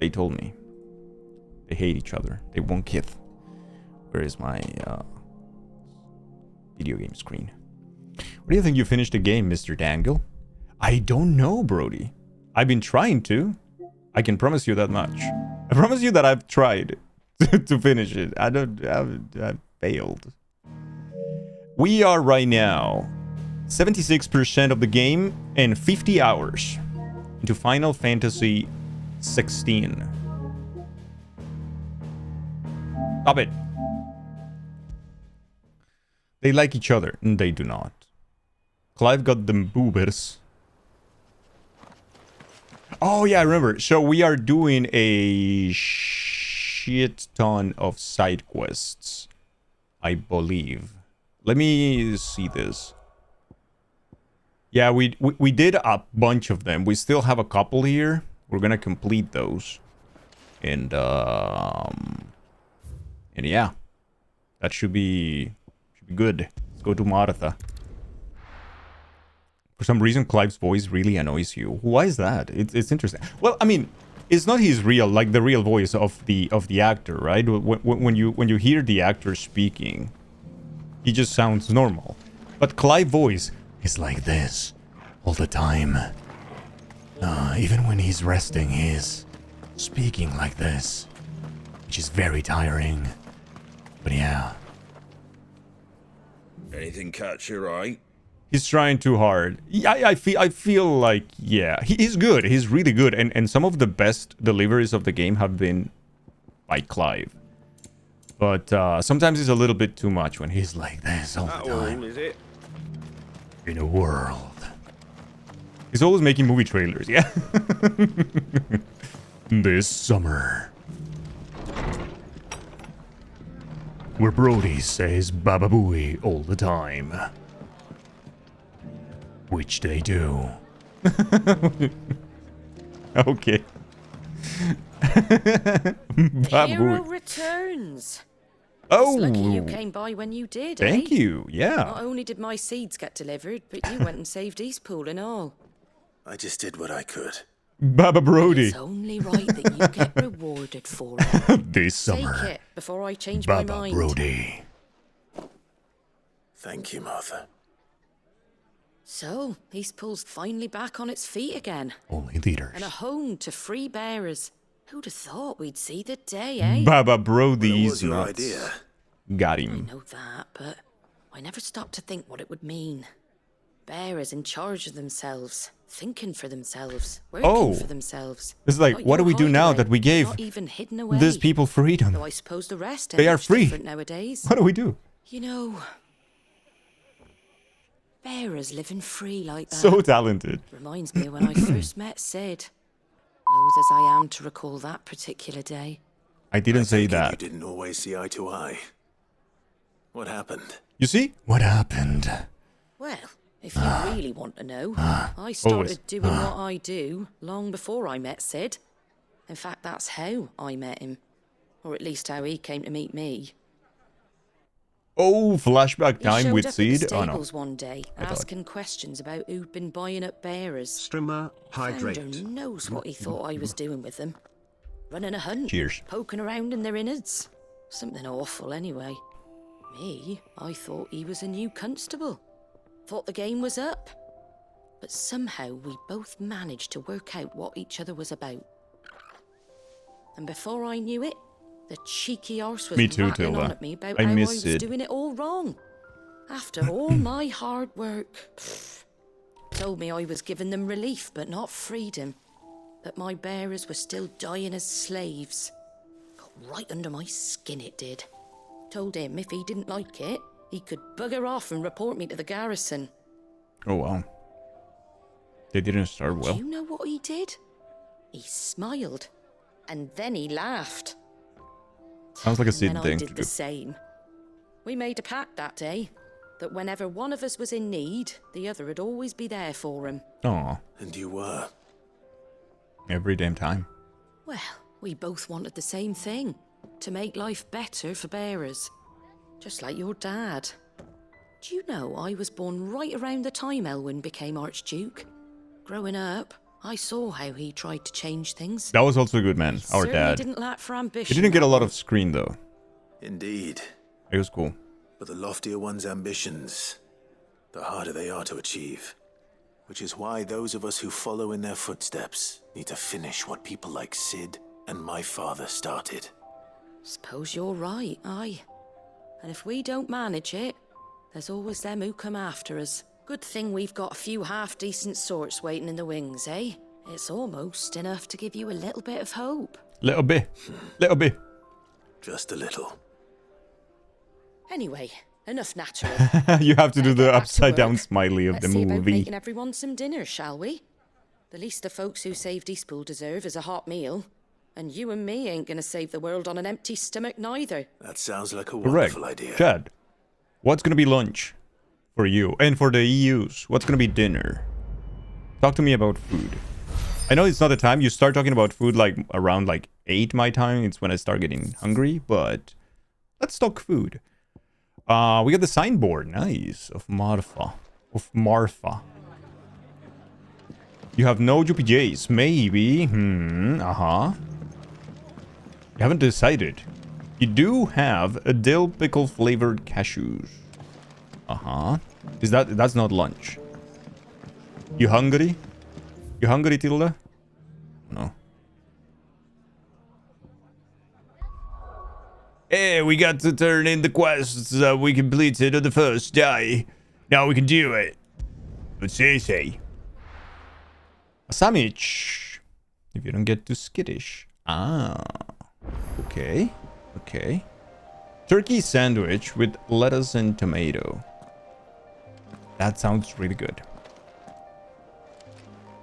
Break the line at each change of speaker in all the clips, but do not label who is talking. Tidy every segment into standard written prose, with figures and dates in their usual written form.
They told me. They hate each other. They won't kiss. Where is my video game screen? What do you think you finished the game, Mr. Dangle? I don't know, Brody. I've been trying to. I can promise you that much. I promise you that I've tried to finish it. I've failed. We are right now 76% of the game and 50 hours into Final Fantasy 16. Stop it. They like each other, and they do not. Clive got them boobers. Oh yeah, I remember. So we are doing a shit ton of side quests, I believe. Let me see this. Yeah, we did a bunch of them. We still have a couple here. We're gonna complete those. And yeah. That should be good. Let's go to Martha. For some reason, Clive's voice really annoys you. Why is that? It's interesting. Well, I mean, it's not his real, like the real voice of the actor, right? When you hear the actor speaking, he just sounds normal. But Clive's voice is like this all the time. Even when he's resting, he's speaking like this, which is very tiring. But yeah.
Anything catch your eye?
He's trying too hard. I feel like, yeah, he's good. He's really good. And some of the best deliveries of the game have been by Clive. But sometimes it's a little bit too much when he's like this all the time.
All, is it?
In a world. He's always making movie trailers, yeah? This summer. Where Brody says Baba Booey all the time. Which they do. Okay.
Hero returns.
Oh,
It's lucky you came by when you did.
Thank you. Yeah.
Not only did my seeds get delivered, but you went and saved Eastpool and all.
I just did what I could.
Baba Brody.
It's only right that you get rewarded for it.
This summer.
Take it before I change
Baba
my mind.
Brody.
Thank you, Martha.
So, Eastpool's finally back on its feet again.
Only leaders.
And a home to free bearers. Who'd have thought we'd see the day, eh?
Baba Brody's
What was your
nuts.
idea?
Got
I
him.
know that, but I never stopped to think what it would mean. Bearers in charge of themselves, thinking for themselves, working for themselves.
It's like, what do we do now that we gave
not even hidden away.
these people freedom?
Though I suppose the rest
They are
much
free.
different nowadays.
What do we do?
You know, bearers living free like that.
So talented.
Reminds me of when I first met Sid. Loath as I am to recall that particular day.
I didn't say
You
that.
didn't always see eye to eye. What happened?
You see? What happened?
Well, if you really want to know, I started doing what I do long before I met Sid. In fact, that's how I met him. Or at least how he came to meet me.
Oh, flashback
He
time
showed
with
up at
Seed?
the
Oh no.
stables one day, asking questions about who'd been buying up bearers.
Strimmer, hydrate.
Founder knows what he thought I was doing with them. Running a hunt.
Cheers.
Poking around in their innards. Something awful, anyway. Me, I thought he was a new constable. Thought the game was up. But somehow we both managed to work out what each other was about. And before I knew it, the cheeky arse was
Me too,
rattling
Tilda.
on at me about
I
how I
miss
was
Sid.
doing it all wrong. After all my hard work. Told me I was giving them relief, but not freedom. That my bearers were still dying as slaves. Got right under my skin, it did. Told him if he didn't like it, he could bugger off and report me to the garrison.
Oh wow. They didn't start
Do
well.
you know what he did? He smiled. And then he laughed.
Sounds like a Sid
And then
thing
I
to
did
do.
the same. We made a pact that day. That whenever one of us was in need, the other would always be there for him.
Aw,
And you were.
every damn time.
Well, we both wanted the same thing. To make life better for bearers. Just like your dad. Do you know I was born right around the time Elwyn became Archduke? Growing up, I saw how he tried to change things.
That was also good, man. Our
Certainly
dad.
didn't lack for ambition.
He didn't get a lot of screen, though.
Indeed.
It was cool.
But the loftier one's ambitions, the harder they are to achieve. Which is why those of us who follow in their footsteps need to finish what people like Sid and my father started.
Suppose you're right, aye. And if we don't manage it, there's always them who come after us. Good thing we've got a few half-decent sorts waiting in the wings, eh? It's almost enough to give you a little bit of hope.
Little bit. Little bit.
Just a little.
Anyway, enough nattering.
You have to do the
Get back to
upside down
work.
smiley of
Let's
the
see about
movie.
making everyone some dinner, shall we? The least the folks who saved Eastpool deserve is a hot meal. And you and me ain't gonna save the world on an empty stomach neither.
That sounds like a
Correct.
wonderful idea.
Chad, what's gonna be lunch for you? And for the EUs, what's gonna be dinner? Talk to me about food. I know it's not the time. You start talking about food like around like 8 my time. It's when I start getting hungry, but let's talk food. We got the signboard. Nice. Of Marfa. You have no UPJs. Maybe. You haven't decided. You do have a dill pickle flavored cashews. That's not lunch. You hungry? You hungry, Tilda? No. Hey, we got to turn in the quests that we completed on the first day. Now we can do it. But say. A sandwich. If you don't get too skittish. Okay. Turkey sandwich with lettuce and tomato. That sounds really good.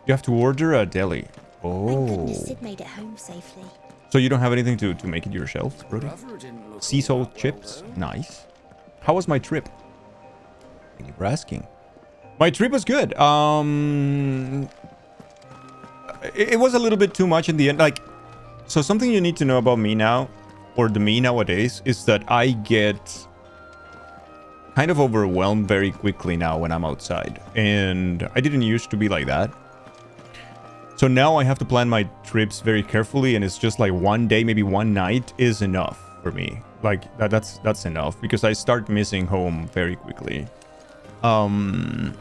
You have to order a deli.
Thank goodness Sid made it home safely.
So you don't have anything to make it yourself, Brody? Sea salt chips. Nice. How was my trip? Thank you for asking. My trip was good. It was a little bit too much in the end. Like, so something you need to know about me now, or the me nowadays, is that I get kind of overwhelmed very quickly now when I'm outside. And I didn't used to be like that. So now I have to plan my trips very carefully, and it's just like one day, maybe one night is enough for me. Like that's enough, because I start missing home very quickly. But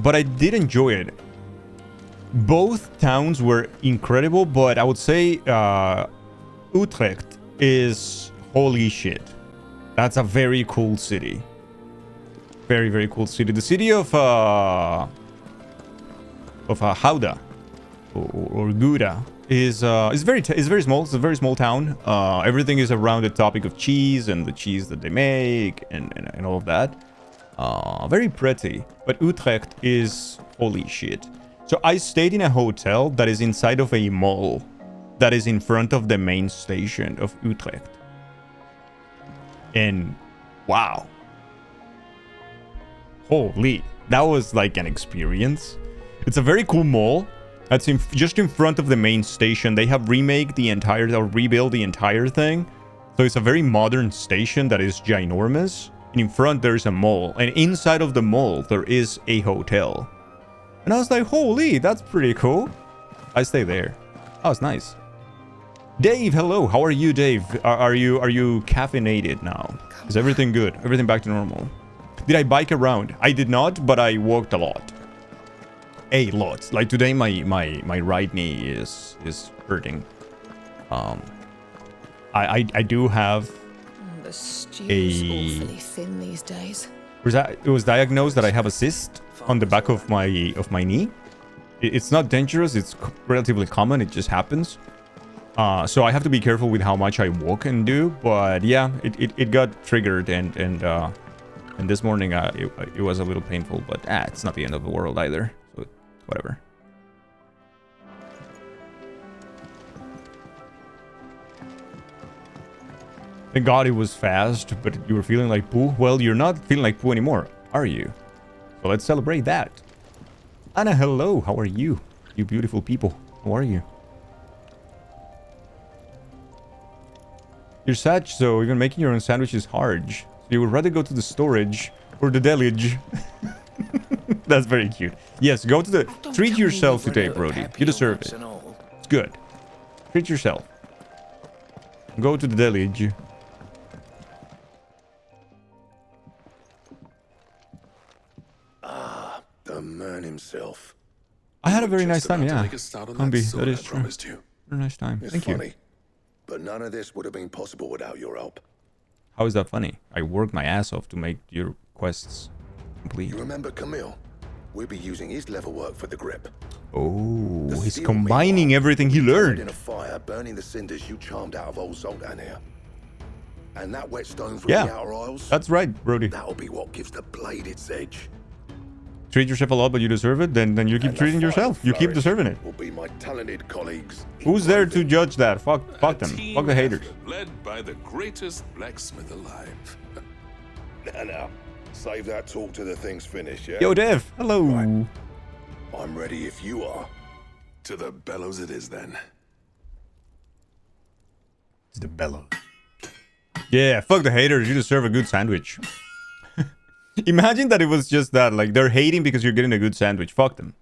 I did enjoy it. Both towns were incredible, but I would say Utrecht is holy shit. That's a very cool city. Very, very cool city. The city of Gouda or Gouda is very small. It's a very small town. Everything is around the topic of cheese and the cheese that they make and all of that. Very pretty. But Utrecht is holy shit. So I stayed in a hotel that is inside of a mall that is in front of the main station of Utrecht. And wow. Holy, that was like an experience. It's a very cool mall. That's just in front of the main station. They have rebuilt the entire thing. So it's a very modern station that is ginormous. And in front there's a mall. And inside of the mall there is a hotel. And I was like, holy, that's pretty cool. I stay there. Oh, it's nice. Dave, hello. How are you, Dave? Are you caffeinated now? Is everything good? Everything back to normal? Did I bike around? I did not, but I walked a lot. A lot. Like today, my right knee is hurting. I do have
The stew's awfully thin these days.
It was diagnosed that I have a cyst on the back of my knee. It's not dangerous. It's relatively common. It just happens. So I have to be careful with how much I walk and do. But yeah, it got triggered and this morning it was a little painful. But it's not the end of the world either. So whatever. Thank God it was fast, but you were feeling like poo. Well, you're not feeling like poo anymore, are you? So let's celebrate that. Anna, hello. How are you? You beautiful people. How are you? You're sad, so even making your own sandwich is hard. So you would rather go to the storage or the deluge. That's very cute. Yes, go to the... Treat yourself today, Brody. You deserve it. It's good. Treat yourself. Go to the deluge.
The man himself.
I had a very nice
Just
time,
about to
yeah.
make a start on that
Humby,
sword
that
I
is true.
promised you.
Very nice time.
It's
Thank you.
funny, but none of this would have been possible without your help.
How is that funny? I worked my ass off to make your quests complete.
You remember Camille? We'll be using his level work for the grip.
Oh,
The
he's
steel,
combining
meanwhile,
everything he
died in
learned.
a fire, burning the cinders you charmed out of old Zoltan here. And that whetstone from
Yeah,
the Outer Isles,
that's right, Brody.
that'll be what gives the blade its edge.
Treat yourself a lot, but you deserve it. Then you keep
And the
treating
final
yourself. You keep
flourish
deserving it.
Will be my talented colleagues.
Who's there to
engraving.
judge that? Fuck them. Fuck the haters.
Led by the greatest blacksmith alive.
Now, save that talk till the thing's finished, yeah?
Yo, Dev. Hello.
Right. I'm ready if you are.
To the bellows it is then.
It's the bellows. Yeah, fuck the haters. You deserve a good sandwich. Imagine that it was just that. Like, they're hating because you're getting a good sandwich. Fuck them.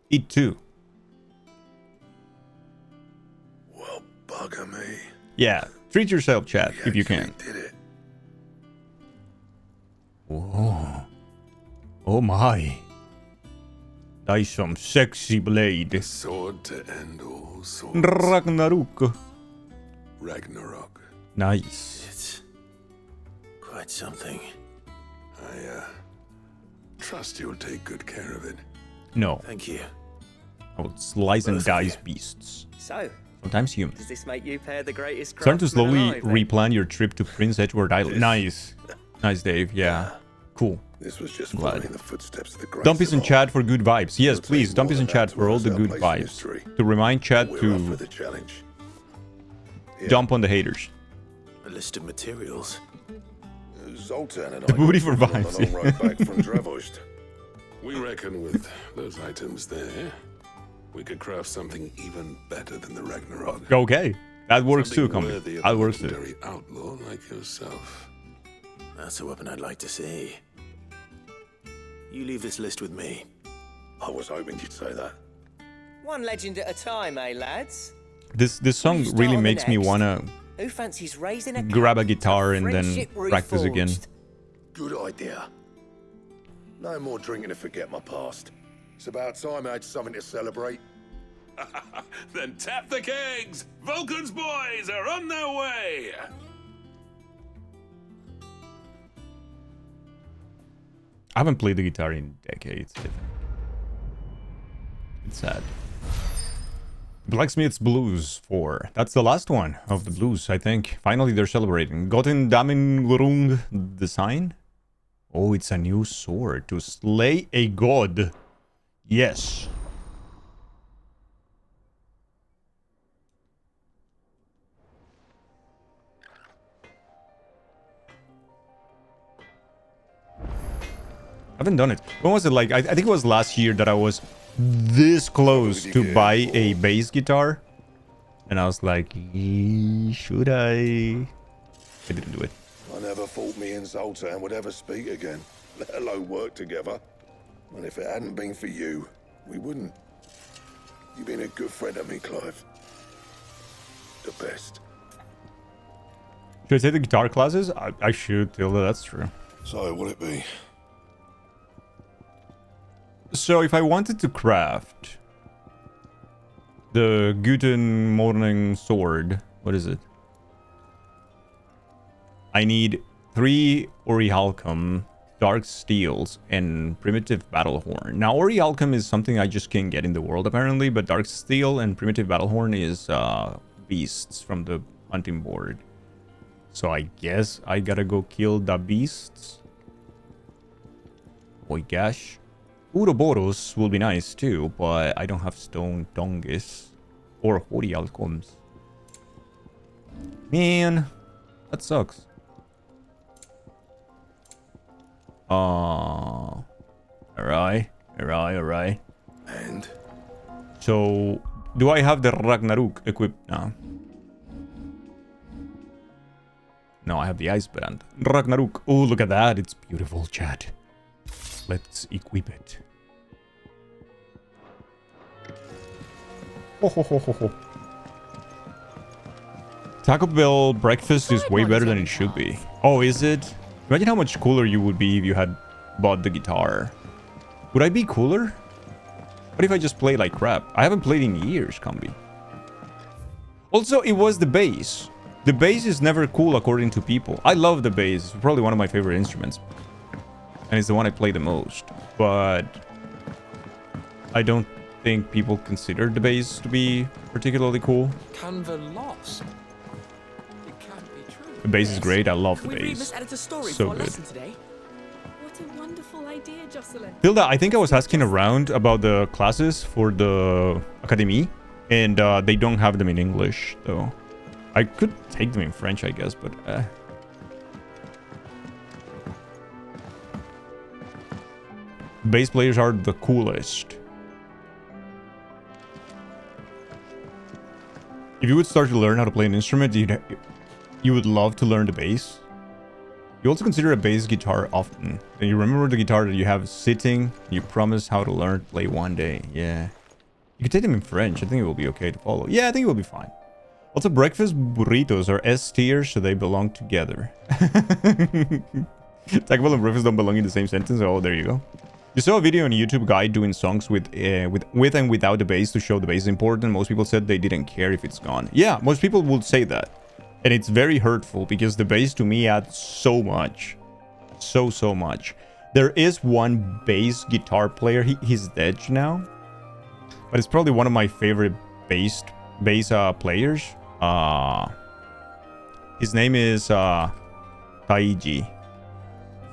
Eat too.
Well, bugger me.
Yeah, treat yourself, chat,
We
if you
actually
can.
did it.
Whoa. Oh my. That is some sexy blade.
Sword to end all swords.
Ragnarok.
Ragnarok.
Nice.
It's quite something.
I trust you'll take good care of it.
No,
Thank you.
I would slice and
Both of
dice
you.
beasts.
So,
Sometimes human.
does this make you pair the greatest
Starting to
craftsman
slowly
alive, then?
replan your trip to Prince Edward Island. Nice. Nice, Dave. Yeah. Cool.
This was just
Glad.
following the footsteps of the great
Dump is in
Savant.
chat for good vibes. Yes,
It'll
please.
take
Dump is
more
in
than
chat
that
for
to
all the
us
good
our place in
vibes.
history.
To remind chat
We're up
to
for the challenge. Yeah.
dump on the haters.
A list of materials.
Zoltan and
The
I
booty
got
for
on
vibes,
the long road back from Dravost.
We reckon with those items there, we could craft something even better than the Ragnarok.
Okay. That works too,
Something
Combi.
worthy of
That
a
works too.
legendary outlaw like yourself.
That's a weapon I'd like to see. You leave this list with me.
I was hoping you'd say that.
One legend at a time, eh, lads?
This song
Start
really
on the
makes me
next.
wanna
Who fancies raising a
grab a
cup to
guitar and then
friendship
practice again.
reforged?
Good idea. No more drinking to forget my past. It's about time I had something to celebrate.
Then tap the kegs! Vulcan's boys are on their way!
I haven't played the guitar in decades. It's sad. Blacksmith's Blues 4. That's the last one of the blues, I think. Finally, they're celebrating. Gotten Damingrung design? Oh, it's a new sword to slay a god. Yes. I haven't done it. When was it? Like, I think it was last year that I was this close to buy a bass guitar. And I was like, should I? I didn't do it.
I never thought me and Zoltan would ever speak again, let alone work together. And if it hadn't been for you, we wouldn't. You've been a good friend of me, Clive. The best.
Should I take the guitar classes? I should, Tilda, that's true.
So, will it be?
So if I wanted to craft the Guten Morning Sword, what is it? I need 3 Orichalcum, Dark Steels, and Primitive Battlehorn. Now Orichalcum is something I just can't get in the world apparently, but Dark Steel and Primitive Battlehorn is beasts from the hunting board. So I guess I gotta go kill the beasts. Oh gosh. Ouroboros will be nice too, but I don't have Stone Tongues or Orichalcums. Man, that sucks. Alright.
And?
So, do I have the Ragnarok equipped now? No, I have the Ice Brand. Ragnarok. Oh, look at that. It's beautiful, chat. Let's equip it. Ho, ho, ho, ho, ho. Taco Bell breakfast is way better than it should be. Oh, is it? Imagine how much cooler you would be if you had bought the guitar. Would I be cooler? What if I just play like crap? I haven't played in years, Combi. Also, it was the bass. The bass is never cool according to people. I love the bass. It's probably one of my favorite instruments. And it's the one I play the most. But I don't think people consider the bass to be particularly cool.
Canva lost. It can't be true.
The bass is great. I love the
Can we read
bass.
Miss Editor's story
So
for our
good.
lesson today?
What a wonderful idea, Jocelyn.
Hilda, I think I was asking around about the classes for the Academy, and they don't have them in English, though. I could take them in French, I guess, but... Bass players are the coolest. If you would start to learn how to play an instrument, you would love to learn the bass. You also consider a bass guitar often. And you remember the guitar that you have sitting. You promise how to learn to play one day. Yeah. You can take them in French. I think it will be okay to follow. Yeah, I think it will be fine. Also, breakfast burritos are S tier, so they belong together. Taco Bell and breakfast don't belong in the same sentence. Oh, there you go. You saw a video on a YouTube guy doing songs with and without the bass to show the bass is important. Most people said they didn't care if it's gone. Yeah, most people would say that. And it's very hurtful because the bass to me adds so much. So much. There is one bass guitar player. He's dead now. But it's probably one of my favorite bass players. His name is Taiji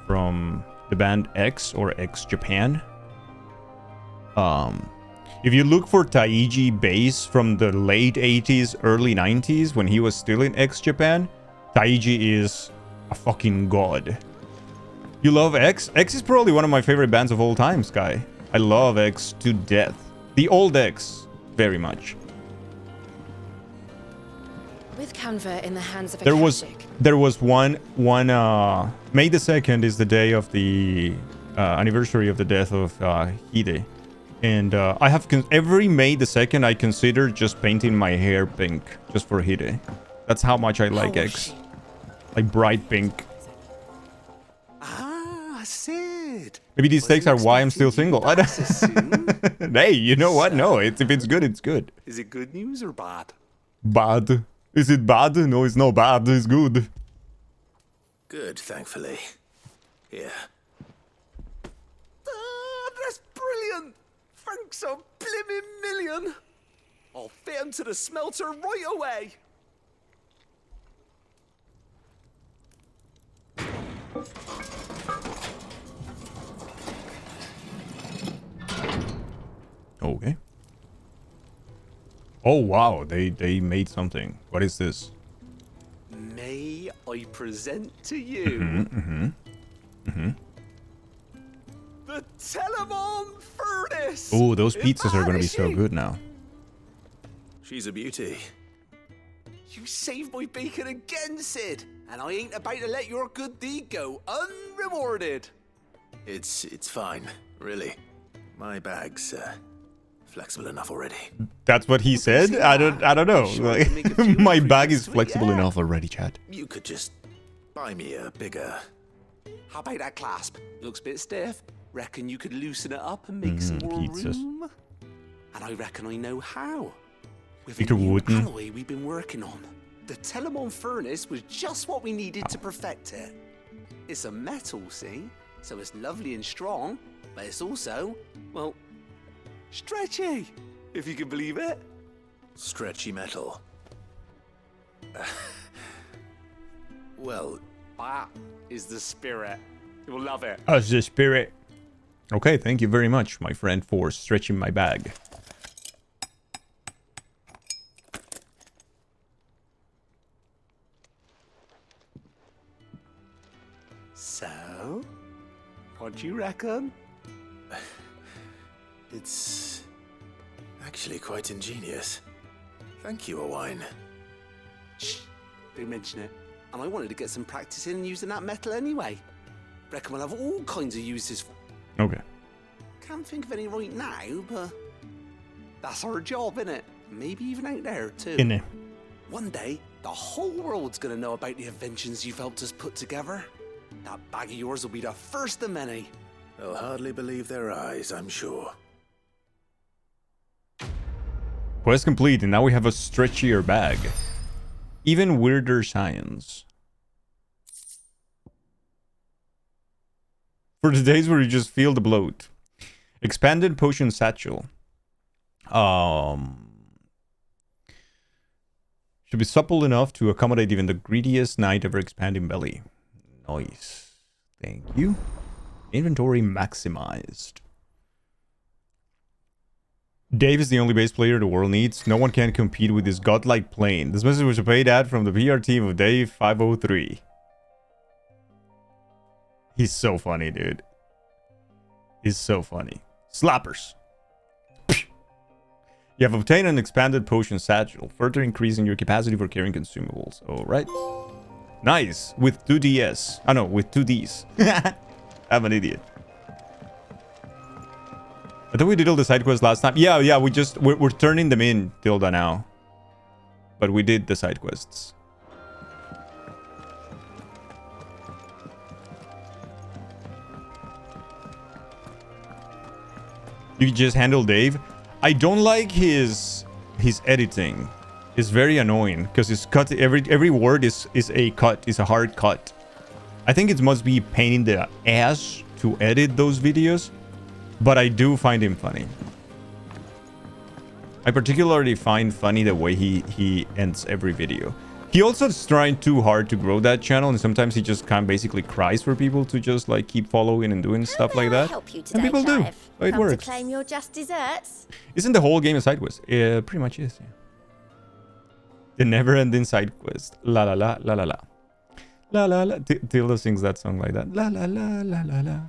from the band X or X Japan. If you look for Taiji bass from the late 80s, early 90s, when he was still in X Japan, Taiji is a fucking god. You love X? X is probably one of my favorite bands of all time, Sky. I love X to death. The old X, very much.
With Canva in the hands of a
There was one May the 2nd is the day of the anniversary of the death of Hide. And I have every May the 2nd I consider just painting my hair pink just for Hide. That's how much I like X. Like bright pink.
Ah, Sid.
Maybe these takes are why I'm still single. I don't... Hey, you know what? No, if it's good, it's good.
Is it good news or bad?
Bad. Is it bad? No, it's not bad. It's good.
Good, thankfully. Here.
That's brilliant! Thanks a blimmin' million! I'll fit 'em to the smelter right away!
Okay. Oh wow, they made something. What is this?
May I present to you the Telemon Furnace!
Oh, those pizzas are gonna be so good now.
She's a beauty.
You saved my bacon again, Sid, and I ain't about to let your good deed go unrewarded.
It's fine, really. My bag's flexible enough already.
That's what he said? I don't know. Like, my bag is flexible enough already, Chad.
You could just buy me a bigger...
How about that clasp? Looks a bit stiff. Reckon you could loosen it up and make some more
pizzas.
room? And I reckon I know how. With
Victor
a new
Wooten.
alloy we've been working on. The Telemon Furnace was just what we needed to perfect it. It's a metal, see? So it's lovely and strong, but it's also, well, stretchy, if you can believe it.
Stretchy metal. Well,
That is the spirit. You'll love it.
As the spirit. Okay, thank you very much, my friend, for stretching my bag.
So, what do you reckon?
it's actually quite ingenious. Thank you, Owain.
Shh, don't mention it. And I wanted to get some practice in using that metal anyway. Reckon we'll have all kinds of uses for...
Okay.
Can't think of any right now, but that's our job, innit? Maybe even out there, too.
In it.
One day, the whole world's gonna know about the inventions you've helped us put together. That bag of yours will be the first of many.
They'll hardly believe their eyes, I'm sure.
Quest complete, and now we have a stretchier bag. Even weirder science. For the days where you just feel the bloat. Expanded potion satchel. Should be supple enough to accommodate even the greediest knight ever expanding belly. Nice. Thank you. Inventory maximized. Dave is the only bass player the world needs. No one can compete with his godlike playing. This message was a paid ad from the PR team of Dave 503. He's so funny, dude. He's so funny. Slappers. You have obtained an expanded potion satchel, further increasing your capacity for carrying consumables. Alright. Nice. With 2DS. Oh no, with 2Ds. I'm an idiot. I thought we did all the side quests last time. Yeah, we're turning them in, Tilda, now. But we did the side quests. You just handle Dave. I don't like his editing. It's very annoying because it's cut. Every word is a cut. Is a hard cut. I think it must be pain in the ass to edit those videos, but I do find him funny. I particularly find funny the way he ends every video. He also is trying too hard to grow that channel, and sometimes he just kind of basically cries for people to just like keep following and doing stuff like that. And people do. It works.
To claim your just desserts.
Isn't the whole game a side quest? Pretty much is. Yeah. The never-ending side quest. La la la la la la. La la la. Tilda sings that song like that. La la la la la la.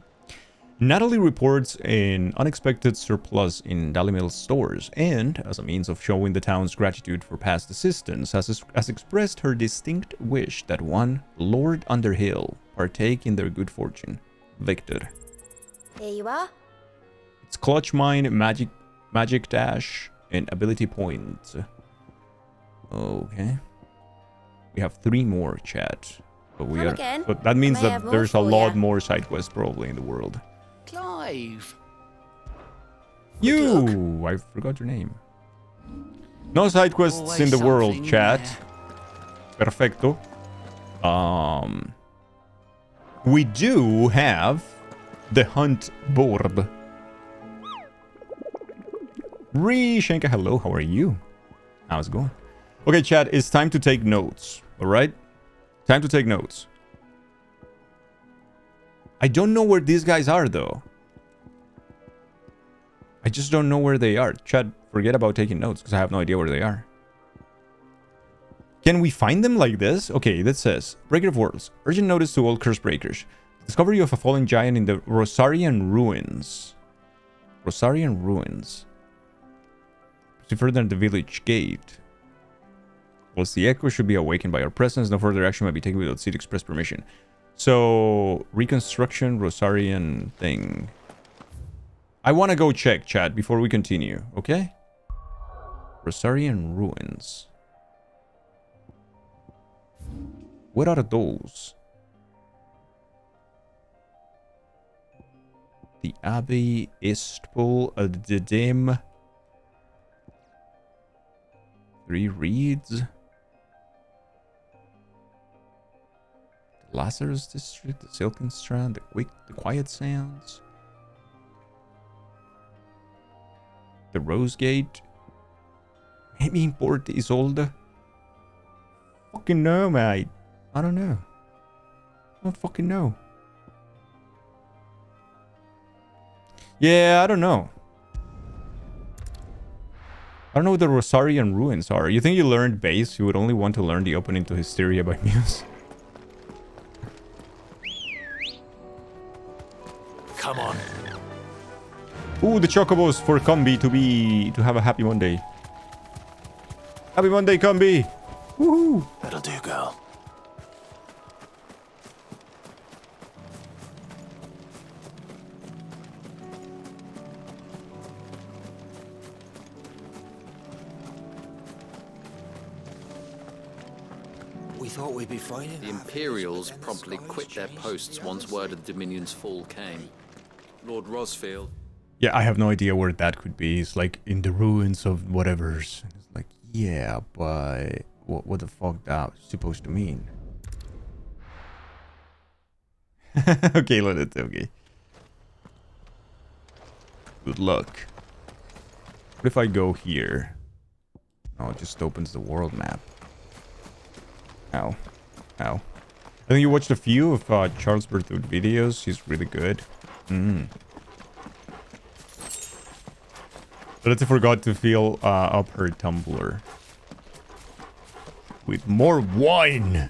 Natalie reports an unexpected surplus in Dalymil's stores and, as a means of showing the town's gratitude for past assistance, has expressed her distinct wish that one Lord Underhill partake in their good fortune. Victor.
Here you are.
It's Clutch Mine, Magic Dash, and Ability Points. Okay. We have 3 more, chat. But that means that there's a lot more side quests probably in the world.
Clive.
You! I forgot your name. No side quests
Always
in the world,
something,
chat.
yeah.
Perfecto. We do have the hunt board. Shanka, hello, how are you? How's it going? Okay, chat, it's time to take notes. Alright? Time to take notes. I don't know where these guys are, though. I just don't know where they are. Chat, forget about taking notes, because I have no idea where they are. Can we find them like this? Okay, that says, Breaker of Worlds. Urgent notice to all curse breakers. Discovery of a fallen giant in the Rosarian Ruins. Rosarian Ruins. See further than the village gate. Whilst the echo should be awakened by our presence, no further action might be taken without seed express permission. So, reconstruction, Rosarian thing. I want to go check, chat, before we continue, okay? Rosarian Ruins. What are those? The Abbey, Istpol, the Dim. 3 reeds. Lazarus District, the Silken Strand, the Quiet Sands, the Rose Gate, maybe Port Isolde. Fucking no, mate. I don't know. I don't fucking know. Yeah, I don't know. I don't know what the Rosarian Ruins are. You think you learned bass? You would only want to learn the opening to Hysteria by Muse.
Come on.
Ooh, the chocobos for Combi to have a happy Monday. Happy Monday, Combi. Woohoo!
That'll do, girl.
We thought we'd be fighting.
The Imperials promptly quit their posts once word of the Dominion's fall came. Lord Rosfield.
Yeah, I have no idea where that could be. It's like in the ruins of whatever's. It's like, yeah, but what the fuck that supposed to mean? Okay, let it. Okay. Good luck. What if I go here? Oh, it just opens the world map. Ow. Ow. I think you watched a few of Charles Berthoud videos. He's really good. But I forgot to fill up her tumbler with more wine.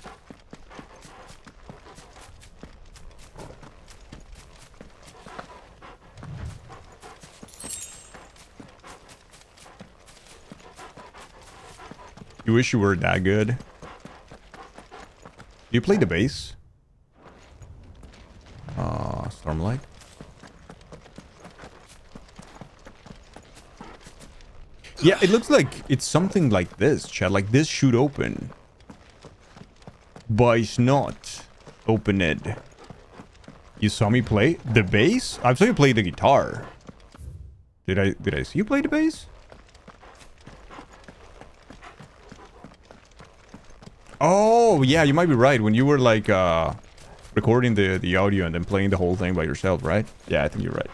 You wish you were that good. Do you play the bass? Stormlight. Yeah, it looks like it's something like this, chat. Like this should open. But it's not opened. You saw me play the bass? I saw you play the guitar. Did I see you play the bass? Oh, yeah, you might be right. When you were like recording the audio and then playing the whole thing by yourself, right? Yeah, I think you're right.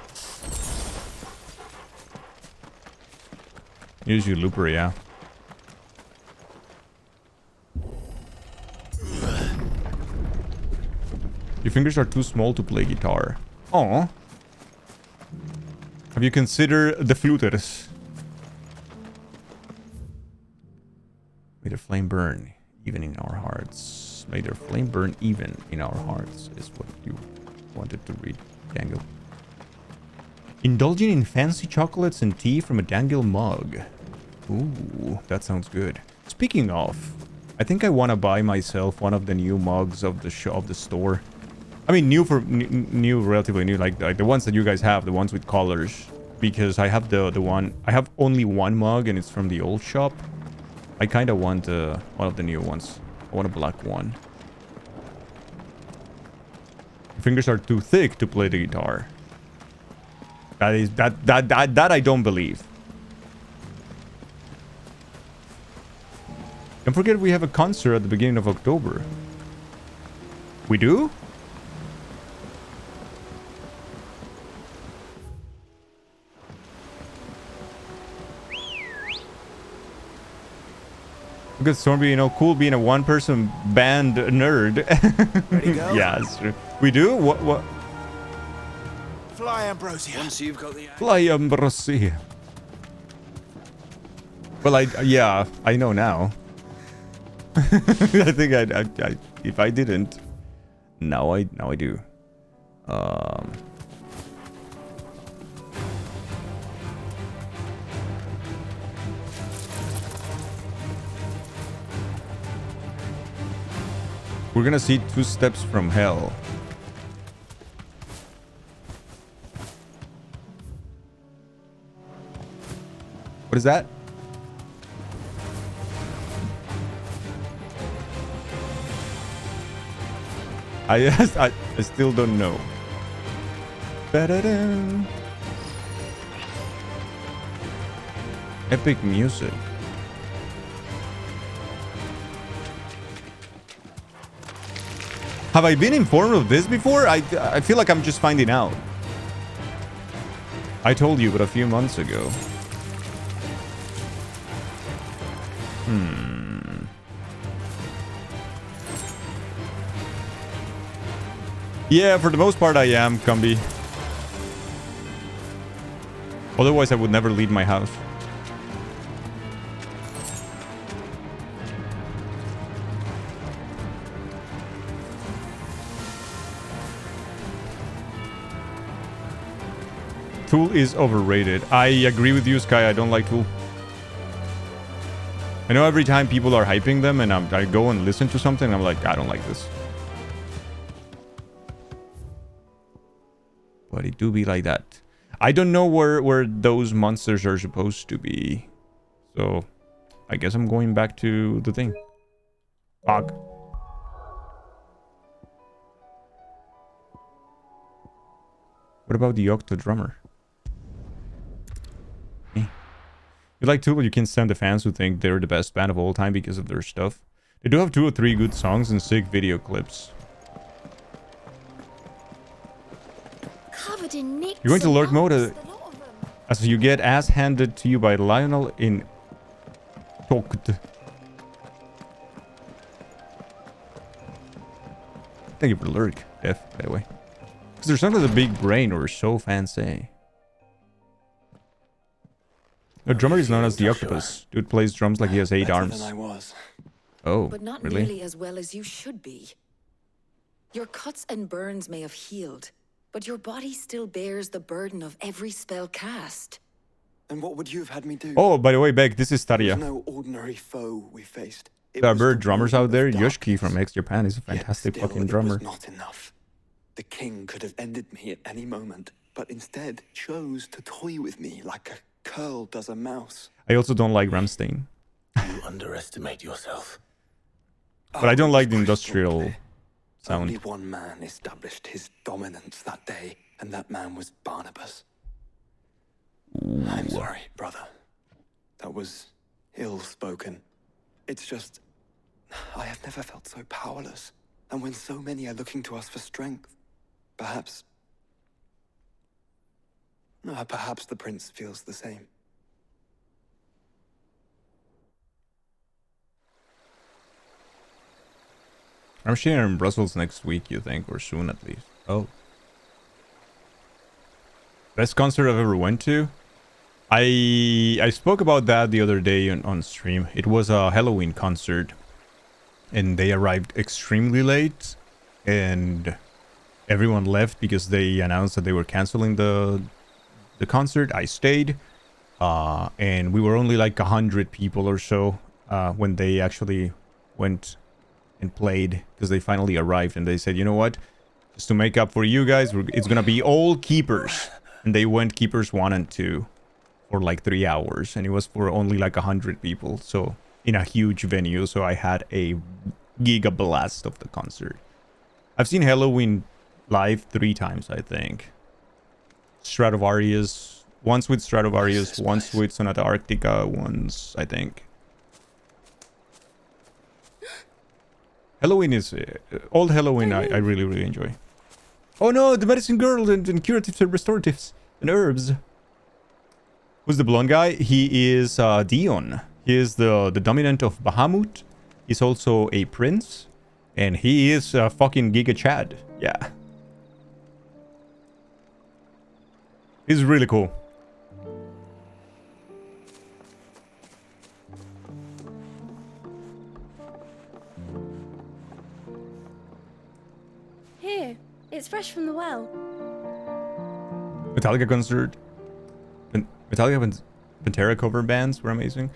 Use your looper, yeah. Your fingers are too small to play guitar. Oh. Have you considered the fluters? May the flame burn even in our hearts. May their flame burn even in our hearts is what you wanted to read, Dangle. Indulging in fancy chocolates and tea from a Dangle mug. Ooh, that sounds good. Speaking of, I think I want to buy myself one of the new mugs of the store. I mean, new for new, relatively new, like the ones that you guys have, the ones with colors. Because I have the one, I have only one mug and it's from the old shop. I kind of want one of the new ones. I want a black one. Fingers are too thick to play the guitar. That I don't believe. Don't forget we have a concert at the beginning of October. We do? Look at Stormby, you know, cool being a one-person band nerd.
Ready to go?
Yeah, that's true. We do? What?
Fly, Ambrosia.
Once you've got the...
Fly, Ambrosia. Well, yeah, I know now. I think I if I didn't, now I do. We're gonna see 2 steps from hell. What is that? I still don't know. Ba-da-da. Epic music. Have I been informed of this before? I feel like I'm just finding out. I told you, but a few months ago. Yeah, for the most part I am, Cumby. Otherwise I would never leave my house. Tool is overrated. I agree with you, Sky. I don't like Tool. I know every time people are hyping them and I go and listen to something, I'm like, I don't like this. But it do be like that. I don't know where those monsters are supposed to be. So, I guess I'm going back to the thing. Fuck. What about the Octo drummer? Eh. You like Tool, but you can't stand the fans who think they're the best band of all time because of their stuff. They do have 2 or 3 good songs and sick video clips.
Covered in nicks.
You're going to
and
lurk mode
lumps, the lot of them.
as you get ass handed to you by Lionel in Talked. Thank you for the lurk, Def, by the way. Because there's not a big brain, or so fans say. The drummer is known as the Octopus. Dude plays drums like he has 8 arms.
Than I was.
Oh,
But not
really?
nearly as well as you should be. Your cuts and burns may have healed, but your body still bears the burden of every spell cast.
And what would you have had me do?
Oh, by the way, Beck, this is
It was
Taria.
no ordinary foe we faced. It
There are
was
bird
the
drummers
ruin
out there.
of
Yoshiki
darkness.
from X Japan is a
Yet
fantastic
still,
fucking
it
drummer.
was not enough. The king could have ended me at any moment, but instead chose to toy with me like a curl does a mouse.
I also don't like Ramstein.
You underestimate yourself.
But I don't like the
It was
industrial
crystal clear. Only
sound.
one man established his dominance that day, and that man was Barnabas. I'm sorry, brother. That was ill-spoken. It's just, I have never felt so powerless. And when so many are looking to us for strength, perhaps the prince feels the same.
I'm seeing her in Brussels next week, you think, or soon at least. Oh. Best concert I've ever went to? I spoke about that the other day on stream. It was a Halloween concert. And they arrived extremely late. And everyone left because they announced that they were canceling the concert. I stayed. And we were only like 100 people or so when they actually went and played, because they finally arrived and they said, you know what, just to make up for you guys, it's gonna be all keepers. And they went keepers 1 and 2 for like 3 hours, and it was for only like 100 people, so in a huge venue. So I had a giga blast of the concert. I've seen Halloween live 3 times, I think. Stratovarius, once with Stratovarius, once with Sonata Arctica, once, I think. Halloween is... old Halloween I really, really enjoy. Oh no, the medicine girl and curatives and restoratives and herbs. Who's the blonde guy? He is Dion. He is the dominant of Bahamut. He's also a prince. And he is fucking Giga Chad. Yeah. He's really cool.
Here, it's fresh from the well.
Metallica concert. Metallica and Pantera cover bands were amazing.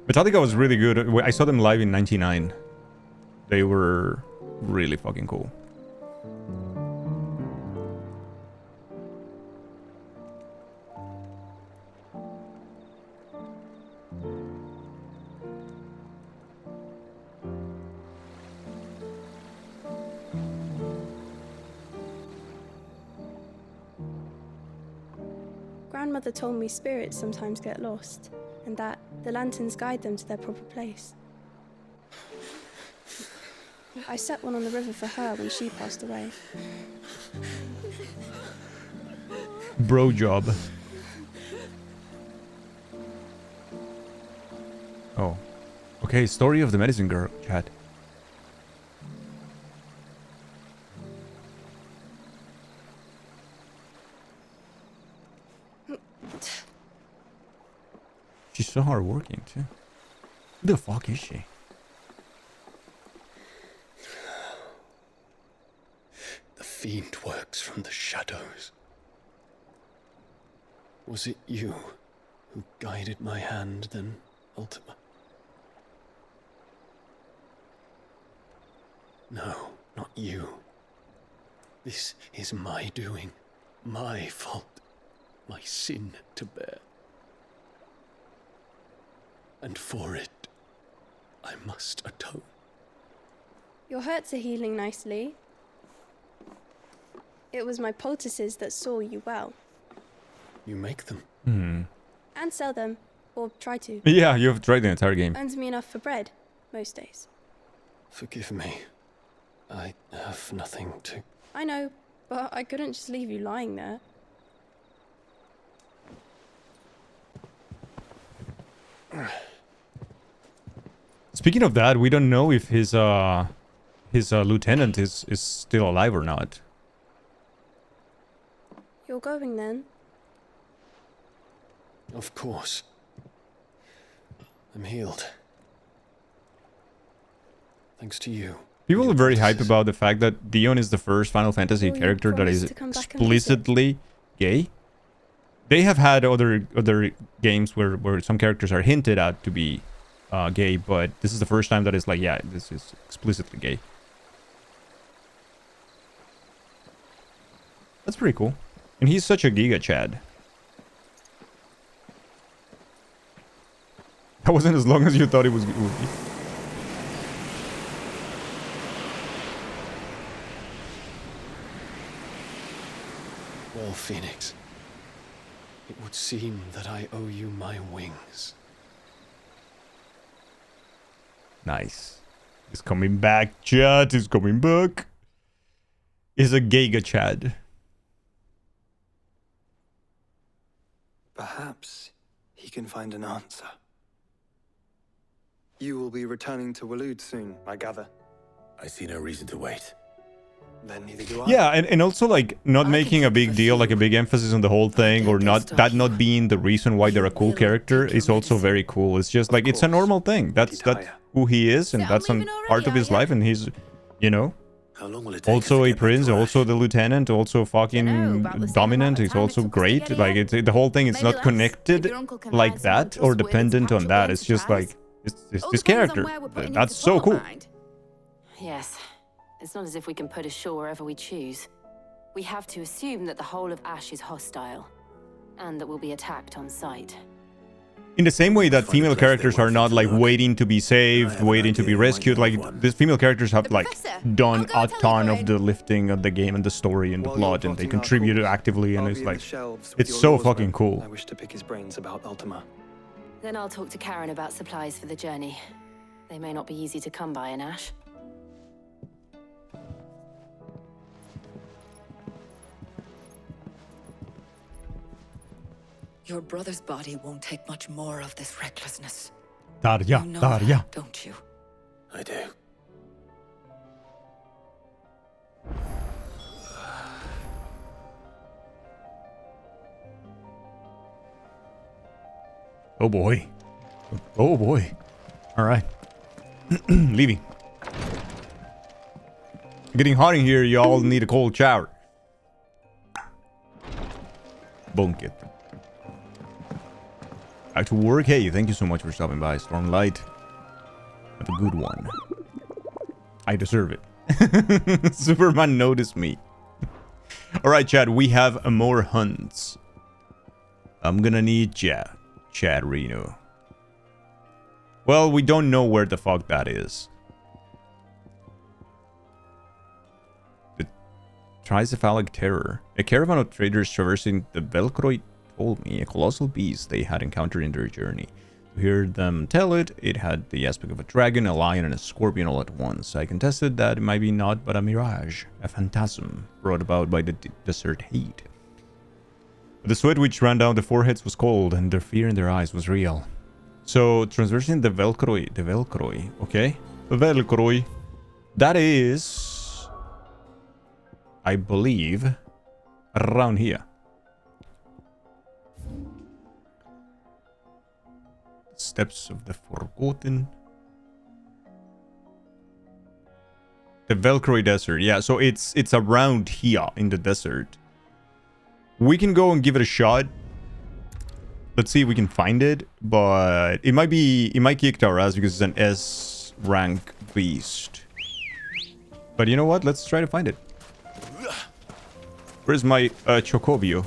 Metallica was really good. I saw them live in '99. They were really fucking cool.
Grandmother told me spirits sometimes get lost, and that the lanterns guide them to their proper place. I set one on the river for her when she passed away.
Bro job. Oh. Okay, story of the medicine girl, chat. She's so hardworking too. Who the fuck is she?
The fiend works from the shadows. Was it you who guided my hand then, Ultima? No, not you. This is my doing, my fault, my sin to bear. And for it, I must atone.
Your hurts are healing nicely. It was my poultices that saw you well.
You make them?
And sell them, or try to.
Yeah, you've tried the entire game.
Earns me enough for bread, most days.
Forgive me. I have nothing to...
I know, but I couldn't just leave you lying there.
Speaking of that, we don't know if his lieutenant is still alive or not.
You're going then?
Of course. I'm healed. Thanks to you.
People are very hyped about the fact that Dion is the first Final Fantasy character that is explicitly gay. They have had other games where some characters are hinted at to be gay, but this is the first time that it's like, yeah, this is explicitly gay. That's pretty cool. And he's such a Giga Chad. That wasn't as long as you thought it was.
Well, Phoenix, it would seem that I owe you my wings.
Nice. He's coming back, Chad. He's coming back. Is a Giga Chad.
Perhaps he can find an answer. You will be returning to Waloed soon, I gather.
I see no reason to wait.
Then neither do I.
Yeah, and also like not making a big deal, like a big emphasis on the whole thing, or not being the reason why they're a cool character is also very cool. It's just like it's a normal thing. That's who he is, and that's a part of his life, and he's, you know, also a prince, also the lieutenant, also fucking dominant. He's also great. Like the whole thing is not connected like that or dependent on that. It's just like it's this character. That's so cool.
Yes. It's not as if we can put ashore wherever we choose. We have to assume that the whole of Ash is hostile, and that we'll be attacked on sight.
In the same way that female characters are not like waiting to be saved, waiting to be rescued, like these female characters have like done a ton of the lifting of the game and the story and the plot, and they contribute actively, and it's like, it's so fucking cool.
I wish to pick his brains about Ultima.
Then I'll talk to Karen about supplies for the journey. They may not be easy to come by in Ash.
Your brother's body won't take much more of this recklessness.
Darya,
You know
Darya.
that, don't you?
I do.
Oh boy. Oh boy. Alright. Leaving. Getting hot in here, y'all need a cold shower. Bunk it. Back to work. Hey, thank you so much for stopping by, Stormlight. Have a good one. I deserve it. Superman noticed me. Alright, Chad, we have more hunts. I'm gonna need Chad Reno. Well, we don't know where the fuck that is. The Tricephalic Terror. A caravan of traders traversing the Velcroy told me a colossal beast they had encountered in their journey. To hear them tell it, it had the aspect of a dragon, a lion, and a scorpion all at once. I contested that it might be naught but a mirage, a phantasm, brought about by the desert heat. But the sweat which ran down their foreheads was cold, and the fear in their eyes was real. So, traversing the Velcroy, okay? The Velcroy, that is, I believe, around here. Steps of the Forgotten. The Velcroy Desert. Yeah, so it's around here in the desert. We can go and give it a shot. Let's see if we can find it, but it might kick our ass because it's an S rank beast. But you know what? Let's try to find it. Where's my Chocobio?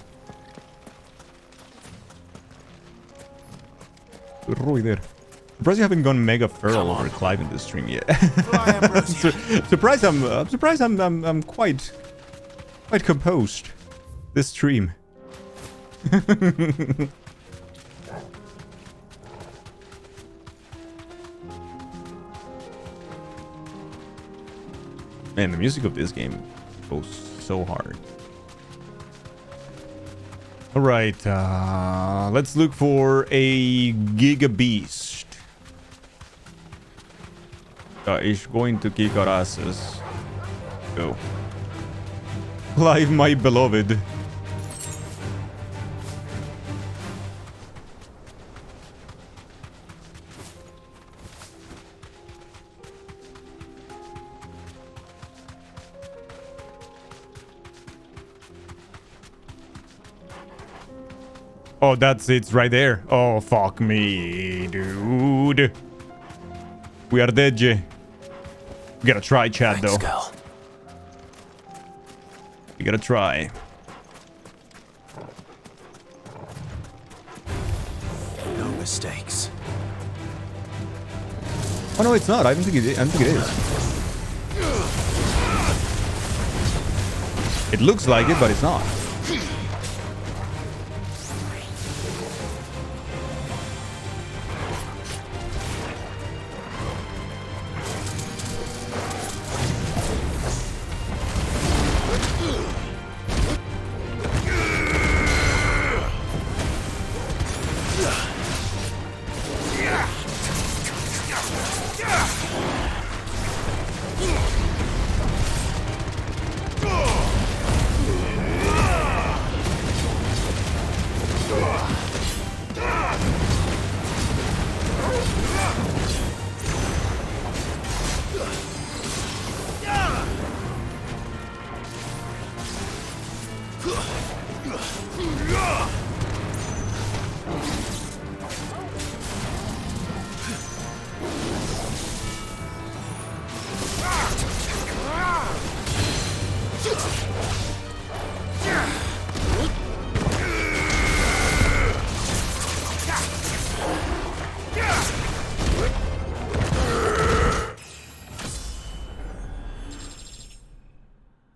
Right there. Surprised you haven't gone mega feral over Clive in this stream yet. Surprised I'm quite quite composed this stream. Man, the music of this game goes so hard. Alright, let's look for a Giga Beast. Is going to kick our asses. Go. Clive, my beloved. Oh, that's it right there. Oh, fuck me, dude. We are dead, Jay. We gotta try, Chad, though.
Gal.
We gotta try.
No mistakes.
Oh, no, it's not. I don't think it is. I don't think it is. It looks like it, but it's not.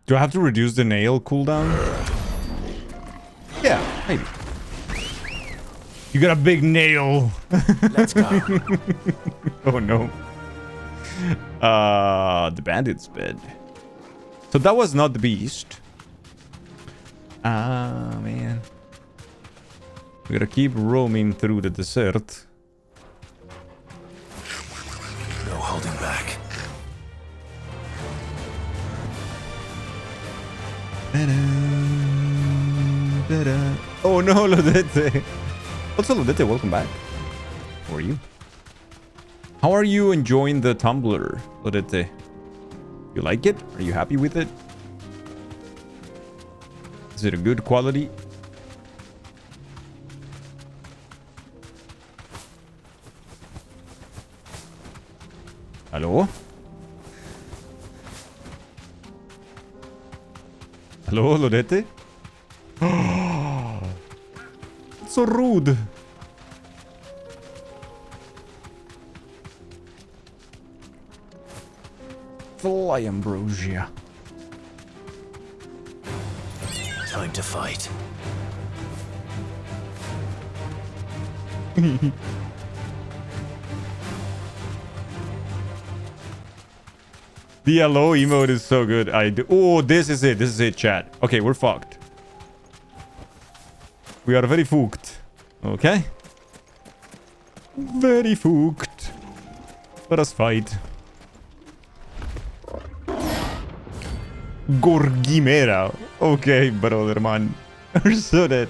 Do I have to reduce the nail cooldown? Yeah, maybe. You got a big nail.
Let's go.
Oh no. The bandit's bed. So that was not the beast. Ah, man. We gotta keep roaming through the desert.
No holding back.
Oh no, Lodete. What's up, Lodete? Welcome back. How are you? How are you enjoying the Tumblr, Lodete? You like it? Are you happy with it? Is it a good quality? Hello? Hello, Lodete? So rude. Fly ambrosia.
Time to fight.
The hello emote is so good. Oh, this is it. This is it, chat. Okay, we're fucked. We are very fucked. Okay? Very fucked. Let us fight. Gorgimera. Okay, brother, man. We're so dead.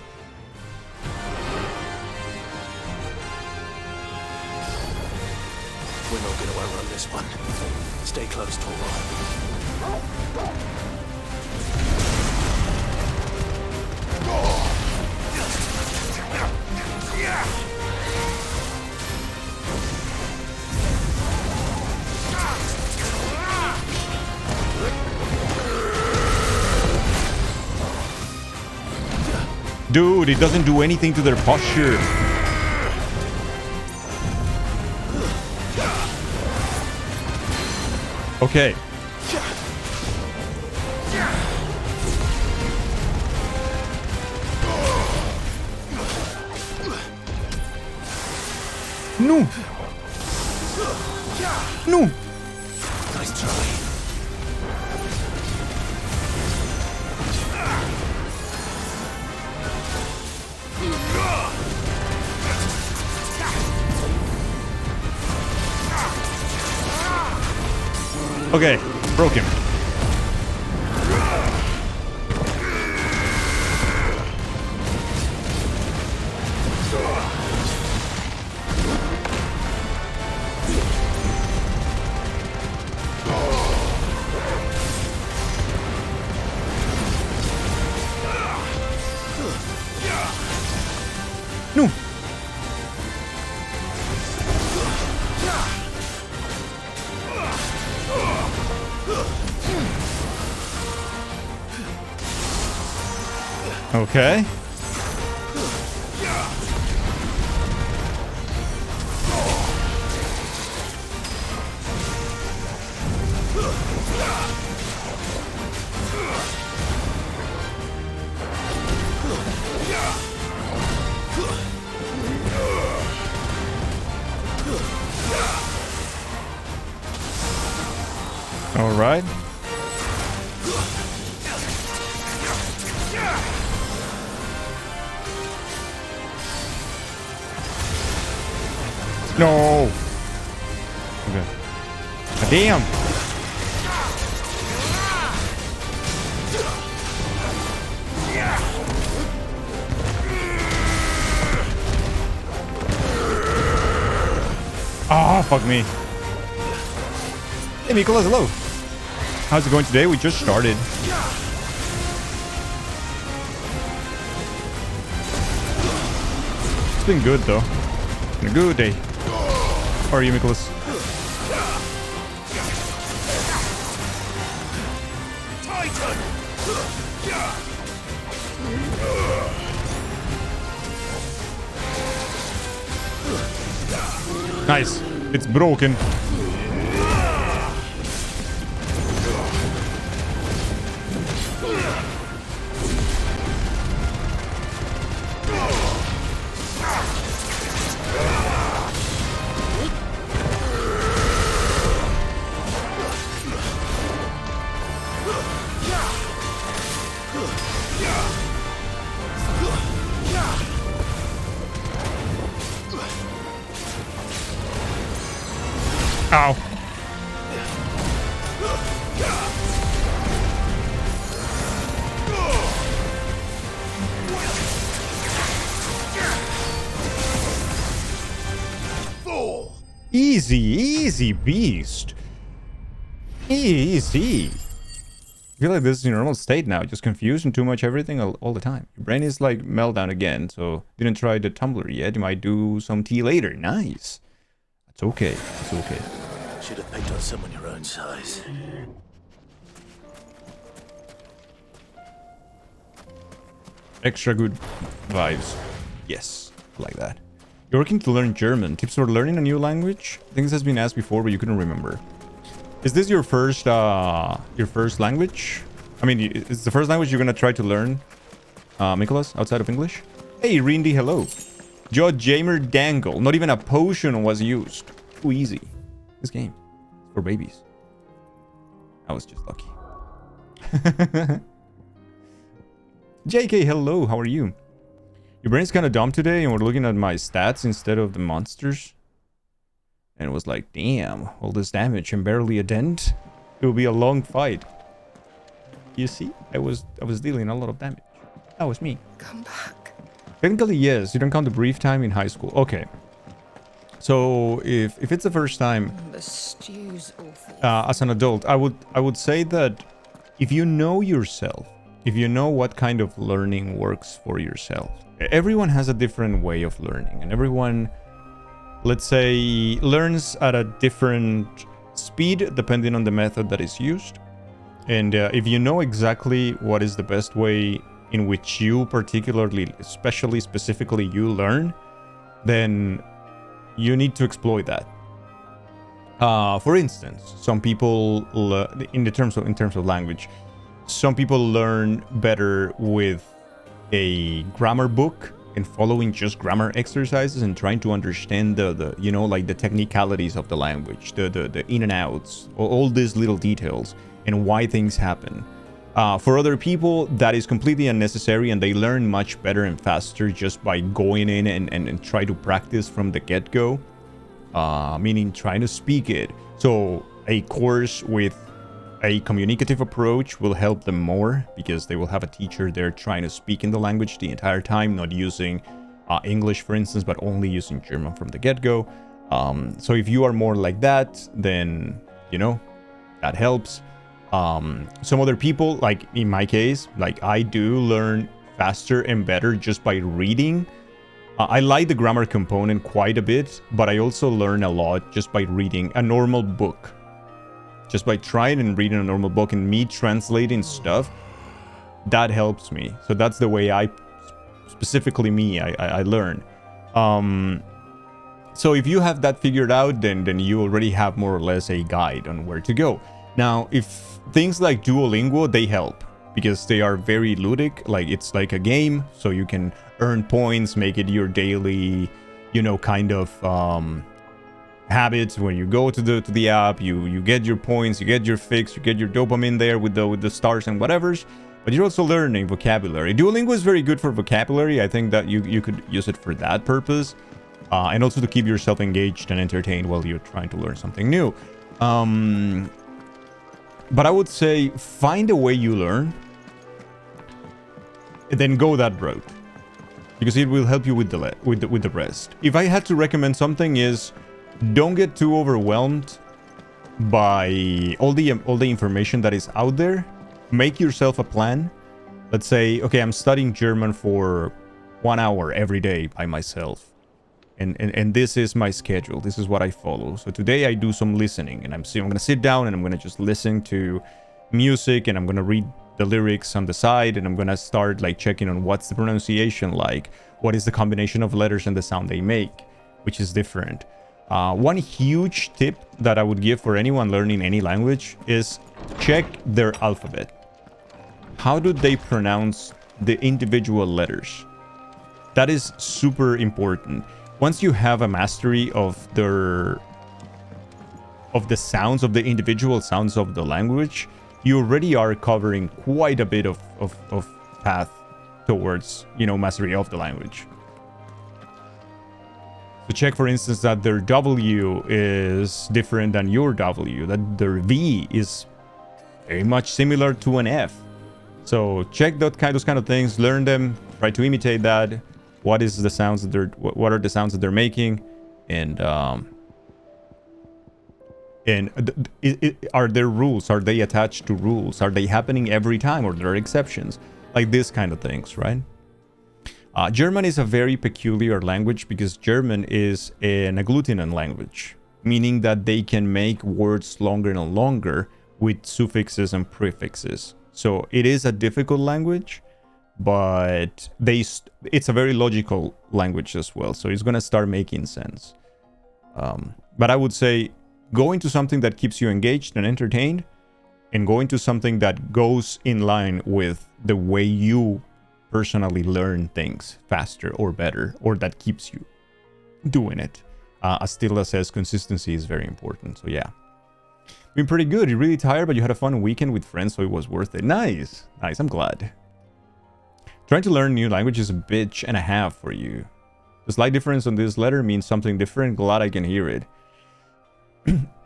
We're not going to outrun this one. Stay close, Toro.
Dude, it doesn't do anything to their posture. Okay. No! No!
Nice try.
Okay, broke him. No. Okay. All right. No. Okay. Damn. Oh, fuck me. Hey, Nicholas, hello. How's it going today? We just started. It's been good, though. Been a good day. How are you, Nicholas? Nice. It's broken. Ow. Easy, easy, beast. Easy. I feel like this is your normal state now, just confused and too much everything all the time. Your brain is like meltdown again, so didn't try the tumbler yet. You might do some tea later. Nice. It's okay. It's okay.
Should have picked on someone your own size.
Extra good vibes. Yes, I like that. You're working to learn German. Tips for learning a new language? I think this has been asked before, but you couldn't remember. Is this your first language? I mean, it's the first language you're gonna try to learn, Nicholas, outside of English? Hey, Rindy, hello. Jaw Jamer Dangle. Not even a potion was used. Too easy. This game is for babies. I was just lucky. JK, hello. How are you? Your brain's kind of dumb today, and we're looking at my stats instead of the monsters. And it was like, damn, all this damage and barely a dent. It will be a long fight. You see, I was dealing a lot of damage. That was me.
Come back.
Technically, yes. You don't count the brief time in high school. Okay. So if it's the first time,
The stew's awful.
as an adult, I would say that if you know yourself, if you know what kind of learning works for yourself, everyone has a different way of learning, and everyone, let's say, learns at a different speed depending on the method that is used. And if you know exactly what is the best way in which you particularly, especially specifically you learn, then you need to exploit that. For instance, some people in terms of language, some people learn better with a grammar book and following just grammar exercises and trying to understand the you know, like the technicalities of the language, the in and outs, all these little details and why things happen. For other people, that is completely unnecessary, and they learn much better and faster just by going in and try to practice from the get-go, meaning trying to speak it. So a course with a communicative approach will help them more, because they will have a teacher there trying to speak in the language the entire time, not using English, for instance, but only using German from the get-go. So if you are more like that, then, you know, that helps. Some other people, like in my case, like I do learn faster and better just by reading. I like the grammar component quite a bit, but I also learn a lot just by reading a normal book. Just by trying and reading a normal book and me translating stuff, that helps me. So that's the way I, specifically me, I learn. So if you have that figured out, then you already have more or less a guide on where to go. Now, if things like Duolingo, they help because they are very ludic, like it's like a game, so you can earn points, make it your daily, you know, kind of habits. When you go to the app, you get your points, you get your fix, you get your dopamine there with the stars and whatevers, but you're also learning vocabulary. Duolingo is very good for vocabulary. I think that you could use it for that purpose, and also to keep yourself engaged and entertained while you're trying to learn something new. But I would say find a way you learn and then go that route, because it will help you with the rest. If I had to recommend something, is don't get too overwhelmed by all the information that is out there. Make yourself a plan. Let's say, okay, I'm studying German for 1 hour every day by myself. And this is my schedule. This is what I follow. So today I do some listening, and I'm going to sit down and I'm going to just listen to music, and I'm going to read the lyrics on the side, and I'm going to start like checking on what's the pronunciation like, what is the combination of letters and the sound they make, which is different. One huge tip that I would give for anyone learning any language is check their alphabet. How do they pronounce the individual letters? That is super important. Once you have a mastery of the sounds, of the individual sounds of the language, you already are covering quite a bit of path towards, you know, mastery of the language. So check, for instance, that their W is different than your W, that their V is very much similar to an F. So check those kind of things, learn them, try to imitate that. What is the sounds that what are the sounds that they're making, and are there rules? Are they attached to rules? Are they happening every time, or there are exceptions? Like this kind of things, right? German is a very peculiar language because German is an agglutinin language, meaning that they can make words longer and longer with suffixes and prefixes. So it is a difficult language, but it's a very logical language as well, so it's gonna start making sense. But I would say go into something that keeps you engaged and entertained, and go into something that goes in line with the way you personally learn things faster or better, or that keeps you doing it. Astilla says consistency is very important. So yeah, been pretty good. You're really tired, but you had a fun weekend with friends, so it was worth it. Nice, I'm glad. Trying to learn new language is a bitch and a half for you. The slight difference on this letter means something different. Glad I can hear it.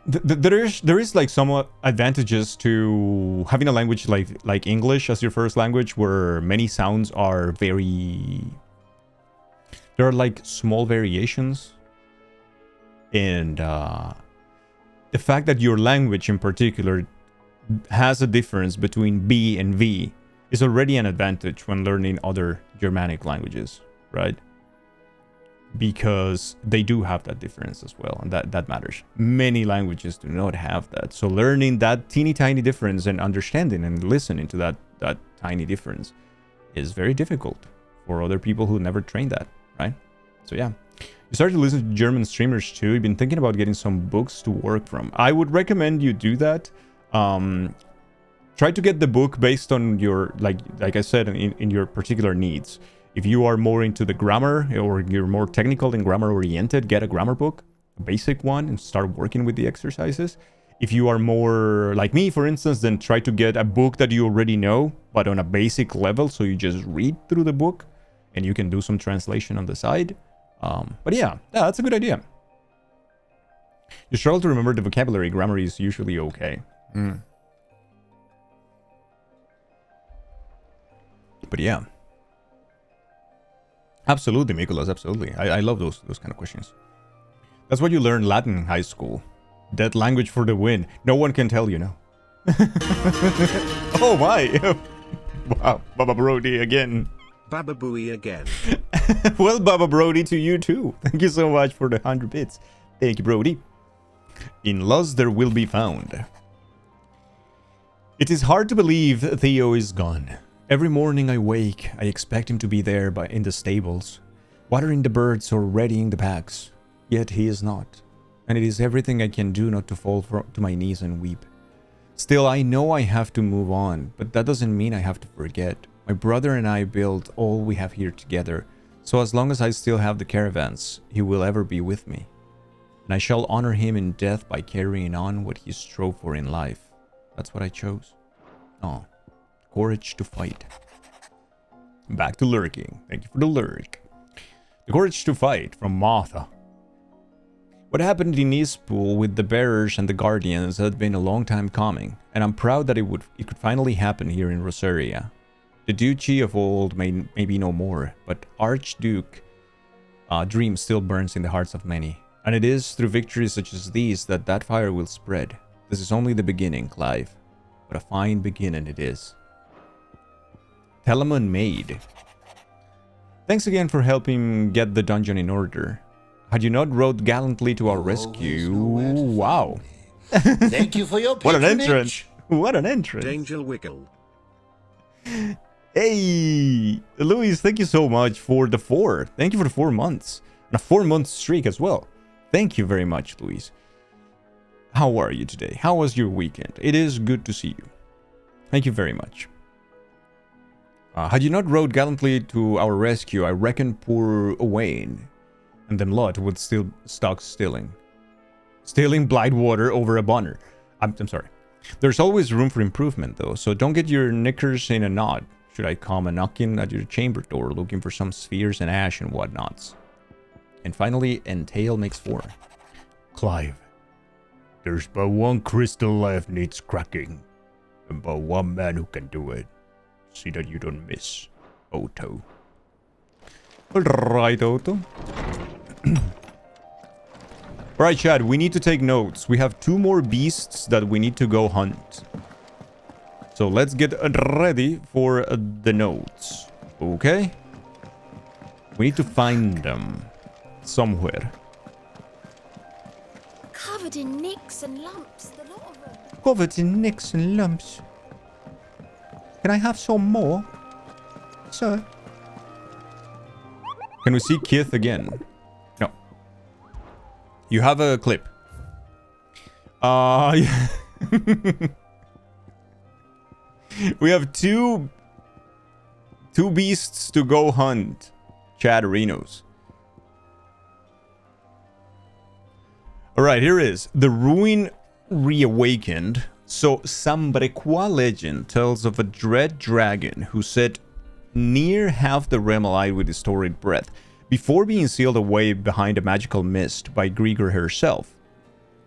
There is like somewhat advantages to having a language like English as your first language, where many sounds are very... There are like small variations. And the fact that your language in particular has a difference between B and V is already an advantage when learning other Germanic languages, right? Because they do have that difference as well, and that matters. Many languages do not have that. So learning that teeny tiny difference and understanding and listening to that tiny difference is very difficult for other people who never trained that, right? So yeah. You started to listen to German streamers too. You've been thinking about getting some books to work from. I would recommend you do that. Try to get the book based on your, like I said, in your particular needs. If you are more into the grammar or you're more technical and grammar oriented, get a grammar book, a basic one, and start working with the exercises. If you are more like me, for instance, then try to get a book that you already know, but on a basic level, so you just read through the book and you can do some translation on the side. But yeah, that's a good idea. You struggle to remember the vocabulary. Grammar is usually okay. But yeah. Absolutely, Nicholas, absolutely. I love those kind of questions. That's what you learn Latin in high school. That language for the win. No one can tell you no. Oh my! Wow, Baba Brody again.
Baba Booey again.
Well, Baba Brody, to you too. Thank you so much for the 100 bits. Thank you, Brody. In loss there will be found. It is hard to believe Theo is gone. Every morning I wake, I expect him to be there in the stables, watering the birds or readying the packs. Yet he is not, and it is everything I can do not to fall to my knees and weep. Still, I know I have to move on, but that doesn't mean I have to forget. My brother and I built all we have here together, so as long as I still have the caravans, he will ever be with me. And I shall honor him in death by carrying on what he strove for in life. That's what I chose. Oh. Courage to fight. Back to lurking. Thank you for the lurk. The courage to fight from Martha. What happened in Eastpool with the bearers and the guardians had been a long time coming, and I'm proud that it could finally happen here in Rosaria. The duchy of old may be no more, but Archduke dream still burns in the hearts of many, and it is through victories such as these that fire will spread. This is only the beginning, Clive, but a fine beginning it is. Telemon Maid. Thanks again for helping get the dungeon in order. Had you not rode gallantly to our rescue... Wow.
Thank you for your
What an
patronage.
entrance. What an entrance.
Angel Wiggle.
Hey, Luis, thank you so much for the 4. Thank you for the 4 months. And a 4-month streak as well. Thank you very much, Luis. How are you today? How was your weekend? It is good to see you. Thank you very much. Had you not rode gallantly to our rescue, I reckon poor Owain and them lot would still stuck stealing Blightwater over a Bonner. I'm sorry. There's always room for improvement though, so don't get your knickers in a knot should I come a knocking at your chamber door looking for some spheres and ash and whatnots. And finally, Entail makes 4. Clive, there's but one crystal left needs cracking, and but one man who can do it. See that you don't miss, Otto. Alright, Otto. Alright, Chad, we need to take notes. We have 2 more beasts that we need to go hunt. So let's get ready for the notes. Okay? We need to find them somewhere.
Covered in nicks and lumps, the lot of them.
Covered in nicks and lumps. Can I have some more, sir? Can we see Kith again? No. You have a clip. We have two beasts to go hunt. Chatterinos. Alright, here is the Ruin Reawakened. So, Sambrequa legend tells of a dread dragon who sat near half the realm alive with his storied breath, before being sealed away behind a magical mist by Grigor herself.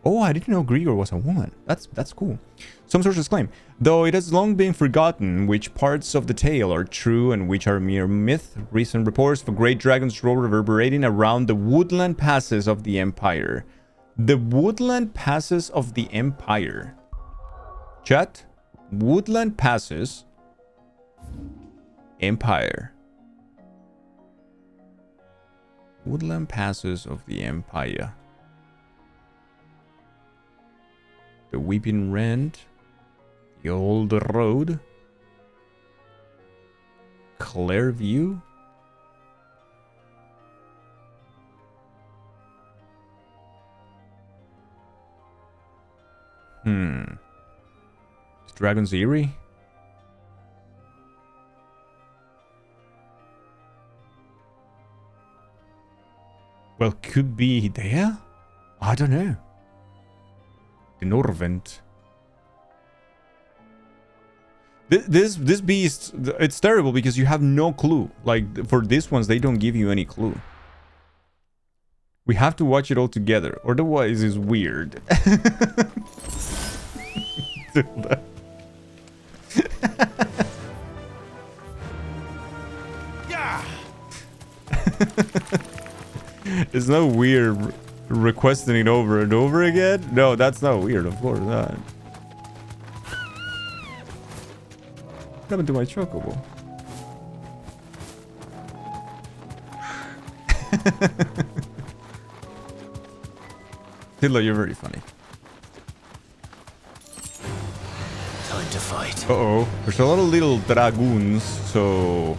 Oh, I didn't know Grigor was a woman. That's cool. Some sources claim, though it has long been forgotten which parts of the tale are true and which are mere myth, recent reports of a great dragon's roar reverberating around the woodland passes of the Empire. The woodland passes of the Empire. Chat, woodland passes, Empire. Woodland passes of the Empire. The Weeping Rend, the Old Road, Clairview. Dragon's Eyrie? Well, could be there? I don't know. The Norvent. This beast, it's terrible because you have no clue. Like, for these ones, they don't give you any clue. We have to watch it all together. Otherwise, it's weird. It's not weird requesting it over and over again. No, that's not weird, of course not. What happened to my chocobo? Tidlo, you're very funny.
Time to fight.
Uh-oh. There's a lot of little dragoons, so...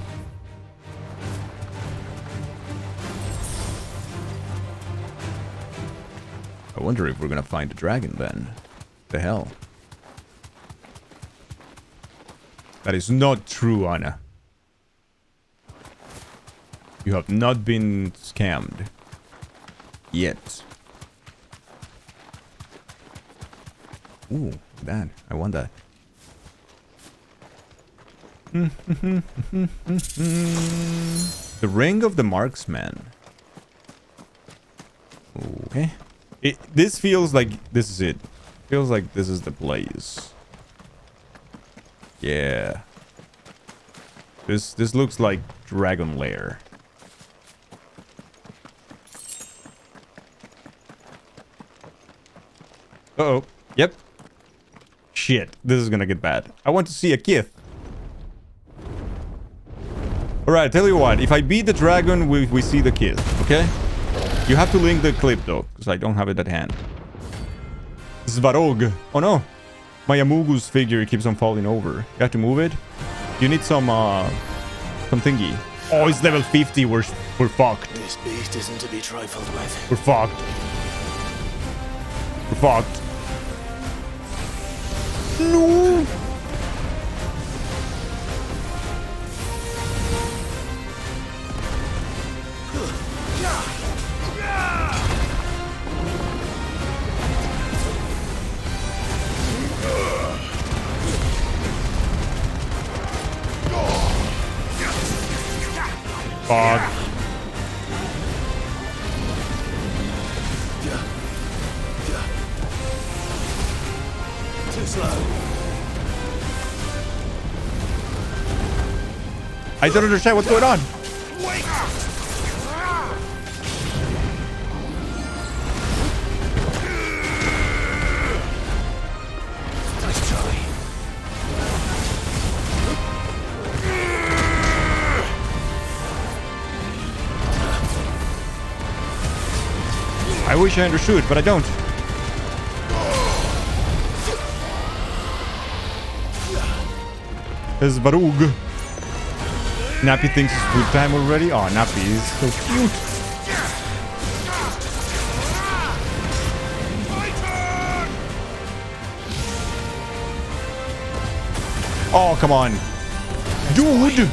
I wonder if we're gonna find a dragon then. The hell? That is not true, Anna. You have not been scammed. Yet. Ooh, that. I want that. The Ring of the Marksman. Okay. This feels like this is it. Feels like this is the place. Yeah. This looks like Dragon Lair. Uh-oh. Yep. Shit. This is gonna get bad. I want to see a kith. Alright, tell you what. If I beat the dragon, we see the kith. Okay? You have to link the clip though, because I don't have it at hand. Svarog. Oh no. My Amugu's figure keeps on falling over. You have to move it. You need some thingy. Oh, it's level 50. We're fucked.
This beast isn't to be trifled with.
We're fucked. We're fucked. No. Fuck.
Too slow.
I don't understand what's going on.
Nice try.
I wish I understood, but I don't. There's Barug. Nappy thinks it's food time already. Oh, Nappy is so cute. Oh, come on. Dude!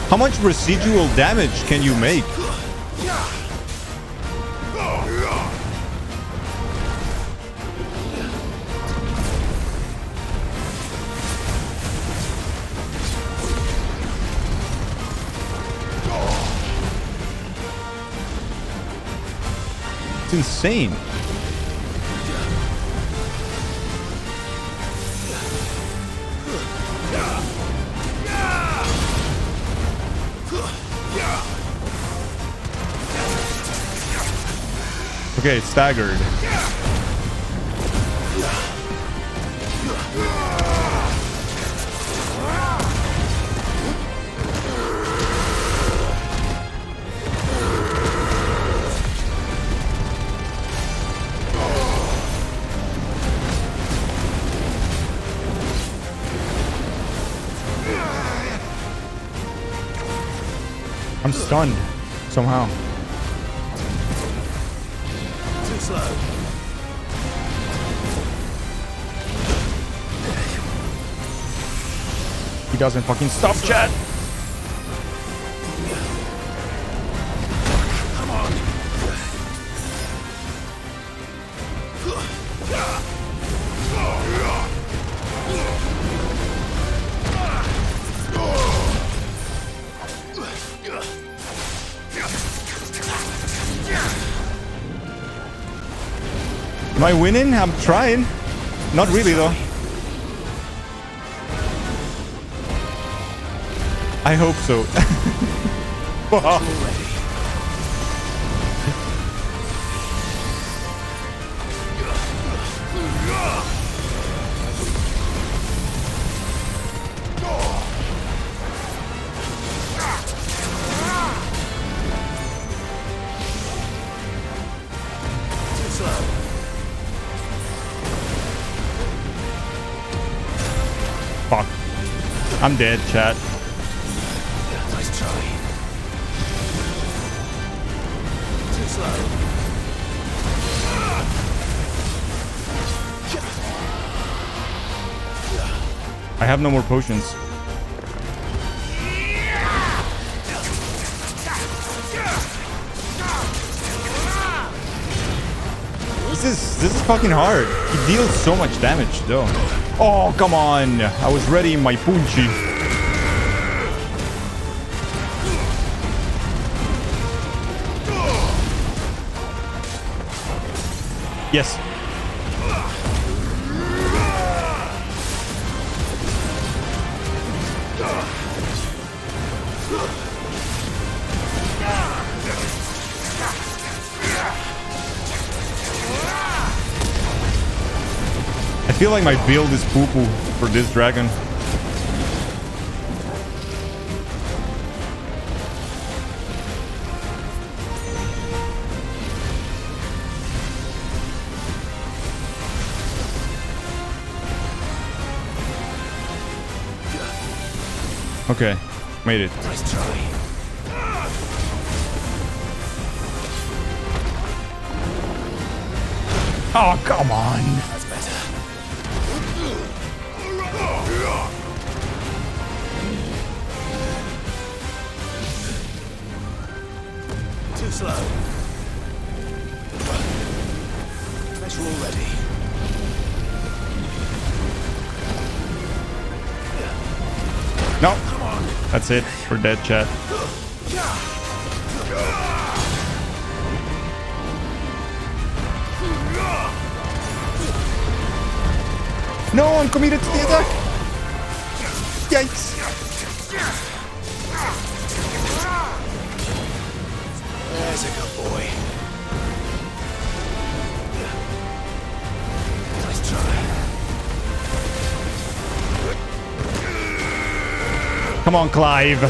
How much residual damage can you make? It's insane. Okay, it's staggered. I'm stunned somehow.
Too slow.
He doesn't fucking stop, chat. Am I winning? I'm trying. Not really, though. I hope so. Fuck. I'm dead, chat.
Nice try. Too slow.
I have no more potions. This is fucking hard. He deals so much damage though. Oh, come on. I was ready in my punchy. Yes. I feel like my build is poo-poo for this dragon. Okay, made it.
Nice try.
Oh, come on.
That's better. Too slow. Measure already.
No. That's it. We're dead, chat. No, I'm committed to the attack. Yikes.
There's a good boy. Nice try.
Come on, Clive.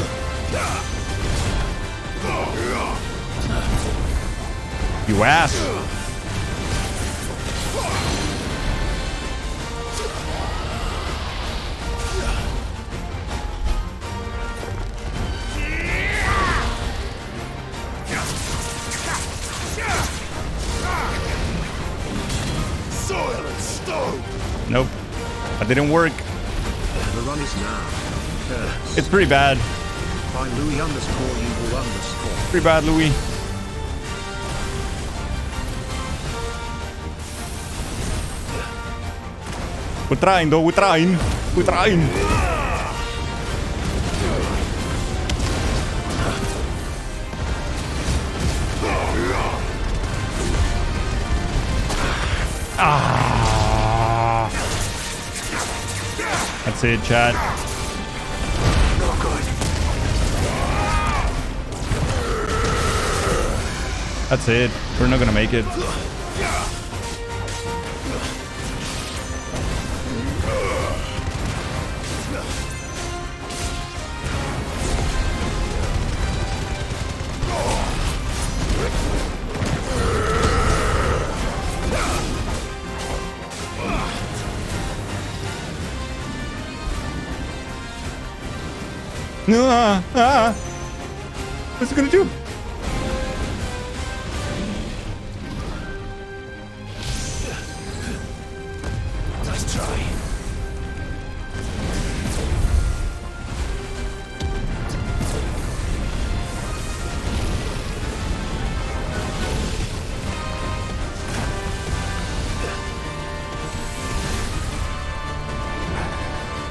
You ass.
Soil and stone.
Nope. That didn't work.
The run is now.
It's pretty bad.
By Louis underscore evil underscore.
Pretty bad, Louis. We're trying, though. We're trying. We're trying. Ah. That's it, chat.
No good.
That's it. We're not gonna make it. What's it gonna do?
Nice try.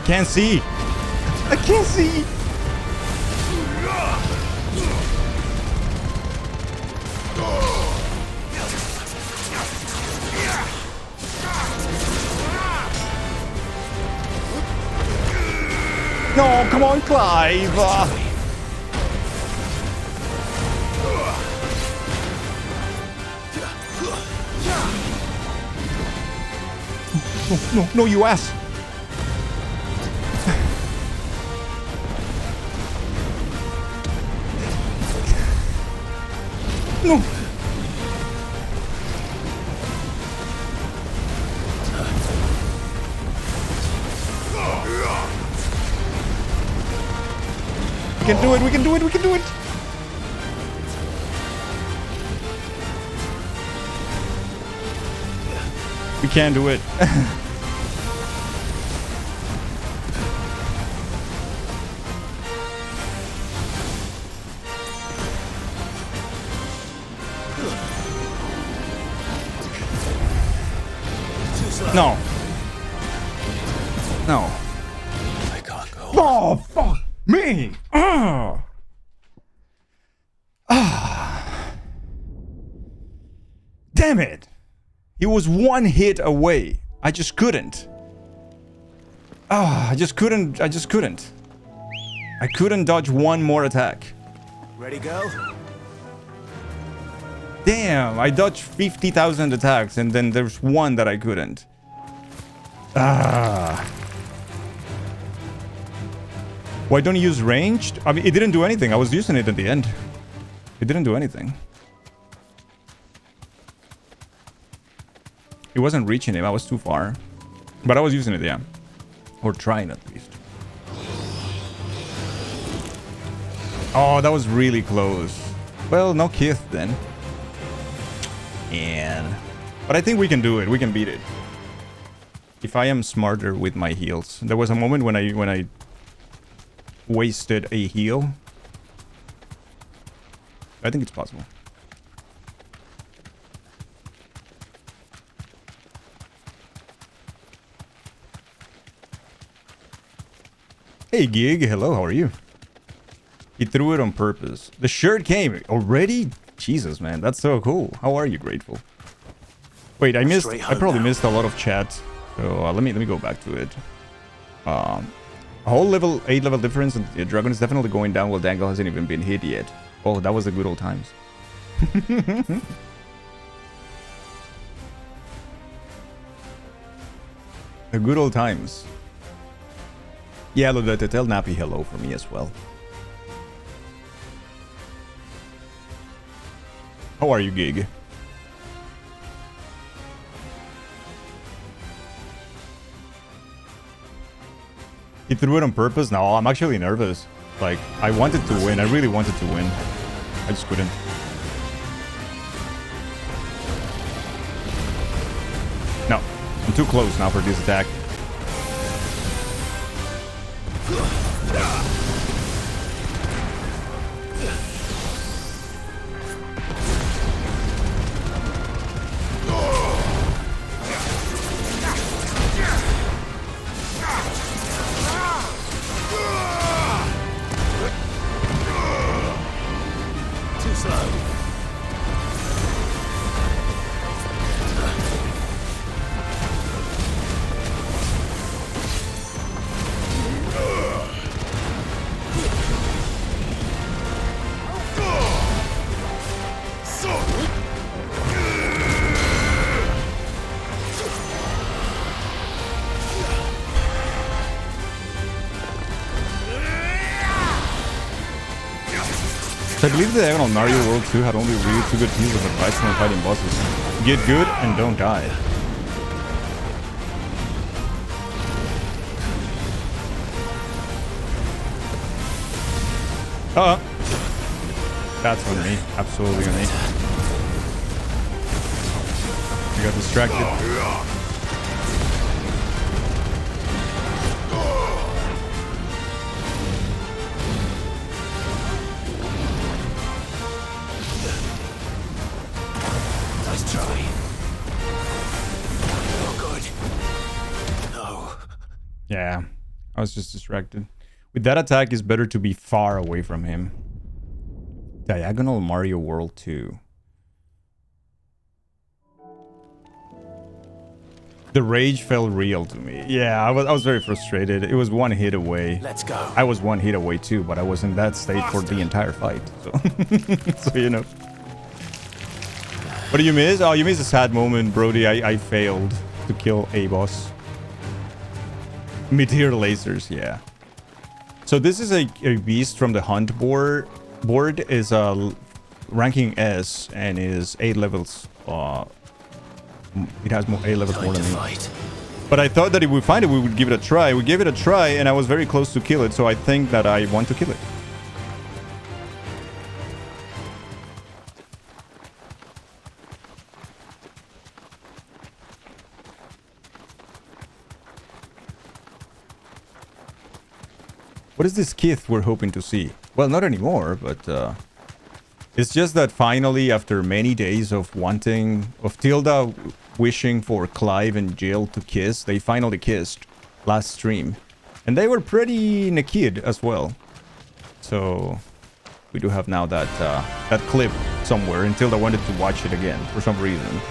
Can't see. I can't see. No, come on, Clive. No, you ass. No. We can do it, we can do it, we can do it. We can do it. No. No.
I can't go.
Oh, fuck me. Damn it. He was one hit away. I just couldn't. I just couldn't. I couldn't dodge one more attack.
Ready, go?
Damn, I dodged 50,000 attacks and then there's one that I couldn't. Why don't you use ranged? I mean, it didn't do anything. I was using it at the end. It didn't do anything. It wasn't reaching him. I was too far. But I was using it, yeah. Or trying at least. Oh, that was really close. Well, no Kith then. And... But I think we can do it. We can beat it. If I am smarter with my heals. There was a moment when I wasted a heal. I think it's possible. Hey Gig, hello, how are you? He threw it on purpose. The shirt came already? Jesus, man, that's so cool. How are you, Grateful? Wait, I probably missed a lot of chat. So let me go back to it. A whole 8 level difference, and the dragon is definitely going down while Dangle hasn't even been hit yet. Oh, that was the good old times. The good old times. Yeah, Lodette, tell Nappy hello for me as well. How are you, Gig? He threw it on purpose? No, I'm actually nervous. Like, I wanted to win. I really wanted to win. I just couldn't. No, I'm too close now for this attack. I believe the Diagonal Mario World 2 had only really 2 good pieces of advice when fighting bosses. Get good and don't die. That's on me. Absolutely on me. I got distracted. Yeah, I was just distracted. With that attack, it's better to be far away from him. Diagonal Mario World 2. The rage felt real to me. Yeah, I was very frustrated. It was one hit away.
Let's go.
I was one hit away too, but I was in that state for the entire fight. So, so you know. What do you miss? Oh, you miss a sad moment, Brody. I failed to kill a boss. Meteor lasers, yeah. So this is a beast from the hunt board. Board is ranking S and is 8 levels. It has more 8 levels more than me. But I thought that if we find it, we would give it a try. We gave it a try, and I was very close to kill it. So I think that I want to kill it. What is this kith we're hoping to see? Well, not anymore, but it's just that finally, after many days of Tilda wishing for Clive and Jill to kiss, they finally kissed last stream. And they were pretty naked as well. So we do have now that clip somewhere, and Tilda wanted to watch it again for some reason.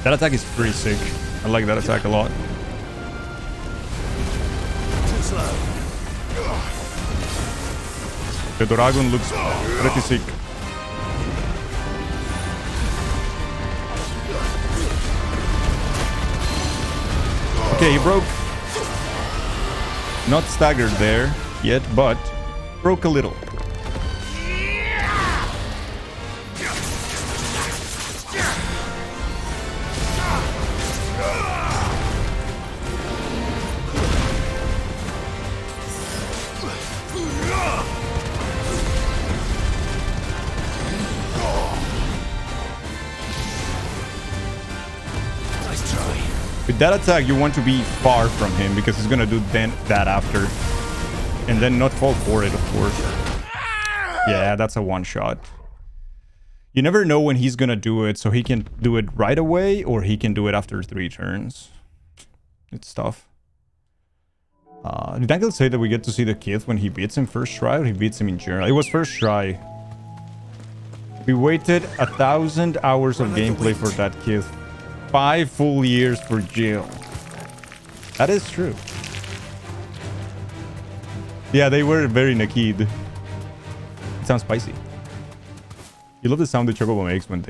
That attack is pretty sick. I like that attack a lot. The dragon looks pretty sick. Okay, he broke. Not staggered there yet, but broke a little. With that attack, you want to be far from him because he's gonna do that after. And then not fall for it, of course. Yeah, that's a one-shot. You never know when he's gonna do it, so he can do it right away or he can do it after 3 turns. It's tough. Did Angle say that we get to see the kid when he beats him first try or he beats him in general? It was first try. We waited 1,000 hours of gameplay for that kid. 5 full years for Jill. That is true. Yeah, they were very naked. It sounds spicy. You love the sound the Chocobo makes when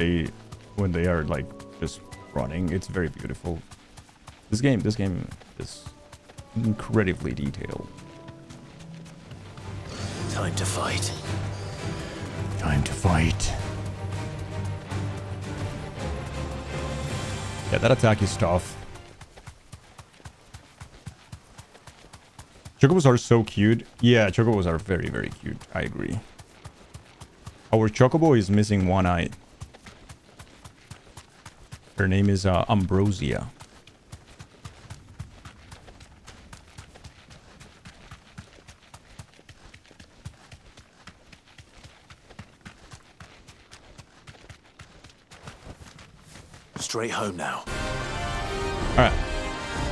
they are like just running. It's very beautiful. This game is incredibly detailed.
Time to fight.
Time to fight. Yeah, that attack is tough. Chocobos are so cute. Yeah, Chocobos are very, very cute. I agree. Our Chocobo is missing one eye. Her name is Ambrosia.
Straight home now.
Alright.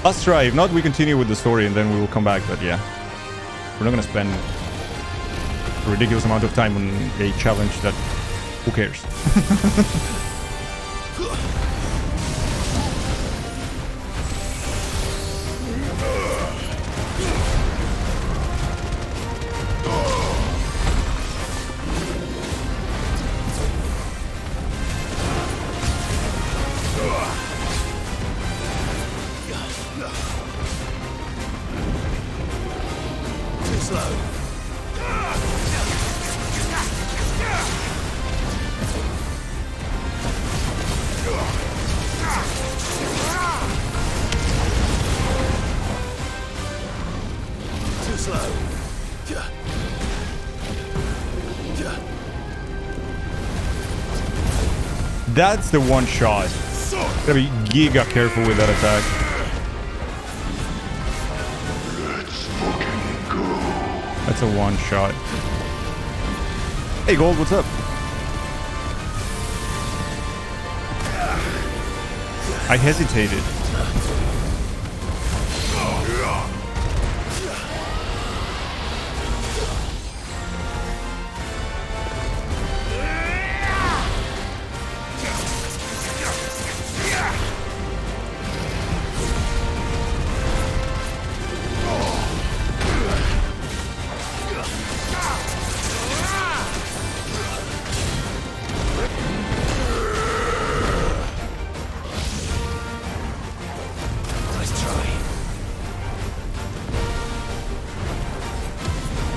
Let's try. If not, we continue with the story and then we will come back. But yeah. We're not going to spend a ridiculous amount of time on a challenge that... Who cares? That's the one shot. Gotta be giga careful with that attack. That's a one shot. Hey Gold, what's up? I hesitated.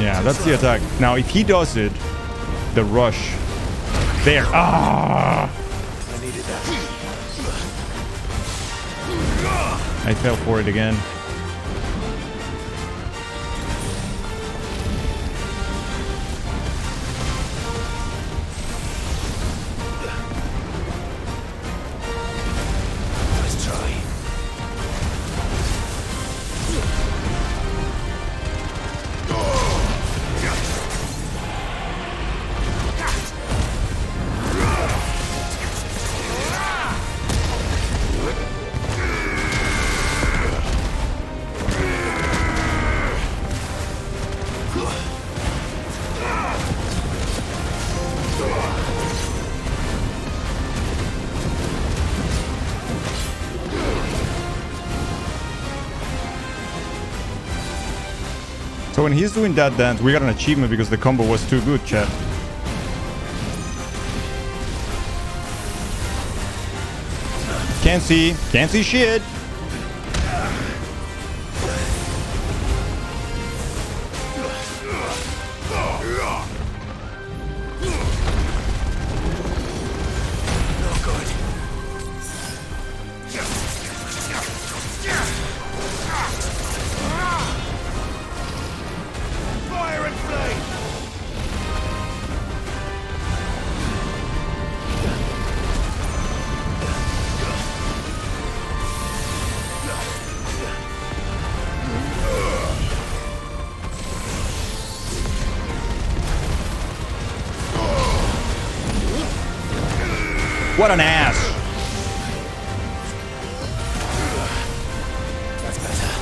Yeah, that's the attack. Now, if he does it, the rush there. Ah!
I needed that.
I fell for it again.
Let's try.
So when he's doing that dance, we got an achievement because the combo was too good, chat. Can't see shit. What an ass!
That's better.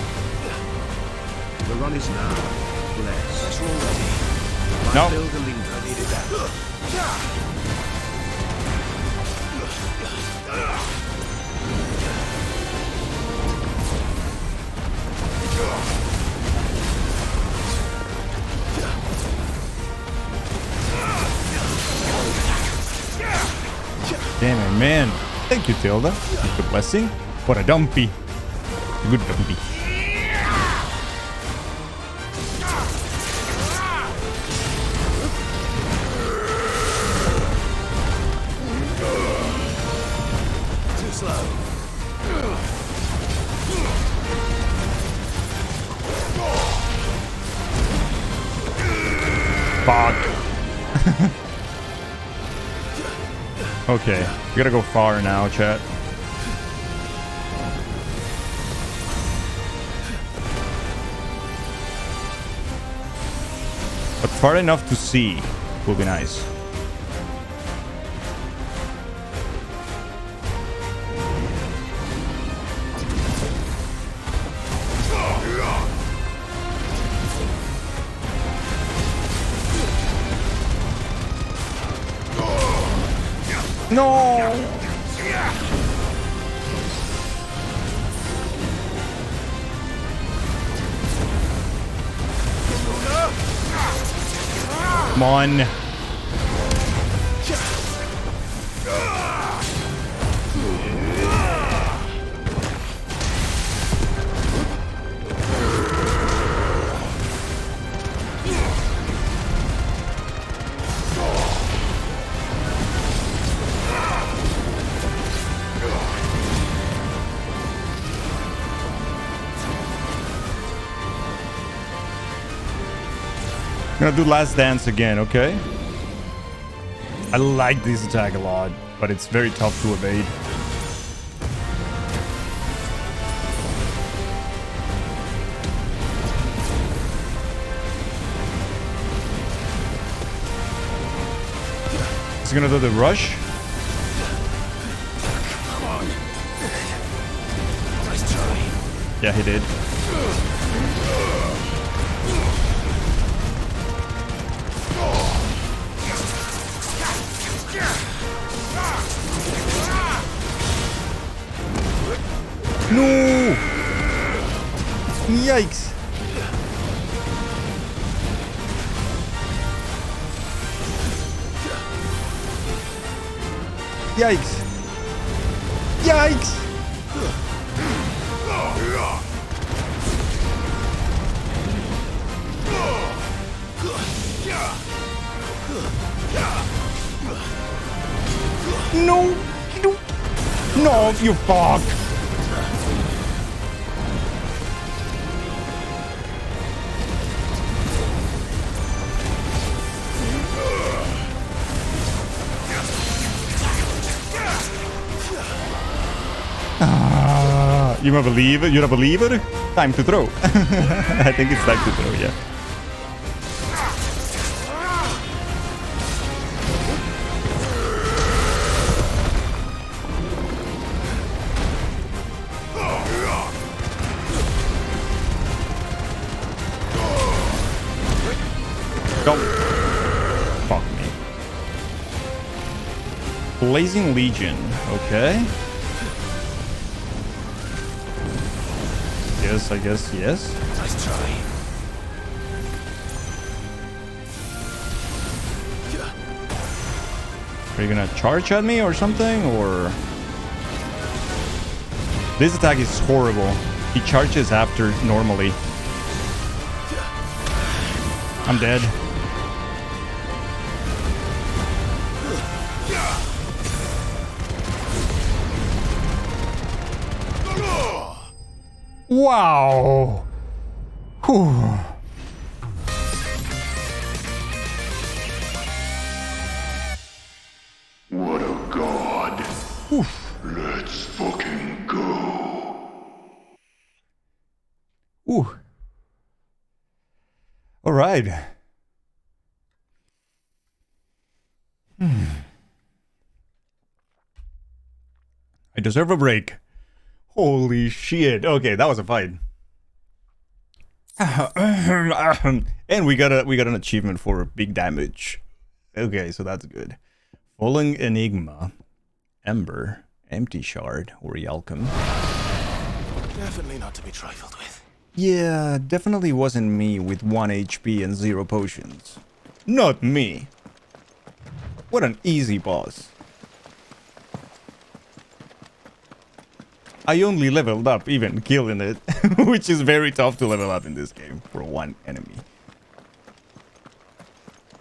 The run is now. Bless.
That's all ready.
No.
Build a leader.
I needed that.
Damn it, man. Thank you, Tilda. Good blessing. What a dumpy. A good dumpy.
Too slow.
Fuck. Okay, we gotta go far now, chat. But far enough to see will be nice. No! Come on. I'm gonna do last dance again, okay? I like this attack a lot, but it's very tough to evade. Is he gonna do the rush?
Come on. Nice try.
Yeah, he did. No! Yikes! Yikes! Yikes! No! No, you fuck! You're a believer? You're a believer? Time to throw. I think it's time to throw, yeah. Go. Fuck me. Blazing Legion. Okay. Yes, I guess, yes.
Nice try.
Are you gonna charge at me or something, or... This attack is horrible. He charges after normally. I'm dead. Wow. Whew.
What a god.
Oof.
Let's fucking go.
Ooh. All right. I deserve a break. Holy shit. Okay, that was a fight. And we got an achievement for big damage. Okay, so that's good. Falling Enigma, Ember, Empty Shard, Orialcum.
Definitely not to be trifled with.
Yeah, definitely wasn't me with 1 HP and 0 potions. Not me. What an easy boss. I only leveled up even killing it, which is very tough to level up in this game for one enemy.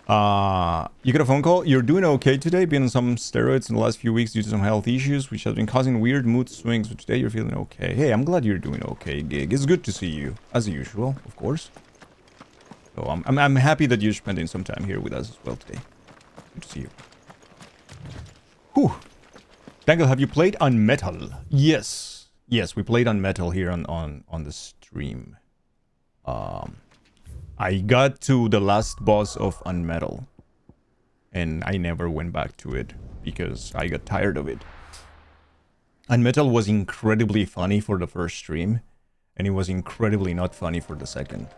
You got a phone call? You're doing okay today, been on some steroids in the last few weeks due to some health issues, which has been causing weird mood swings, but today you're feeling okay. Hey, I'm glad you're doing okay, Gig. It's good to see you, as usual, of course. So I'm happy that you're spending some time here with us as well today. Good to see you. Whew. Dangle, have you played on Metal? Yes. Yes, we played on Metal here on the stream. I got to the last boss of Unmetal, and I never went back to it because I got tired of it. Unmetal was incredibly funny for the first stream, and it was incredibly not funny for the second.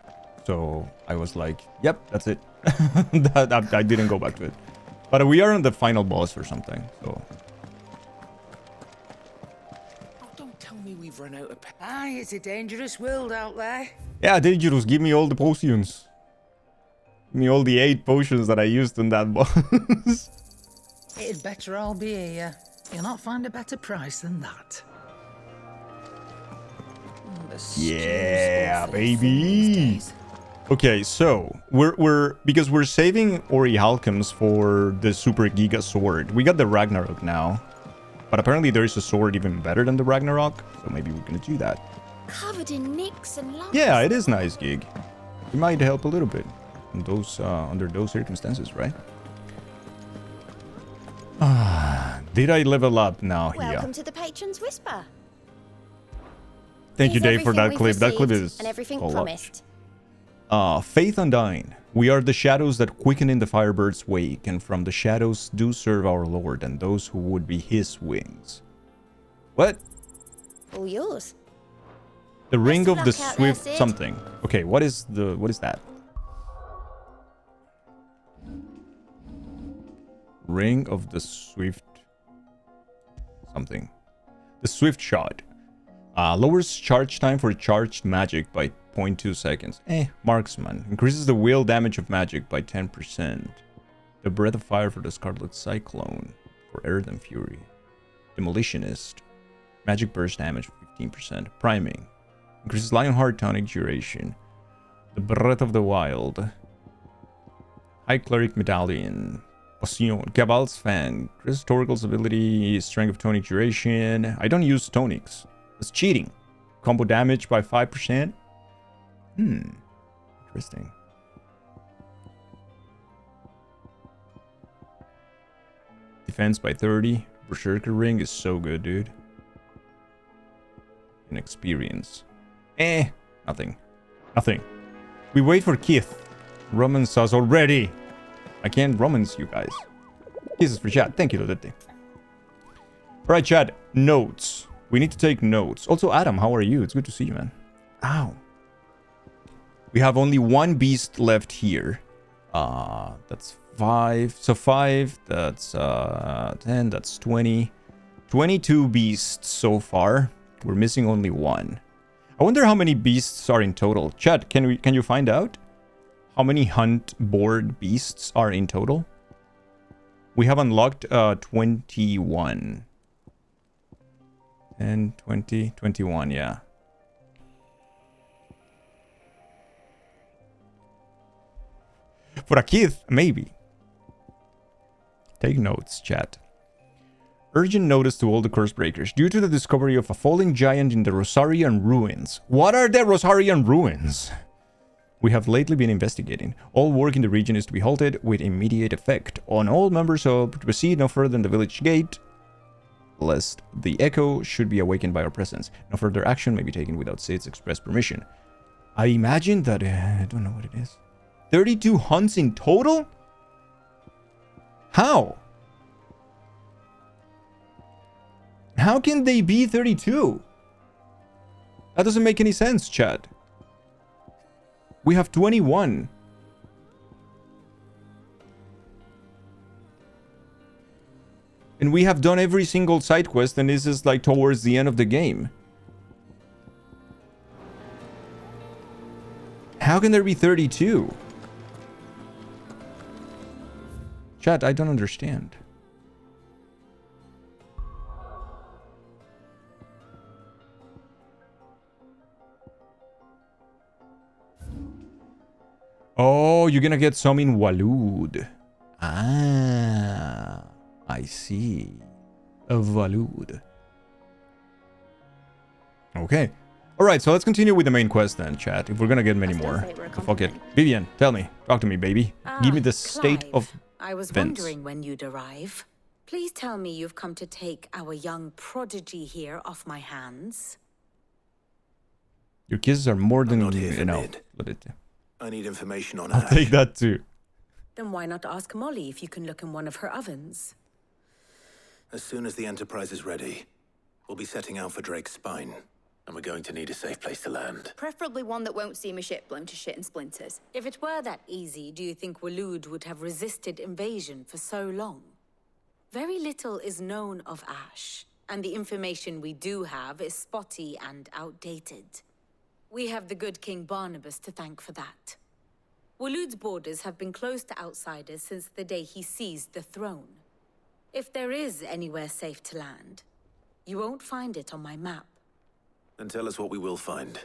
So I was like, yep, that's it. I didn't go back to it. But we are on the final boss or something, so...
We've run out of... Aye, it's a dangerous world out there.
Yeah, dangerous. Give me all the potions. Give me all the 8 potions that I used in that boss.
It'd better all be here. You'll not find a better price than that.
Yeah, baby. Okay, so because we're saving Orialcums for the Super Giga Sword. We got the Ragnarok now. But apparently there is a sword even better than the Ragnarok, so maybe we're gonna do that.
Covered in nicks and lumps.
Yeah, it is nice, Gig. It might help a little bit in those under those circumstances, right? Did I level up now here?
Welcome to the Patron's Whisper.
Thank you,
Here's
Dave, for that
everything
clip.
we've
That clip
received
is
and everything
so
promised.
Faith Undying. We are the shadows that quicken in the firebird's wake, and from the shadows do serve our Lord and those who would be his wings. What?
All yours.
The ring
of
of the
luck out there,
swift
Sid.
something. Okay, what is that? Ring of the swift something. The swift shot. Lowers charge time for charged magic by 0.2 seconds. Marksman. Increases the wheel damage of magic by 10%. The breath of fire for the Scarlet Cyclone. For Earth and Fury. Demolitionist. Magic burst damage 15%. Priming. Increases Lionheart tonic duration. The Breath of the Wild. High Cleric Medallion. Potion. Cabal's Fang. Increases Toricle's ability. Strength of tonic duration. I don't use tonics. It's cheating. Combo damage by 5%. Interesting. Defense by 30. Berserker Ring is so good, dude. And experience. Nothing. Nothing. We wait for Keith. Romance us already. I can't romance you guys. Kisses for chat. Thank you, Lodette. Alright, chat. Notes. We need to take notes. Also, Adam, how are you? It's good to see you, man. Ow. We have only one beast left here. That's 5. So 5, that's 10, that's 20. 22 beasts so far. We're missing only one. I wonder how many beasts are in total. Chat, can you find out how many hunt board beasts are in total? We have unlocked 21. 10, 20, 21, yeah. For a Keith, maybe. Take notes, chat. Urgent notice to all the curse breakers. Due to the discovery of a falling giant in the Rosarian ruins. What are the Rosarian ruins? We have lately been investigating. All work in the region is to be halted with immediate effect. On all members to proceed no further than the village gate, lest the echo should be awakened by our presence. No further action may be taken without Sid's express permission. I imagine that... I don't know what it is. 32 hunts in total? How? How can they be 32? That doesn't make any sense, chat. We have 21. And we have done every single side quest, and this is like towards the end of the game. How can there be 32? Chat, I don't understand. Oh, you're gonna get some in Walud. Ah, I see. A Walud. Okay. Alright, so let's continue with the main quest then, chat. If we're gonna get many more. Fuck it. Vivian, tell me. Talk to me, baby. Give me the state of
I was
events.
wondering when you'd arrive. Please tell me you've come to take our young prodigy here off my hands.
Your kisses are more than
not here for
enough.
I need information on
I'll
Ash.
take that too.
Then why not ask Molly if you can look in one of her ovens?
As soon as the Enterprise is ready, we'll be setting out for Drake's Spine. And we're going to need a safe place to land.
Preferably one that won't see my ship blown to shit and splinters.
If it were that easy, do you think Walud would have resisted invasion for so long? Very little is known of Ash, and the information we do have is spotty and outdated. We have the good King Barnabas to thank for that. Walud's borders have been closed to outsiders since the day he seized the throne. If there is anywhere safe to land, you won't find it on my map.
Then tell us what we will find.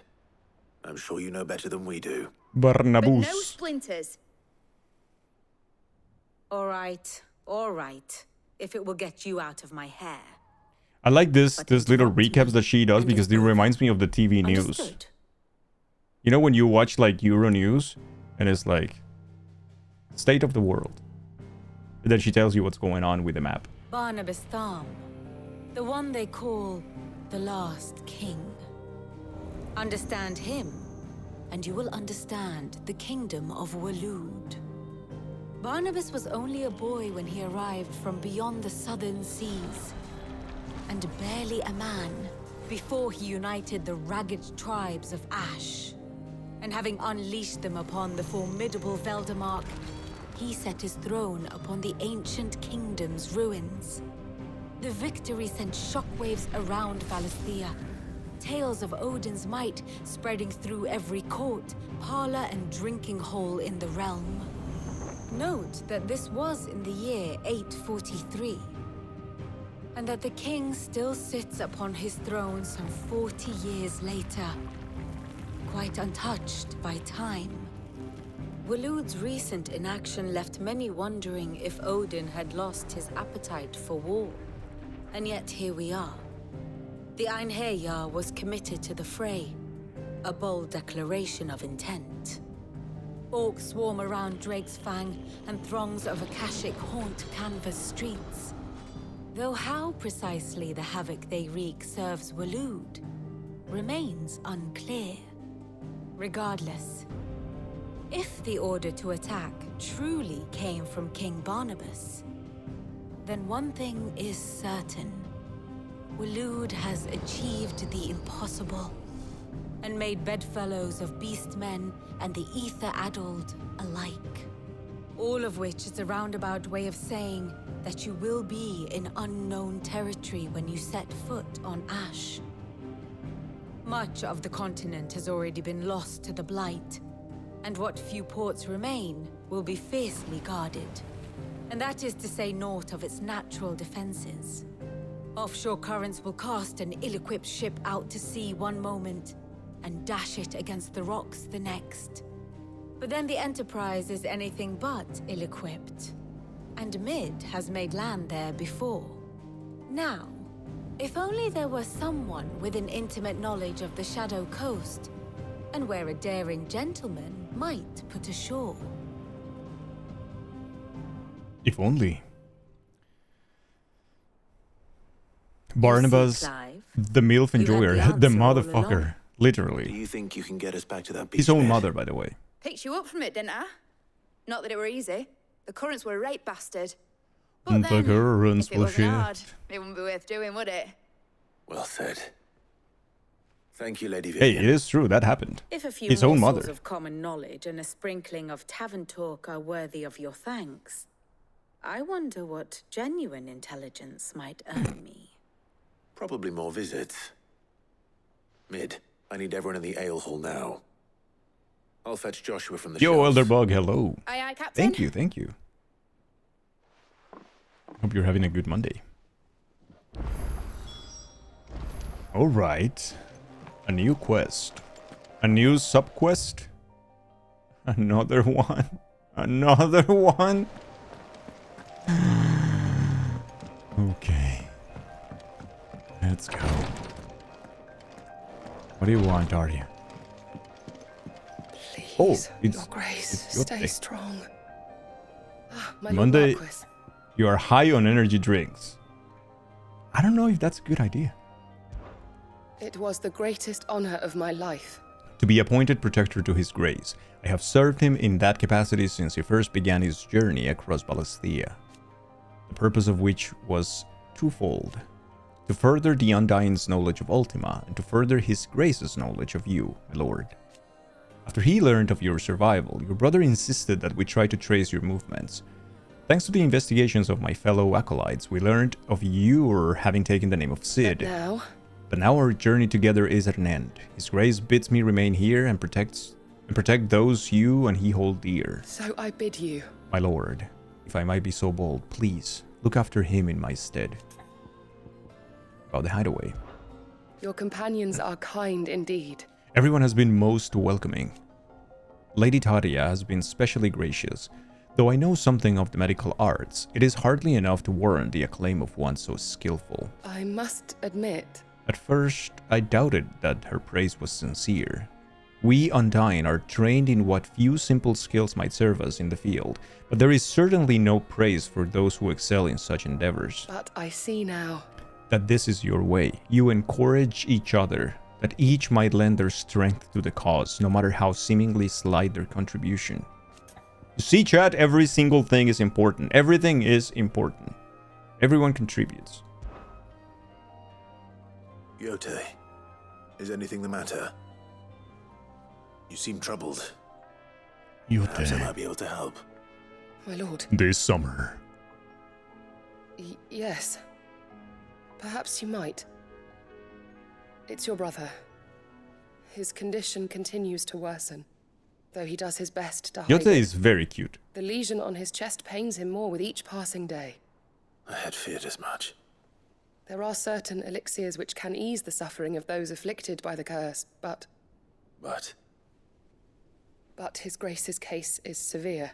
I'm sure you know better than we do.
Barnabas.
But no splinters.
All right. If it will get you out of my hair.
I like this little recaps that she does because it reminds me of the TV news.
Understood.
You know when you watch like Euro News and it's like state of the world. And then she tells you what's going on with the map.
Barnabas Tharm, the one they call the Last King. Understand him, and you will understand the kingdom of Waloed. Barnabas was only a boy when he arrived from beyond the southern seas, and barely a man before he united the ragged tribes of Ash. And having unleashed them upon the formidable Veldemark, he set his throne upon the ancient kingdom's ruins. The victory sent shockwaves around Valisthea, tales of Odin's might spreading through every court, parlor, and drinking hole in the realm. Note that this was in the year 843, and that the king still sits upon his throne some 40 years later, quite untouched by time. Waloed's recent inaction left many wondering if Odin had lost his appetite for war. And yet here we are. The Einherjar was committed to the fray, a bold declaration of intent. Orcs swarm around Drake's Fang, and throngs of Akashic haunt Canvas streets. Though how precisely the havoc they wreak serves Waloed remains unclear. Regardless, if the order to attack truly came from King Barnabas, then one thing is certain. Waloed has achieved the impossible, and made bedfellows of beastmen and the ether-addled alike. All of which is a roundabout way of saying that you will be in unknown territory when you set foot on Ash. Much of the continent has already been lost to the Blight, and what few ports remain will be fiercely guarded. And that is to say naught of its natural defenses. Offshore currents will cast an ill-equipped ship out to sea one moment, and dash it against the rocks the next. But then the Enterprise is anything but ill-equipped, and Mid has made land there before. Now, if only there were someone with an intimate knowledge of the Shadow Coast, and where a daring gentleman might put ashore.
If only. Barnabas, the MILF enjoyer, the motherfucker. Literally.
Do you think you can get us back to that beach?
His own mother, by the way.
Picked you up from it, didn't I? Not that it were easy. The currents were a right bastard. But
The
then,
currents
if it
will
wasn't hard,
shift.
it wouldn't be worth doing, would it?
Well said. Thank you, Lady
Hey,
Vivian.
it is true. That happened.
If a few
His own
morsels
mother.
of common knowledge and a sprinkling of tavern talk are worthy of your thanks, I wonder what genuine intelligence might earn me.
Probably more visits. Mid, I need everyone in the ale hall now. I'll fetch Joshua from the
Yo,
shelves.
Elderbug, hello.
Aye, aye, Captain.
Thank you. Hope you're having a good Monday. Alright. A new quest. A new sub-quest. Another one. Another one. Okay. Let's go. What do you want, Arya?
Please,
it's
Your Grace,
it's your
stay
day.
strong. My
Monday,
Lord Marquis.
you are high on energy drinks. I don't know if that's a good idea.
It was the greatest honor of my life.
To be appointed protector to his grace. I have served him in that capacity since he first began his journey across Valisthea. The purpose of which was twofold. To further the Undying's knowledge of Ultima, and to further his grace's knowledge of you, my lord. After he learned of your survival, your brother insisted that we try to trace your movements. Thanks to the investigations of my fellow acolytes, we learned of your having taken the name of Sid. But now our journey together is at an end. His grace bids me remain here and protect those you and he hold dear.
So I bid you.
My lord, if I might be so bold, please look after him in my stead. About the hideaway.
Your companions are kind indeed.
Everyone has been most welcoming. Lady Taria has been specially gracious. Though I know something of the medical arts, it is hardly enough to warrant the acclaim of one so skillful.
I must admit.
At first, I doubted that her praise was sincere. We Undying are trained in what few simple skills might serve us in the field, but there is certainly no praise for those who excel in such endeavors.
But I see now
that this is your way. You encourage each other, that each might lend their strength to the cause, no matter how seemingly slight their contribution. You see, chat, every single thing is important. Everything is important. Everyone contributes.
Yote, is anything the matter? You seem troubled. Perhaps I might be able to help.
My lord.
This summer.
Yes. Perhaps you might. It's your brother. His condition continues to worsen, though he does his best to hide
Yote
it.
is very cute.
The lesion on his chest pains him more with each passing day.
I had feared as much.
There are certain elixirs which can ease the suffering of those afflicted by the curse, but his grace's case is severe.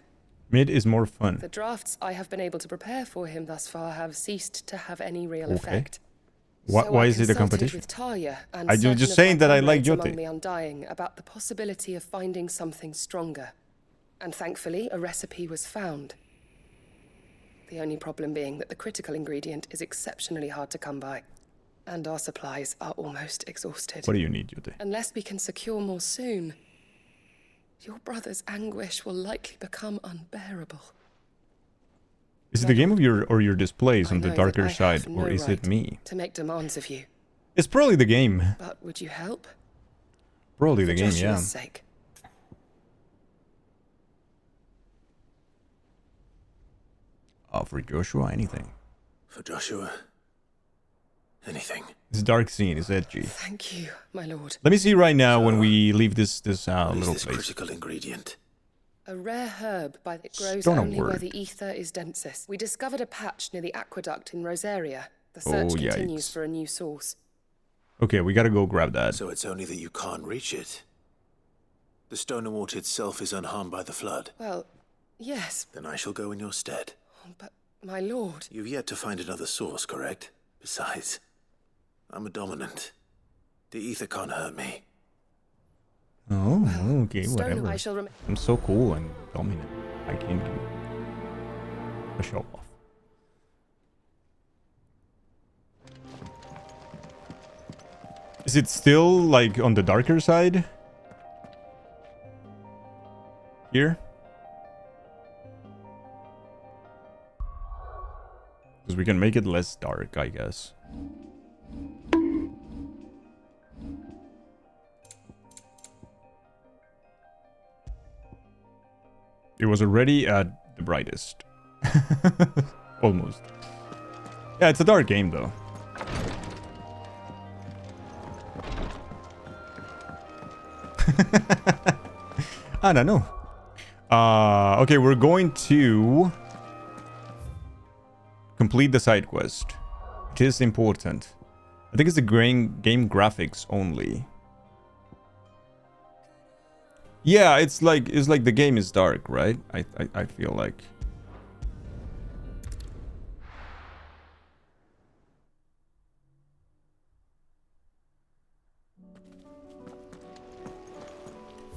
Mid is more fun.
The drafts I have been able to prepare for him thus far have ceased to have any real effect.
Why is it a competition?
With Talia and
I'm
certain
just
of
saying
my
that I like
comrades among
Yote.
the Undying about the possibility of finding something stronger. And thankfully, a recipe was found. The only problem being that the critical ingredient is exceptionally hard to come by. And our supplies are almost exhausted.
What do you need, Yote?
Unless we can secure more soon, your brother's anguish will likely become unbearable.
Is it the game of your displays on the
know that
darker
I
side,
have no
or is it
right
me?
to make demands of you.
It's probably the game.
But would you help?
Probably the
For
game,
Joshua's
yeah.
sake.
For Joshua, anything.
For Joshua, anything.
It's dark scene, it's edgy.
Thank you, my lord.
Let me see right now when we leave this little
This
place.
critical ingredient.
A rare herb that grows
Don't know
only where
word.
the ether is densest. We discovered a patch near the aqueduct in Rosaria. The
Oh,
search continues
yikes.
for a new source.
Okay, we gotta go grab that.
So it's only that you can't reach it. The stone and water itself is unharmed by the flood.
Well, yes,
Then I shall go in your stead.
but my lord.
You've yet to find another source, correct? Besides, I'm a dominant. The ether can't hurt me.
Oh, okay,
Stone,
whatever.
I shall
I'm so cool and dominant. I can't do a show off. Is it still like on the darker side? Here? Because we can make it less dark, I guess. It was already at the brightest. Almost. Yeah, it's a dark game though. I don't know. Okay, we're going to complete the side quest. It is important. I think it's the game graphics only. Yeah, it's like the game is dark, right? I feel like.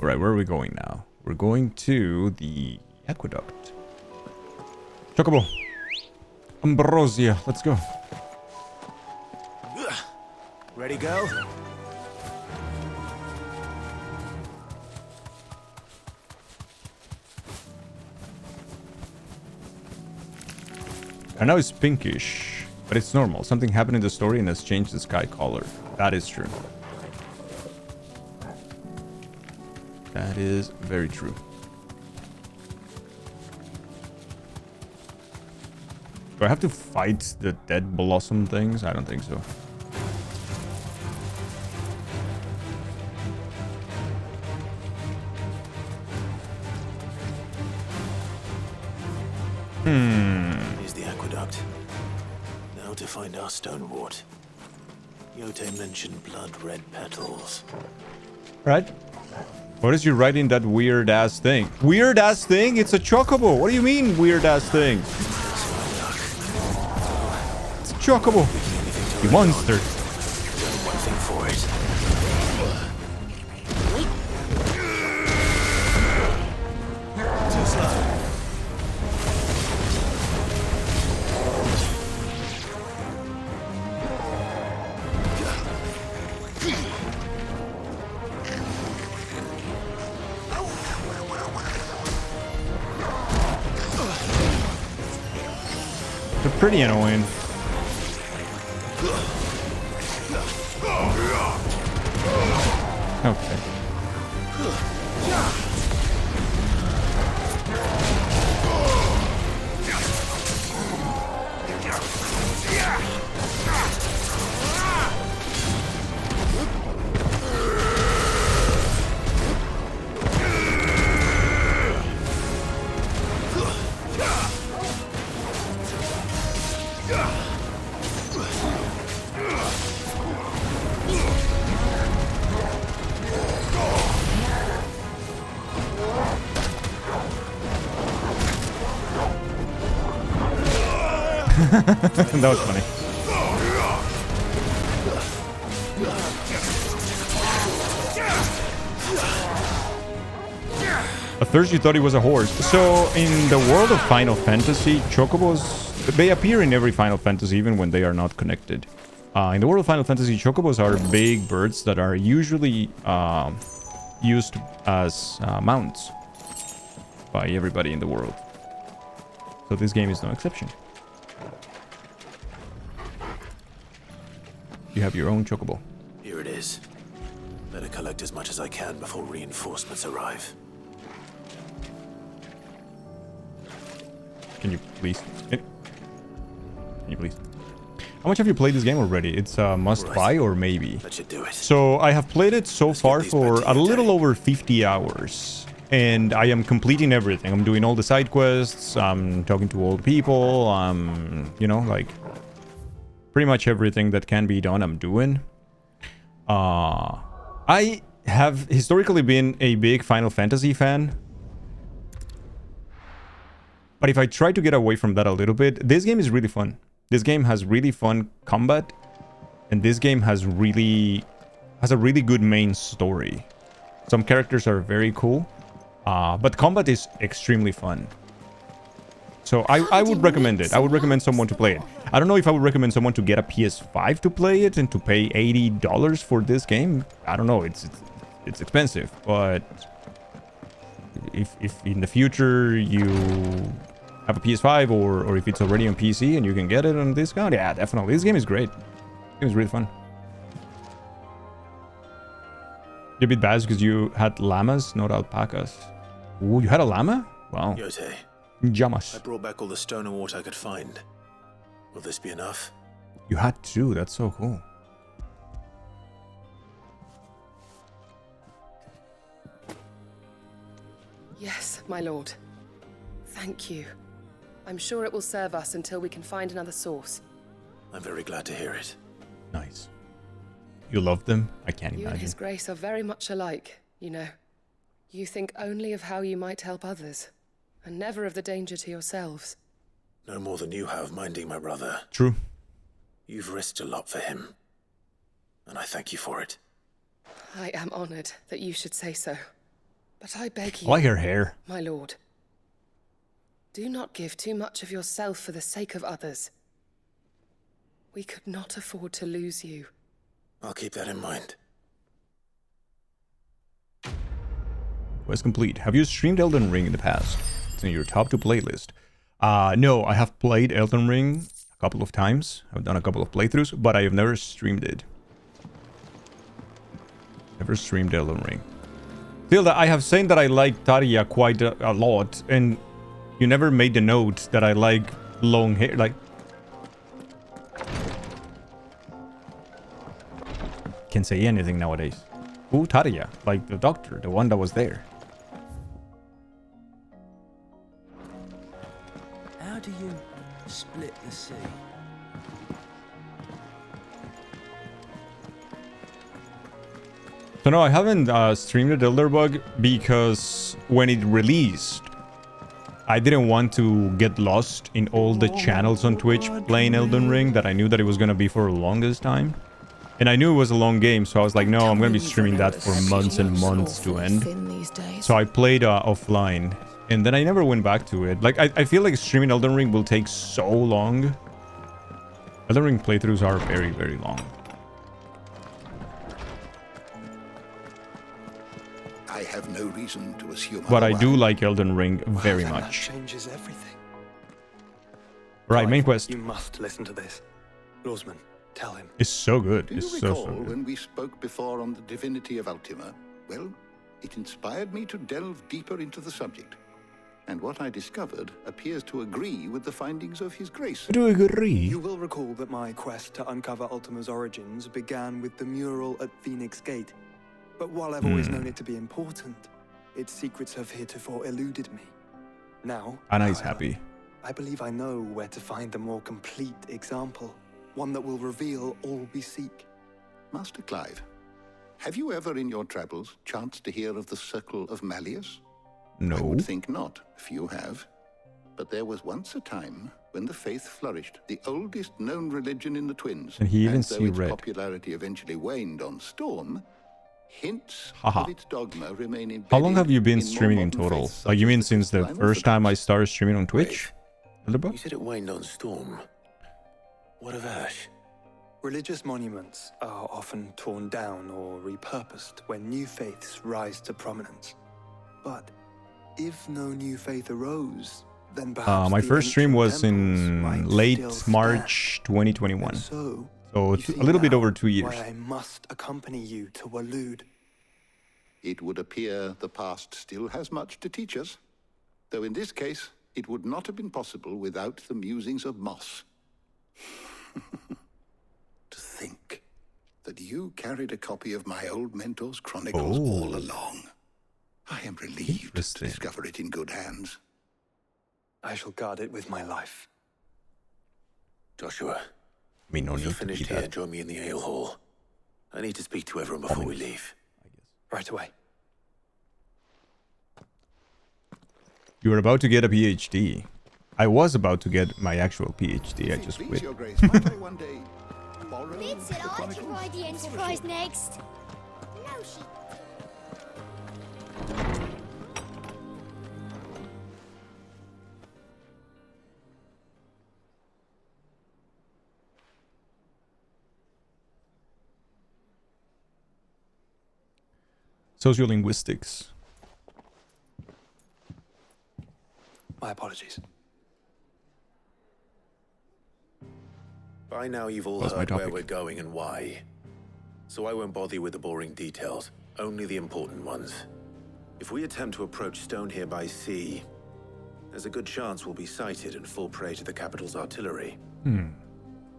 Alright, where are we going now? We're going to the aqueduct. Chocobo. Ambrosia, let's go.
Ready, go?
And now it's pinkish, but it's normal. Something happened in the story and has changed the sky color. That is true. That is very true. Do I have to fight the dead blossom things? I don't think so.
Here's the aqueduct. Now to find our stone wart. Yote mentioned blood-red petals.
Right? What is you writing that weird ass thing? Weird ass thing? It's a chocobo. What do you mean weird ass thing? It's a chocobo. You monster.
One thing for it.
pretty annoying. Okay. That was funny. At first you thought he was a horse. So in the world of Final Fantasy, chocobos, they appear in every Final Fantasy even when they are not connected. In the world of Final Fantasy, chocobos are big birds that are usually used as mounts by everybody in the world. So this game is no exception. You have your own chocobo.
Here it is. Better collect as much as I can before reinforcements arrive.
Can you please? Can you please? How much have you played this game already? It's a must-buy or maybe?
That should do it.
So I have played it so far for a little over 50 hours. And I am completing everything. I'm doing all the side quests. I'm talking to old people. You know, like... pretty much everything that can be done, I'm doing. I have historically been a big Final Fantasy fan. But if I try to get away from that a little bit, this game is really fun. This game has really fun combat. And this game has a really good main story. Some characters are very cool. But combat is extremely fun. So I would recommend it. I would recommend someone to play it. I don't know if I would recommend someone to get a PS5 to play it and to pay $80 for this game. I don't know. It's expensive, but if in the future you have a PS5 or if it's already on PC and you can get it on discount, yeah, definitely. This game is great. This game is really fun. You're a bit bad because you had llamas, not alpacas. Ooh, you had a llama? Wow.
Yote.
Jamas.
I brought back all the stone and water I could find. Will this be enough?
You had two. That's so cool.
Yes, my lord. Thank you. I'm sure it will serve us until we can find another source.
I'm very glad to hear it.
Nice. You love them? I can't
You
imagine.
and His Grace are very much alike, you know. You think only of how you might help others, and never of the danger to yourselves.
No more than you have minding my brother.
True.
You've risked a lot for him, and I thank you for it.
I am honored that you should say so. But I beg you,
I like her hair.
my lord, do not give too much of yourself for the sake of others. We could not afford to lose you.
I'll keep that in mind.
Quest complete. Have you streamed Elden Ring in the past? It's in your top 2 playlist. No, I have played Elden Ring a couple of times. I've done a couple of playthroughs, but I have never streamed it. Never streamed Elden Ring. Tilda, I have said that I like Tarja quite a lot, and you never made the note that I like long hair. Like, can't say anything nowadays. Ooh, Tarja, like the doctor, the one that was there.
How do you split the sea?
So no, I haven't streamed Elderbug because when it released, I didn't want to get lost in all the channels on Twitch playing Elden Ring that I knew that it was going to be for the longest time. And I knew it was a long game, so I was like, no, I'm going to be streaming that for months and months to end. So I played offline, and then I never went back to it. Like, I feel like streaming Elden Ring will take so long. Elden Ring playthroughs are very, very long.
I have no reason to assume
But I
otherwise.
do like Elden Ring very much.
Changes everything.
Right, main quest.
You must listen to this. Lawsman, tell him.
It's so good.
Do
It's
you
so
recall
good.
when we spoke before on the divinity of Ultima? Well, it inspired me to delve deeper into the subject. And what I discovered appears to agree with the findings of His Grace.
Do agree.
You will recall that my quest to uncover Ultima's origins began with the mural at Phoenix Gate. But while I've always known it to be important, its secrets have heretofore eluded me. Now,
Anna is
however,
happy.
I believe I know where to find the more complete example. One that will reveal all we seek.
Master Clive, have you ever in your travels chanced to hear of the Circle of Malleus?
No.
I would think not, if you have. But there was once a time when the faith flourished, the oldest known religion in the Twins.
And he even
though
see
its
red.
popularity eventually waned on Storm, hints
Haha.
of its dogma remain embedded.
How long have you been
in more
streaming in
modern
total?
faiths
Like,
such
you
as
mean
the
since the
Christian
first time I started streaming on Twitch? Elderbuck?
You said it waned on Storm. What of Ash?
Religious monuments are often torn down or repurposed when new faiths rise to prominence. But if no new faith arose, then perhaps
My
the
first stream
ancient
was
temples
in
might
late
still stand.
March 2021.
And so
So
you see
a little bit
now
over 2 years.
why I must accompany you to Walud.
It would appear the past still has much to teach us, though in this case, it would not have been possible without the musings of Moss. To think that you carried a copy of my old mentor's chronicles all along. I am relieved to discover it in good hands.
I shall guard it with my life.
Joshua,
I mean, no
if you're
need to
finished
be
here,
that.
join me in the ale hall. I need to speak to everyone before we leave.
Right away.
You were about to get a PhD. I was about to get my actual PhD. I just
Please,
quit.
Your Grace, might I one day borrow
Lid said
the
I could
chronicles?
ride the Enterprise next. No, she...
Sociolinguistics.
My apologies.
By now you've all
What's my
heard where
topic?
we're going and why. So I won't bother you with the boring details, only the important ones. If we attempt to approach Stone here by sea, there's a good chance we'll be sighted and fall prey to the capital's artillery.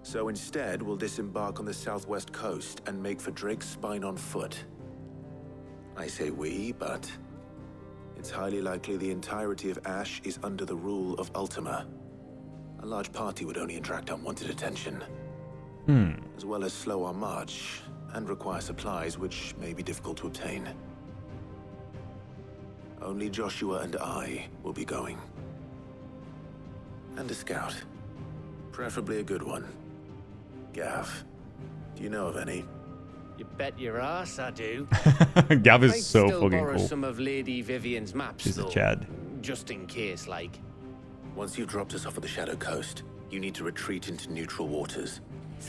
So instead, we'll disembark on the southwest coast and make for Drake's Spine on foot. I say we, but it's highly likely the entirety of Ash is under the rule of Ultima. A large party would only attract unwanted attention, as well as slow our march and require supplies which may be difficult to obtain. Only Joshua and I will be going. And a scout. Preferably a good one. Gav, do you know of any?
You bet your ass I do.
Gav
I'd
is so
still
fucking
borrow
cool.
some of Lady Vivian's maps,
She's a
though,
Chad.
just in case, like.
Once you've dropped us off at the Shadow Coast, you need to retreat into neutral waters.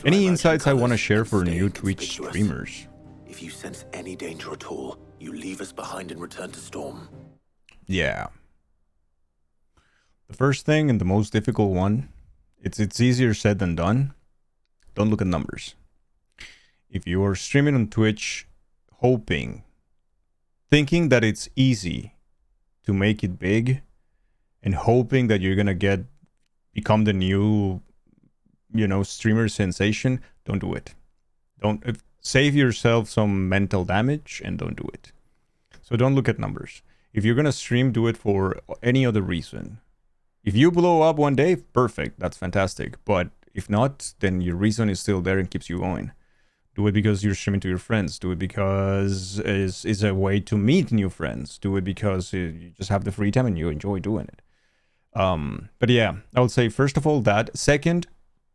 Any insights I want to share for new Twitch streamers?
If you sense any danger at all, you leave us behind and return to Storm.
Yeah. The first thing and the most difficult one, it's easier said than done. Don't look at numbers. If you are streaming on Twitch, thinking that it's easy to make it big, and hoping that you're gonna become the new, streamer sensation, don't do it. Save yourself some mental damage and don't do it. So don't look at numbers. If you're gonna stream, do it for any other reason. If you blow up one day, perfect, that's fantastic. But if not, then your reason is still there and keeps you going. Do it because you're streaming to your friends. Do it because it's a way to meet new friends. Do it because you just have the free time and you enjoy doing it. But yeah, I would say first of all that. Second,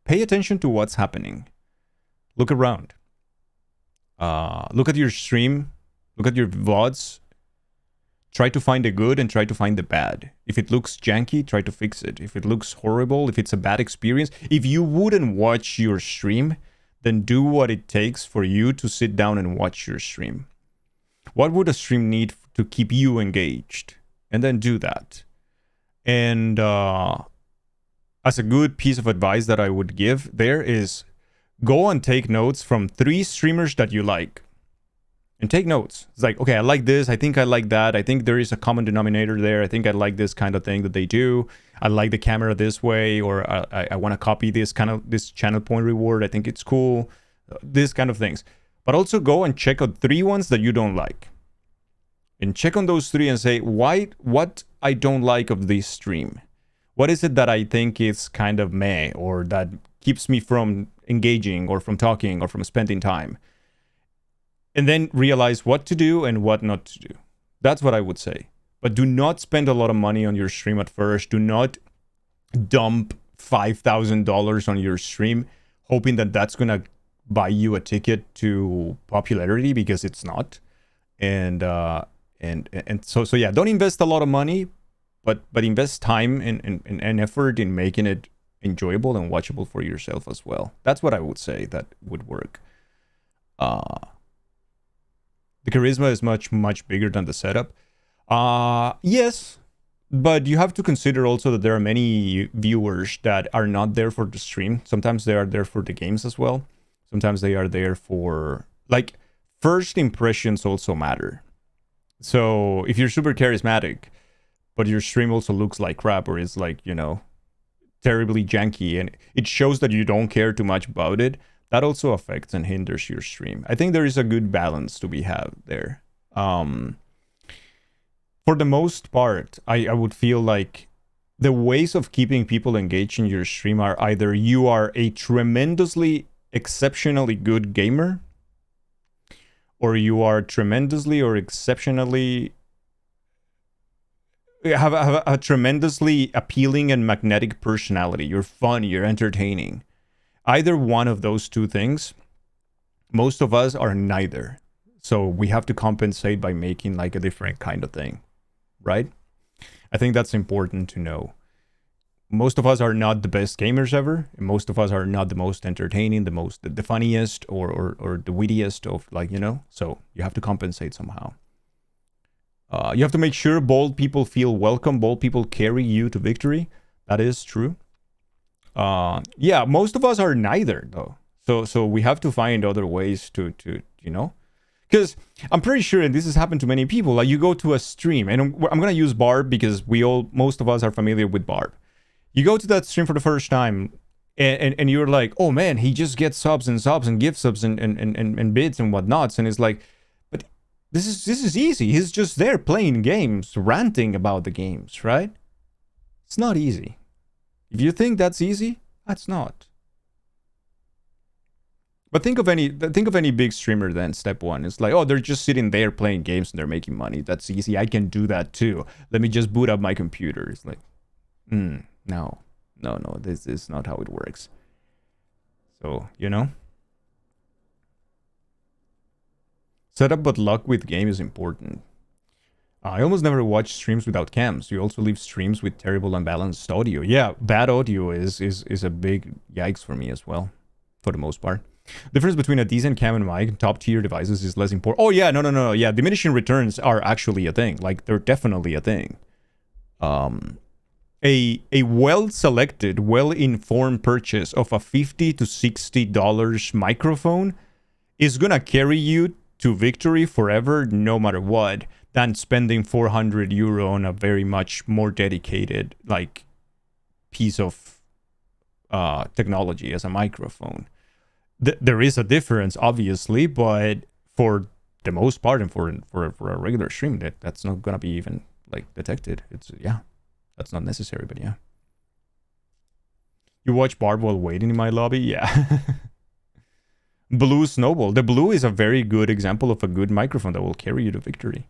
pay attention to what's happening. Look around. Look at your stream. Look at your VODs. Try to find the good and try to find the bad. If it looks janky, try to fix it. If it looks horrible, if it's a bad experience, if you wouldn't watch your stream, then do what it takes for you to sit down and watch your stream. What would a stream need to keep you engaged? And then do that. And as a good piece of advice that I would give there is go and take notes from 3 streamers that you like. And take notes. It's like, okay, I like this. I think I like that. I think there is a common denominator there. I think I like this kind of thing that they do. I like the camera this way, or I want to copy this channel point reward. I think it's cool. This kind of things. But also go and check out 3 ones that you don't like. And check on those 3 and say, what I don't like of this stream. What is it that I think is kind of meh, or that keeps me from engaging, or from talking, or from spending time? And then realize what to do and what not to do. That's what I would say. But do not spend a lot of money on your stream at first. Do not dump $5,000 on your stream, hoping that that's going to buy you a ticket to popularity, because it's not. And so yeah, don't invest a lot of money, but invest time and effort in making it enjoyable and watchable for yourself as well. That's what I would say that would work. The charisma is much bigger than the setup. Yes, but you have to consider also that there are many viewers that are not there for the stream. Sometimes they are there for the games as well. Sometimes they are there for, like, first impressions also matter. So if you're super charismatic, but your stream also looks like crap, or is like, you know, terribly janky, and it shows that you don't care too much about it, that also affects and hinders your stream. I think there is a good balance to be had there. For the most part, I would feel like the ways of keeping people engaged in your stream are either you are a tremendously, exceptionally good gamer, or you are tremendously or exceptionally have a tremendously appealing and magnetic personality. You're fun, you're entertaining. Either one of those 2 things. Most of us are neither. So we have to compensate by making like a different kind of thing, right? I think that's important to know. Most of us are not the best gamers ever. And most of us are not the most entertaining, the funniest, or the wittiest of, like, you know. So you have to compensate somehow. You have to make sure bold people feel welcome. Bold people carry you to victory. That is true. Yeah, most of us are neither, though. So we have to find other ways to you know, because I'm pretty sure, and this has happened to many people, like you go to a stream, and I'm gonna use Barb because most of us are familiar with Barb. You go to that stream for the first time, and you're like, oh man, he just gets subs and gift subs and bids and whatnots, and it's like, but this is easy. He's just there playing games, ranting about the games, right? It's not easy. If you think that's easy, that's not. But think of any big streamer then, step 1. It's like, oh, they're just sitting there playing games and they're making money. That's easy. I can do that too. Let me just boot up my computer. It's like, no, this is not how it works. So, you know? Setup but luck with game is important. I almost never watch streams without cams. You also leave streams with terrible unbalanced audio. Yeah, bad audio is a big yikes for me as well, for the most part. Difference between a decent cam and mic, top tier devices is less important. Oh yeah, no. Yeah, diminishing returns are actually a thing. Like, they're definitely a thing. A well-selected, well-informed purchase of a $50 to $60 microphone is gonna carry you to victory forever, no matter what, than spending €400 on a very much more dedicated, like, piece of technology as a microphone. There is a difference, obviously, but for the most part, and for a regular stream, that's not gonna be even like detected. That's not necessary, but yeah. You watch Barb while waiting in my lobby? Yeah. Blue Snowball. The Blue is a very good example of a good microphone that will carry you to victory.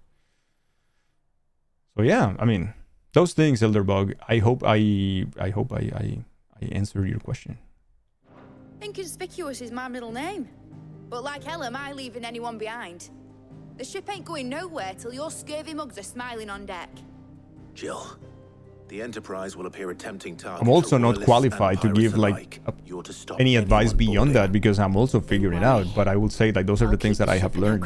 So yeah, I mean, those things, Elderbug. I hope I answered your question.
Inconspicuous is my middle name. But like hell am I leaving anyone behind. The ship ain't going nowhere till your scurvy mugs are smiling on deck.
Jill, the Enterprise will appear a tempting target.
I'm also not qualified to give like any advice beyond that, because I'm also figuring it out. But I will say that those are the things that I have learned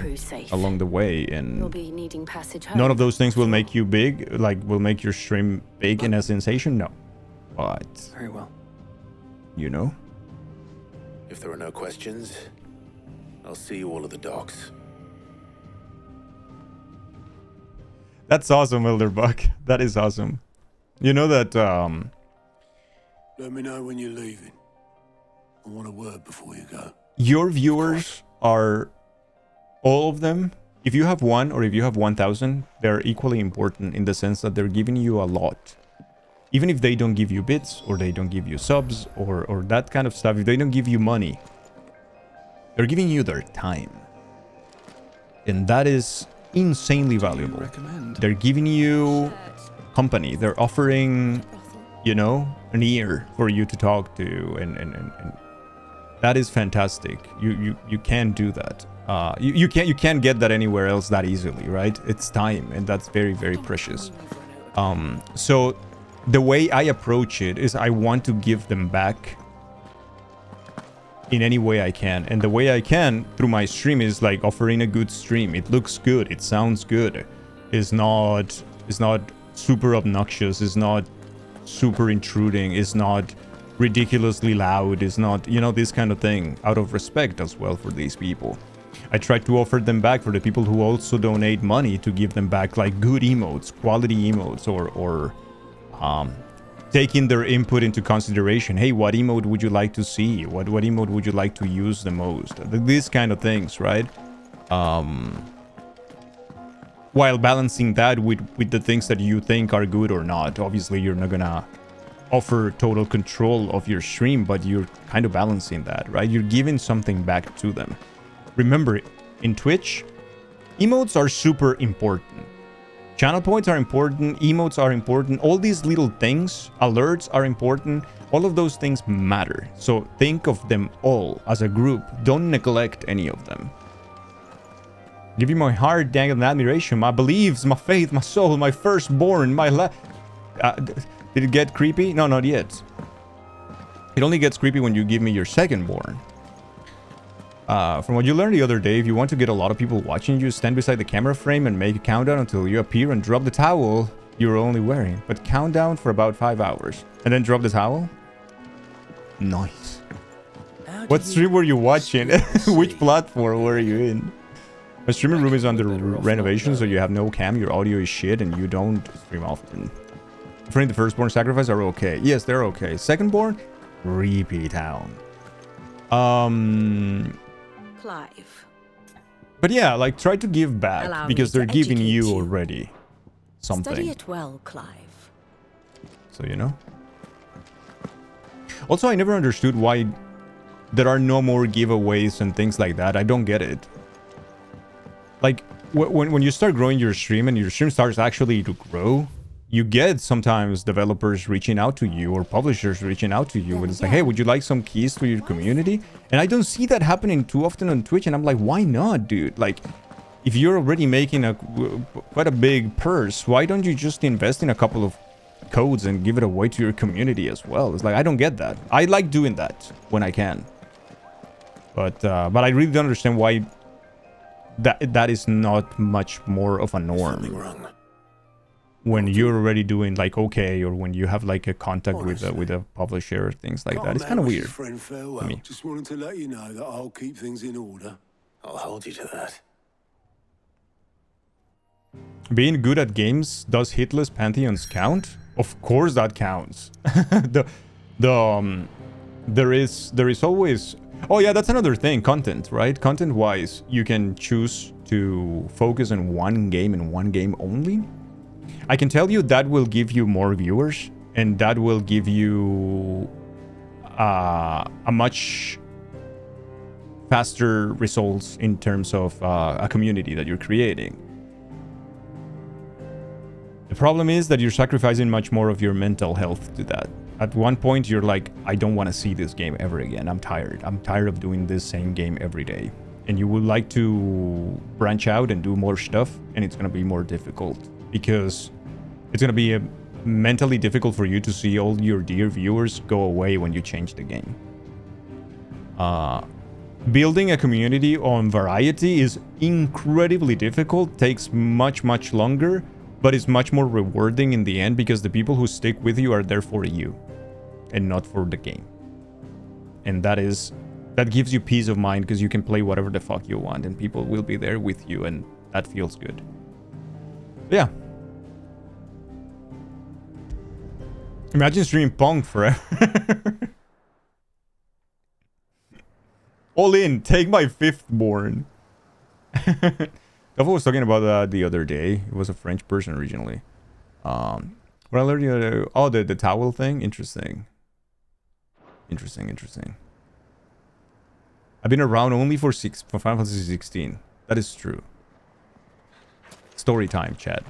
along the way, and
You'll be needing passage home.
None of those things will make you big, like will make your stream big and a sensation. No, but
very well.
you know?
If there are no questions, I'll see you all at the docks.
That's awesome, Elderbuck. That is awesome. You know that,
Let me know when you're leaving. I want a word before you go.
your viewers are, all of them, if you have 1 or if you have 1,000, they're equally important in the sense that they're giving you a lot. Even if they don't give you bits, or they don't give you subs, or that kind of stuff, if they don't give you money, they're giving you their time. And that is insanely valuable. They're giving you company. They're offering, you know, an ear for you to talk to, and that is fantastic. You can't do that. You can't get that anywhere else that easily, right? It's time, and that's very, very precious. So the way I approach it is I want to give them back in any way I can, and the way I can through my stream is like offering a good stream. It looks good, it sounds good, it's not super obnoxious, it's not super intruding, it's not ridiculously loud, it's not, you know, this kind of thing, out of respect as well for these people. I try to offer them back for the people who also donate money, to give them back like good emotes, quality emotes, or taking their input into consideration. Hey, what emote would you like to see? What emote would you like to use the most? These kind of things, right? While balancing that with the things that you think are good or not. Obviously, you're not gonna offer total control of your stream, but you're kind of balancing that, right? You're giving something back to them. Remember, in Twitch, emotes are super important. Channel points are important, emotes are important, all these little things, alerts are important, all of those things matter. So think of them all as a group, don't neglect any of them. Give you my heart, dang, and admiration, my beliefs, my faith, my soul, my firstborn, my did it get creepy? No, not yet. It only gets creepy when you give me your secondborn. From what you learned the other day, if you want to get a lot of people watching you, stand beside the camera frame and make a countdown until you appear and drop the towel you're only wearing. But countdown for about 5 hours. And then drop the towel? Nice. What stream were you watching? Which platform were you in? My streaming room is under renovation, so you have no cam, your audio is shit, and you don't stream often. Friend, the firstborn sacrifice are okay. Yes, they're okay. Secondborn? Repeat town.
Clive.
But yeah, like, try to give back,
Allow
because
me
they're
to
giving
educate
you
you.
already something.
Study it well, Clive.
So, you know. Also, I never understood why there are no more giveaways and things like that. I don't get it. Like, when you start growing your stream and your stream starts actually to grow, you get sometimes developers reaching out to you or publishers reaching out to you and it's like, hey, would you like some keys to your community? And I don't see that happening too often on Twitch, and I'm like, why not, dude? Like, if you're already making quite a big purse, why don't you just invest in a couple of codes and give it away to your community as well? It's like, I don't get that. I like doing that when I can, but I really don't understand why that is not much more of a norm. When you're already doing like okay, or when you have like a contact with a publisher or things like that, it's kind of weird.
Friend, farewell. Just wanted to let you know that I'll keep things in order.
I'll hold you to that.
Being good at games, does hitless pantheons count? Of course that counts. There is always. Oh yeah, that's another thing. Content, right? Content-wise, you can choose to focus on one game and one game only. I can tell you that will give you more viewers, and that will give you a much faster results in terms of a community that you're creating. The problem is that you're sacrificing much more of your mental health to that. At one point, you're like, I don't want to see this game ever again. I'm tired. I'm tired of doing this same game every day. And you would like to branch out and do more stuff, and it's going to be more difficult because it's going to be mentally difficult for you to see all your dear viewers go away when you change the game. Building a community on variety is incredibly difficult, takes much longer, but it's much more rewarding in the end because the people who stick with you are there for you and not for the game. and that gives you peace of mind because you can play whatever the fuck you want, and people will be there with you, and that feels good. Yeah. Imagine streaming Pong forever. All in, take my fifth born. Gaffa was talking about that the other day. It was a French person originally. What I learned the other... Oh, the towel thing? Interesting. Interesting. I've been around only for Final Fantasy 16. That is true. Story time, chat.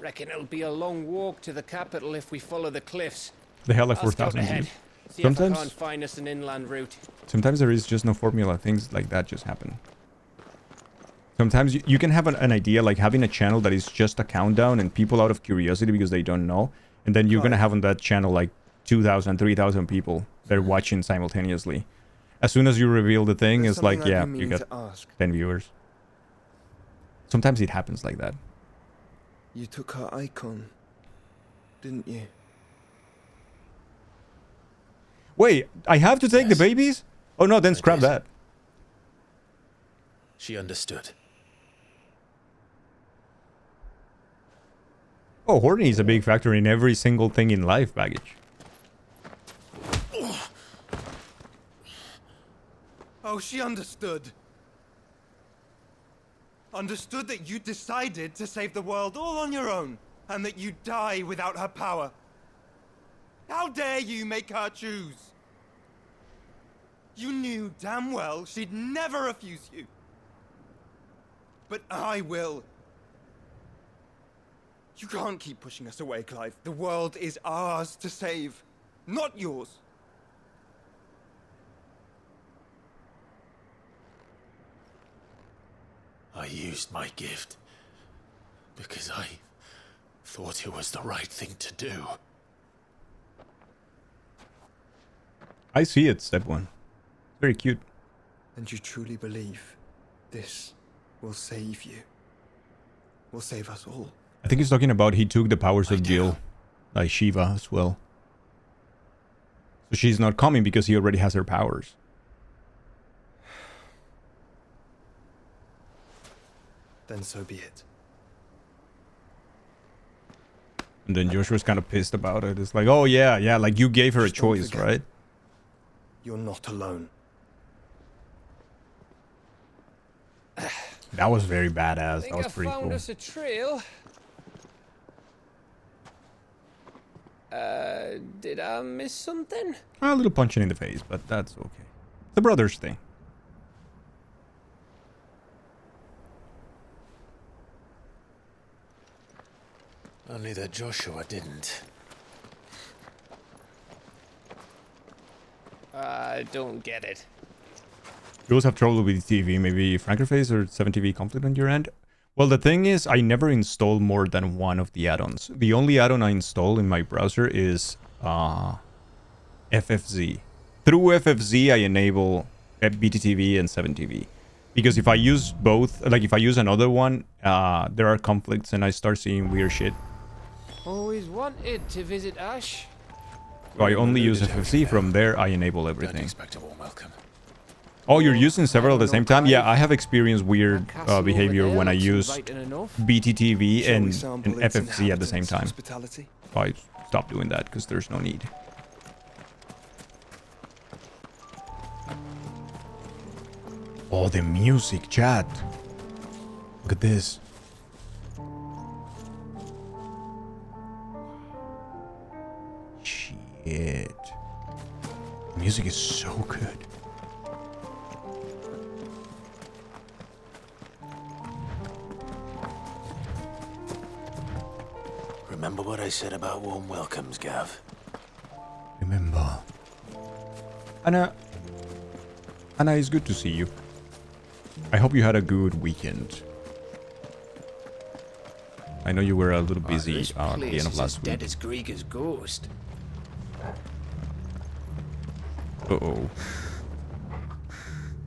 Reckon it'll be a long walk to the capital if we follow the cliffs.
The hell like
I'll scout
4,000
ahead.
years.
See if I can't find us an inland route.
Sometimes there is just no formula. Things like that just happen. Sometimes you can have an idea, like having a channel that is just a countdown and people out of curiosity because they don't know. And then you're going to have on that channel like 2,000, 3,000 people that are watching simultaneously. As soon as you reveal the thing, it's like, yeah, you got 10 viewers. Sometimes it happens like that.
You took her icon, didn't you?
Wait, I have to take the babies? Oh no, then scrap that.
She understood.
Oh, horny is a big factor in every single thing in life, baggage.
Oh, she understood. Understood that you decided to save the world all on your own, and that you'd die without her power. How dare you make her choose? You knew damn well she'd never refuse you. But I will. You can't keep pushing us away, Clive. The world is ours to save, not yours.
I used my gift because I thought it was the right thing to do.
I see it, step one. Very cute.
And you truly believe this will save you? Will save us all?
I think he's talking about he took the powers of Jill, like Shiva as well. So she's not coming because he already has her powers.
Then so be it.
And then Joshua's kind of pissed about it. It's like, oh yeah, like you gave her a choice,
forget.
right?
You're not alone.
That was very badass.
Think
That was
I
pretty
found
cool.
us a trail. Did I miss something?
A little punching in the face, but that's okay. The brothers thing.
Only that Joshua didn't.
I don't get it.
You also have trouble with TV, maybe Frankerface or 7TV conflict on your end? Well, the thing is, I never install more than one of the add-ons. The only add-on I install in my browser is FFZ. Through FFZ, I enable BTTV and 7TV. Because if I use both, like if I use another one, there are conflicts and I start seeing weird shit.
Always wanted to visit Ash.
So I only use FFC. From there, I enable
Don't
everything.
expect a warm welcome.
Oh, you're using several at the same time? Yeah, I have experienced weird behavior when I use BTTV and FFC at the same time. So I stopped doing that because there's no need. Oh, the music, chat. Look at this. Shit. The music is so good.
Remember what I said about warm welcomes, Gav?
Remember. Anna, it's good to see you. I hope you had a good weekend. I know you were a little busy
This
at the
place
end of
is
last
as dead
week.
as Grieger's ghost.
Uh-oh.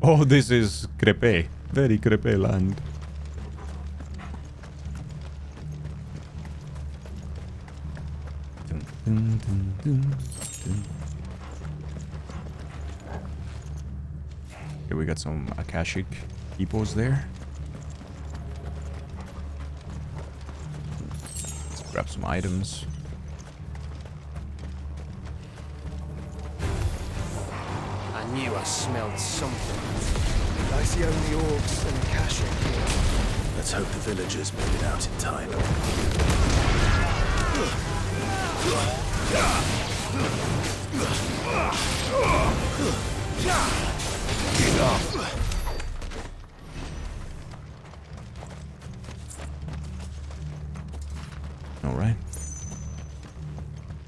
Oh, this is crepe. Very crepe land. Dun, Okay, we got some Akashic peoples there. Let's grab some items.
I knew I smelled something.
I see only orcs and Akashic here.
Let's hope the villagers made it out in time.
All right.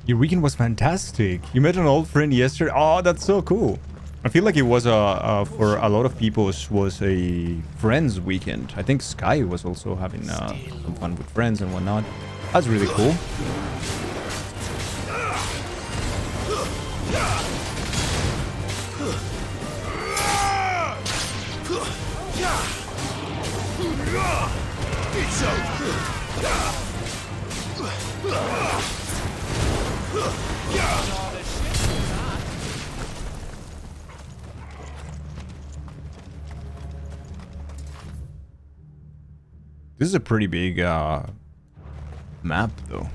Your weekend was fantastic. You met an old friend yesterday. Oh, that's so cool. I feel like it was for a lot of people it was a friends weekend. I think Sky was also having some fun with friends and whatnot. That's really cool.
It's over.
This is a pretty big map, though.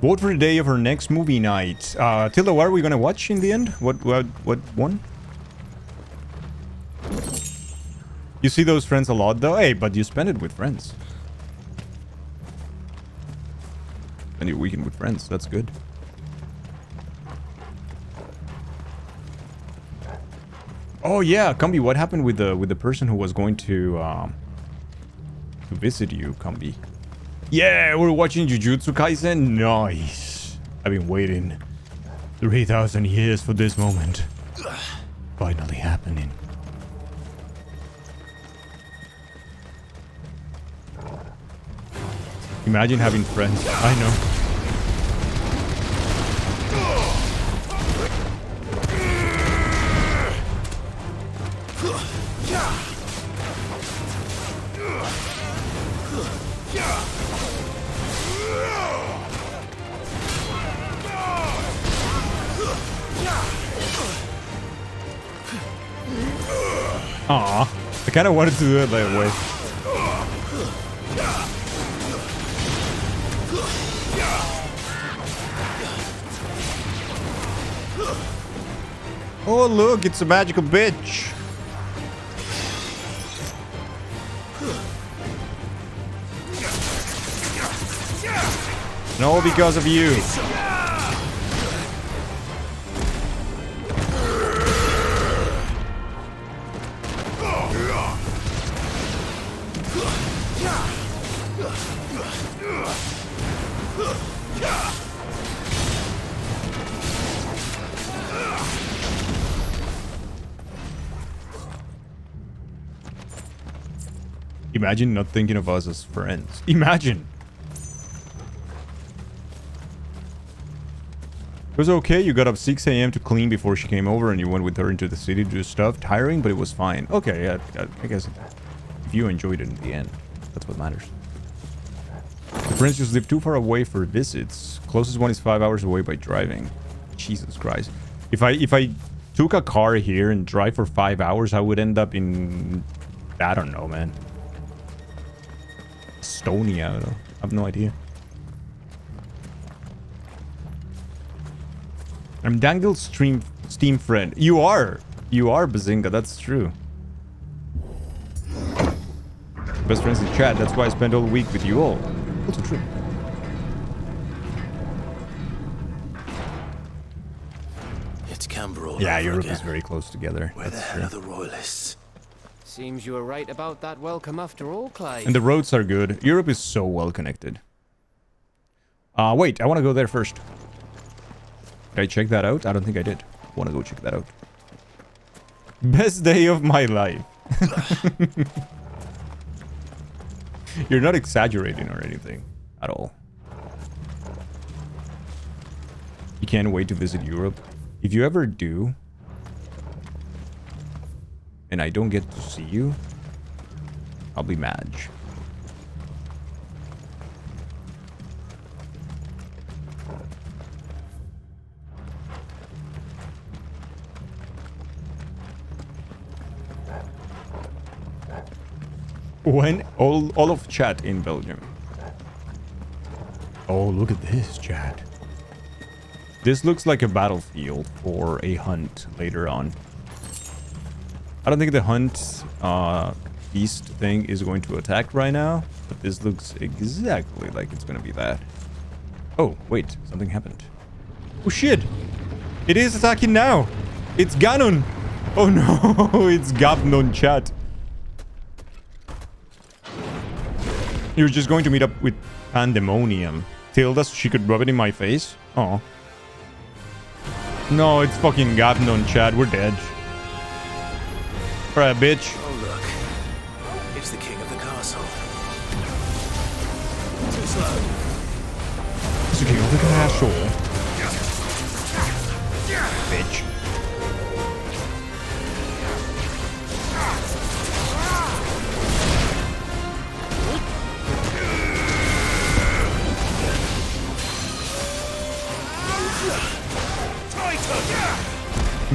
Vote for the day of our next movie night. Tilda, what are we gonna watch in the end? What one? You see those friends a lot, though? Hey, but you spend it with friends. Spend your weekend with friends. That's good. Oh yeah, Kambi, what happened with the person who was going to visit you, Kambi? Yeah, we're watching Jujutsu Kaisen. Nice. I've been waiting 3,000 years for this moment. Finally happening. Imagine having friends. I know. Aw, I kind of wanted to do it that way. Oh look, it's a magical bitch. And all because of you. Imagine not thinking of us as friends. Imagine. It was okay, you got up 6 a.m. to clean before she came over and you went with her into the city to do stuff. Tiring, but it was fine. Okay, yeah, I guess if you enjoyed it in the end, that's what matters. The friends just live too far away for visits. Closest one is 5 hours away by driving. Jesus Christ. If I took a car here and drive for 5 hours, I would end up in... I don't know, man. Estonia, I don't know. I have no idea. I'm Dangle's Steam friend. You are, Bazinga. That's true. Best friends in chat. That's why I spent all week with you all. Also true.
It's Canberra all
Yeah,
over
Europe
again.
is very close together.
Where the
That's
hell
true.
are the royalists?
Seems you were right about that welcome after all, Clyde.
And the roads are good. Europe is so well connected. Wait, I want to go there first. Did I check that out? I don't think I did. I want to go check that out. Best day of my life. You're not exaggerating or anything at all. You can't wait to visit Europe. If you ever do, and I don't get to see you, I'll be mad. When all of chat in Belgium. Oh, look at this, chat. This looks like a battlefield for a hunt later on. I don't think the hunt east thing is going to attack right now, but this looks exactly like it's going to be that. Oh, wait, something happened. Oh shit! It is attacking now! It's Ganon! Oh no, it's Gabnon, chat. You're just going to meet up with Pandemonium. Tilda, so she could rub it in my face? Oh. No, it's fucking Gabnon, chat. We're dead. Alright, bitch.
Oh, look. It's the king of the castle. Too slow.
It's the king of the castle. Bitch.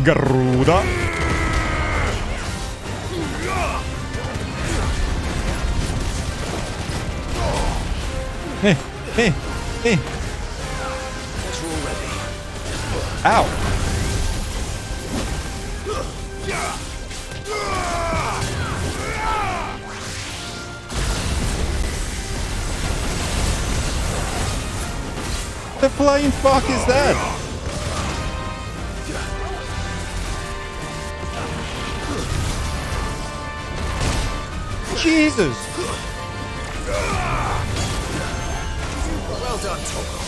Garuda. Hey, hey, hey. Ow. The flying fuck is that? Jesus!
Well done, Toggle.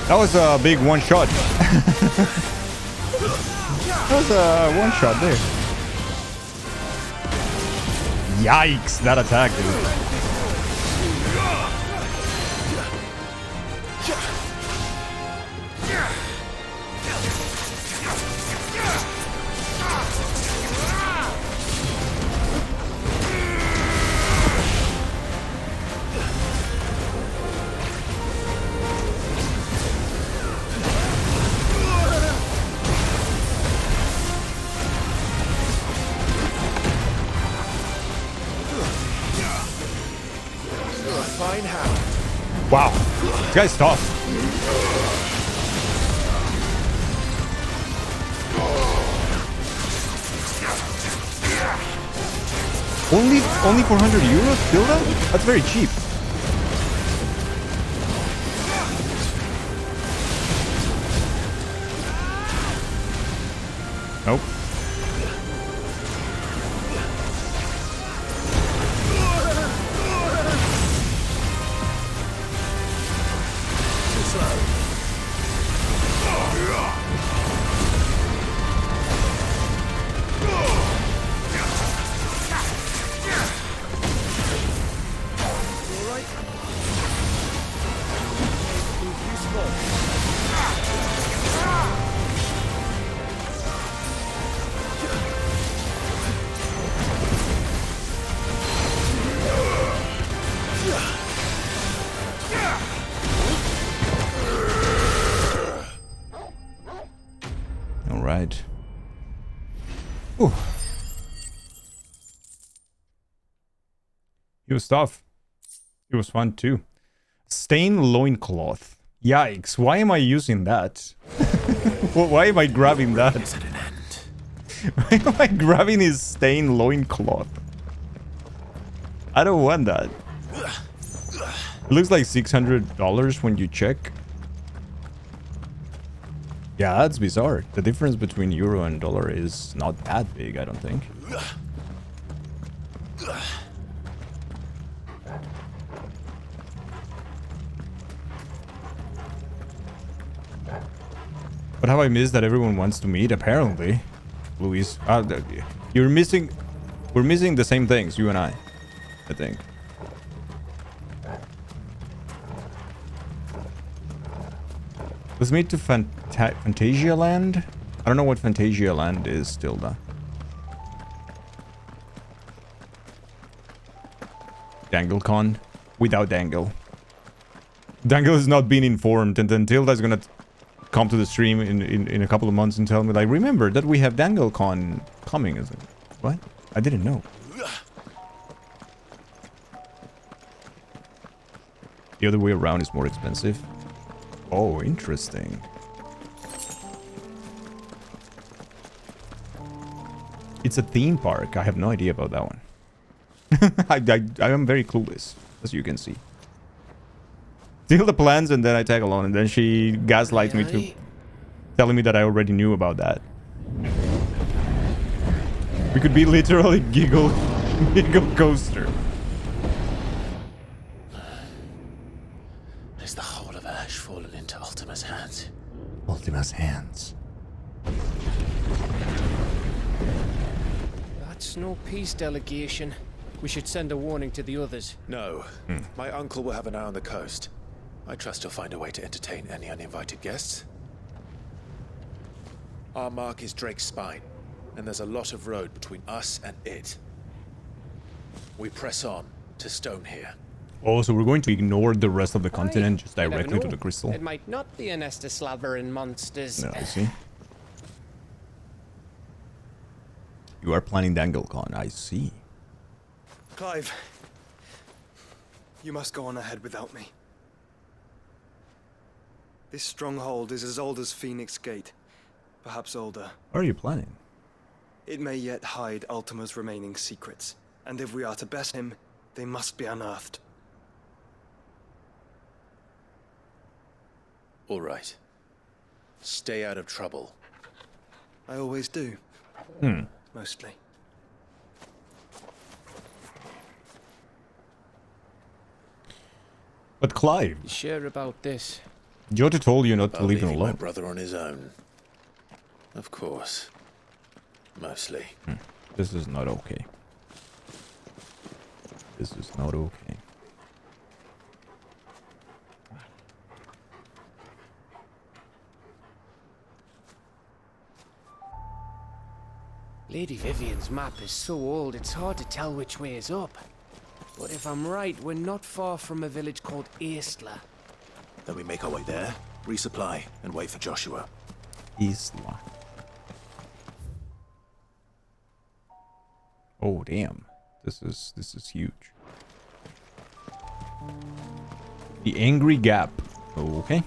That was a big one shot. That was a one shot there. Yikes, that attack, dude. Wow, this guy's tough. Only 400 euros, Tilda? That's very cheap. Nope. It was tough. It was fun too. Stain loincloth. Yikes, why am I using that? Why am I grabbing that? Why am I grabbing his stain loincloth? I don't want that. It looks like $600 when you check. Yeah, that's bizarre. The difference between euro and dollar is not that big, I don't think. But have I missed that everyone wants to meet? Apparently, Luis. You're missing... We're missing the same things, you and I think. Let's meet to Fantasia Land? I don't know what Fantasia Land is still, though. DangleCon? Without Dangle. Dangle has not been informed, and then Tilda's gonna come to the stream in a couple of months and tell me, like, remember that we have DangleCon coming. Is it? What? I didn't know. The other way around is more expensive. Oh, interesting. It's a theme park. I have no idea about that one. I am very clueless, as you can see. Steal the plans and then I tag along, and then she gaslights me to telling me that I already knew about that. We could be literally giggle coaster.
Is the whole of Ash fallen into Ultima's hands?
Ultima's hands.
That's no peace delegation. We should send a warning to the others.
No. My uncle will have an eye on the coast. I trust he'll find a way to entertain any uninvited guests. Our mark is Drake's Spine, and there's a lot of road between us and it. We press on to Stone here.
Oh, so we're going to ignore the rest of the continent just directly to the crystal?
It might not be a nest of slabbering monsters.
No, I see. You are planning DangleCon, I see.
Clive, you must go on ahead without me. This stronghold is as old as Phoenix Gate, perhaps older.
What are you planning?
It may yet hide Ultima's remaining secrets, and if we are to best him, they must be unearthed.
All right. Stay out of trouble.
I always do. Mostly.
But Clive...
You sure about this?
Jota told you not to
About
leave him
leaving my
alone.
brother on his own. Of course. Mostly.
This is not okay. This is not okay.
Lady Vivian's map is so old it's hard to tell which way is up. But if I'm right, we're not far from a village called Isla.
Then we make our way there, resupply, and wait for Joshua.
Isla. Oh damn. This is huge. The Angry Gap. Okay.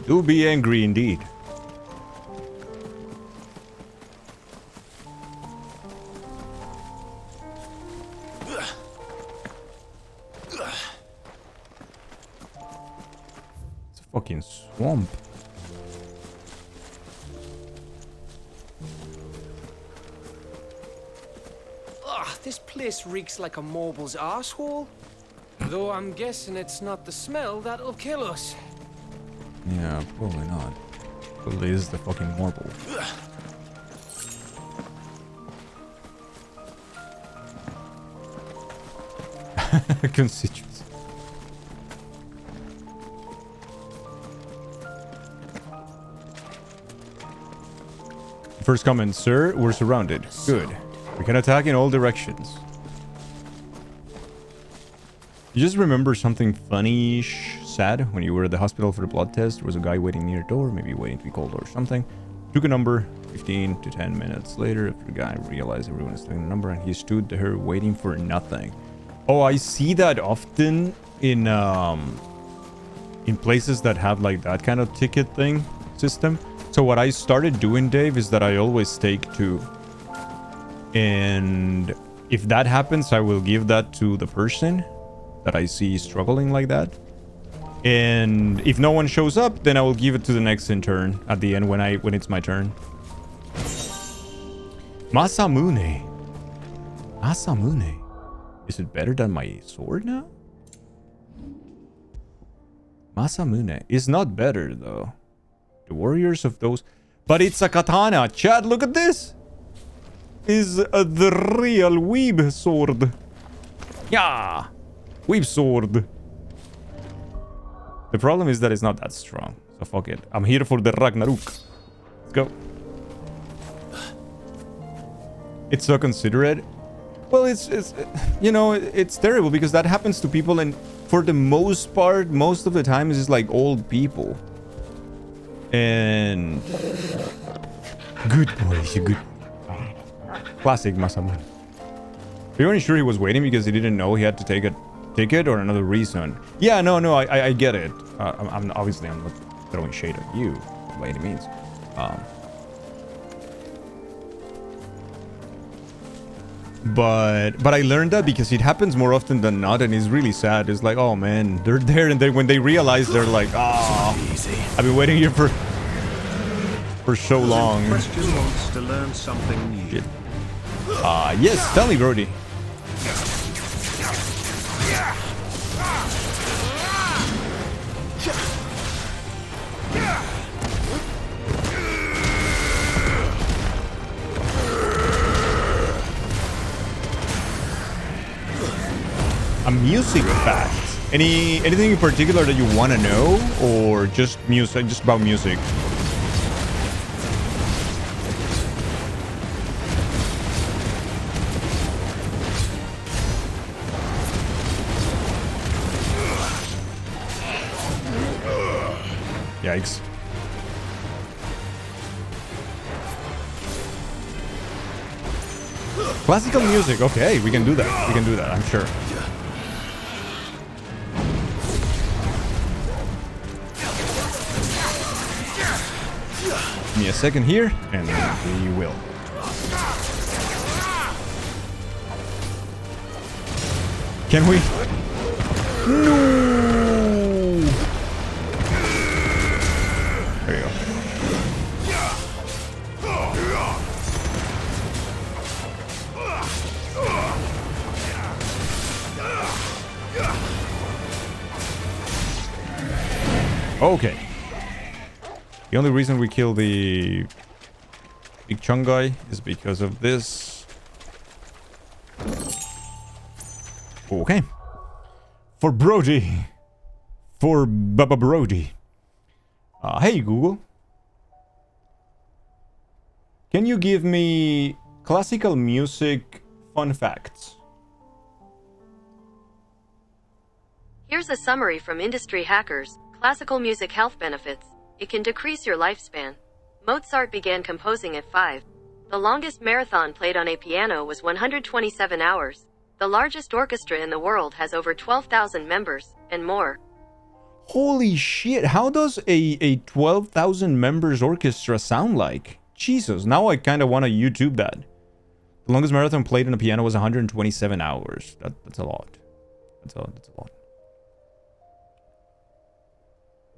Do be angry indeed. It's a fucking swamp.
Ugh, this place reeks like a mobile's arsehole. Though I'm guessing it's not the smell that'll kill us.
Yeah, probably not. Probably is the fucking marble. Constituency. First comment, sir, we're surrounded. Good. We can attack in all directions. You just remember something funny-ish, sad, when you were at the hospital for the blood test. There was a guy waiting near the door, maybe waiting to be called or something. Took a number, 15 to 10 minutes later, the guy realized everyone is taking the number, and he stood there waiting for nothing. Oh, I see that often in places that have like that kind of ticket thing system. So what I started doing, Dave, is that I always take to And if that happens, I will give that to the person that I see struggling like that. And if no one shows up, then I will give it to the next intern at the end when it's my turn. Masamune. Masamune. Is it better than my sword now? Masamune is not better though. The warriors of those, but it's a katana. Chad, look at this. Is the real weeb sword. Yeah, weeb sword. The problem is that it's not that strong. So fuck it. I'm here for the Ragnarok. Let's go. It's so considerate. Well, it's you know, it's terrible because that happens to people, and for the most part, most of the time, it's just like old people. And good boy, good. Classic Masamune. Are you only sure he was waiting because he didn't know he had to take a ticket or another reason? Yeah, no, I get it. I'm not throwing shade at you by any means. But I learned that because it happens more often than not, and it's really sad. It's like, oh man, they're there, and then when they realize, they're like, ah, oh, I've been waiting here for so long.
Question wants to learn something new.
Shit. Yes, tell me, Brody. A music fact. Anything in particular that you want to know, or just music, just about music? Yikes. Classical music. Okay, we can do that. We can do that, I'm sure. Give me a second here, and we will. Can we? No! There you go. Okay. The only reason we kill the big chunk guy is because of this. Okay. For Brody. For Baba Brody. Hey Google. Can you give me classical music fun facts?
Here's a summary from industry hackers. Classical music health benefits. It can decrease your lifespan. Mozart began composing at 5. The longest marathon played on a piano was 127 hours. The largest orchestra in the world has over 12,000 members, and more.
Holy shit, how does a 12,000 members orchestra sound like? Jesus, now I kind of want to YouTube that. The longest marathon played on a piano was 127 hours. That's a lot. That's a lot.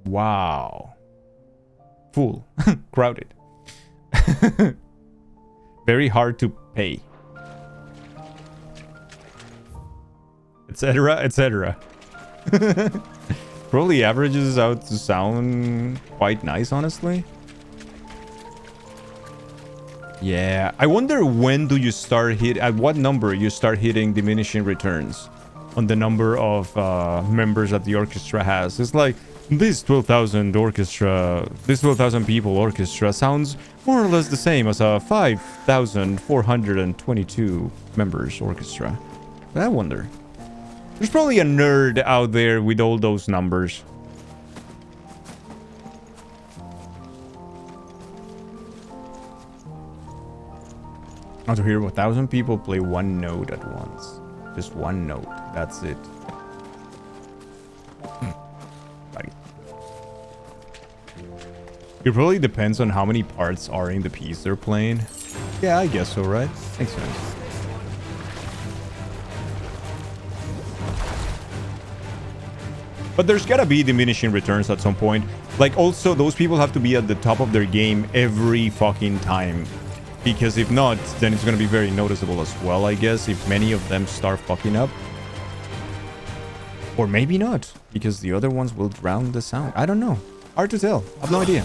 Wow. Full. Crowded. Very hard to pay. Etc, etc. Probably averages out to sound quite nice, honestly. Yeah, I wonder when do you start at what number you start hitting diminishing returns on the number of members that the orchestra has. It's like, this 12,000 people orchestra sounds more or less the same as a 5,422 members orchestra. But I wonder. There's probably a nerd out there with all those numbers. I want to hear 1,000 people play one note at once. Just one note. That's it. It probably depends on how many parts are in the piece they're playing. Yeah, I guess so, right? Makes sense. But there's gotta be diminishing returns at some point. Like, also, those people have to be at the top of their game every fucking time. Because if not, then it's gonna be very noticeable as well, I guess, if many of them start fucking up. Or maybe not, because the other ones will drown the sound. I don't know. Hard to tell. I have no idea.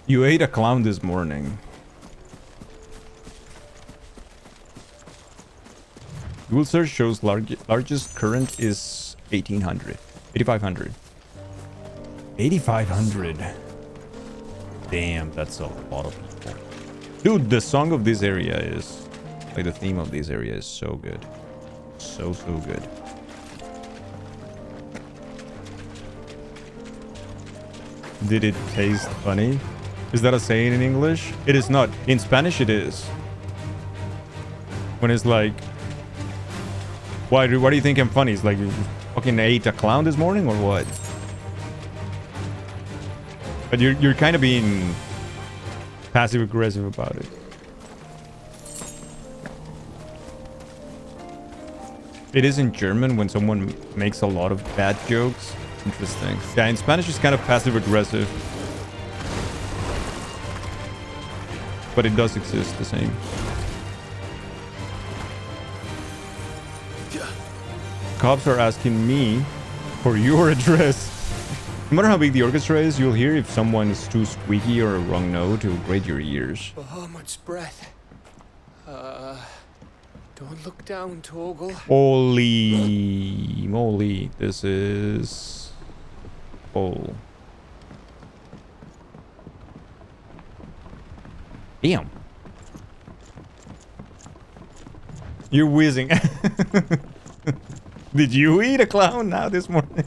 You ate a clown this morning. Google search shows largest current is 1800. 8500. 8500. Damn, that's a lot of people. Dude, the song of this area is... like, the theme of this area is so good. So good. Did it taste funny? Is that a saying in English? It is not. In Spanish, it is. When it's like... Why do you think I'm funny? It's like, you fucking ate a clown this morning or what? But you're kind of being passive-aggressive about it. It is in German when someone makes a lot of bad jokes. Interesting. Yeah, in Spanish it's kind of passive-aggressive. But it does exist the same. Cops are asking me for your address. No matter how big the orchestra is, you'll hear if someone is too squeaky or a wrong note to grate your ears.
Oh, much breath. Don't look down, Torgal.
Holy moly, this is... Oh. Damn. You're whizzing. Did you eat a clown now this morning?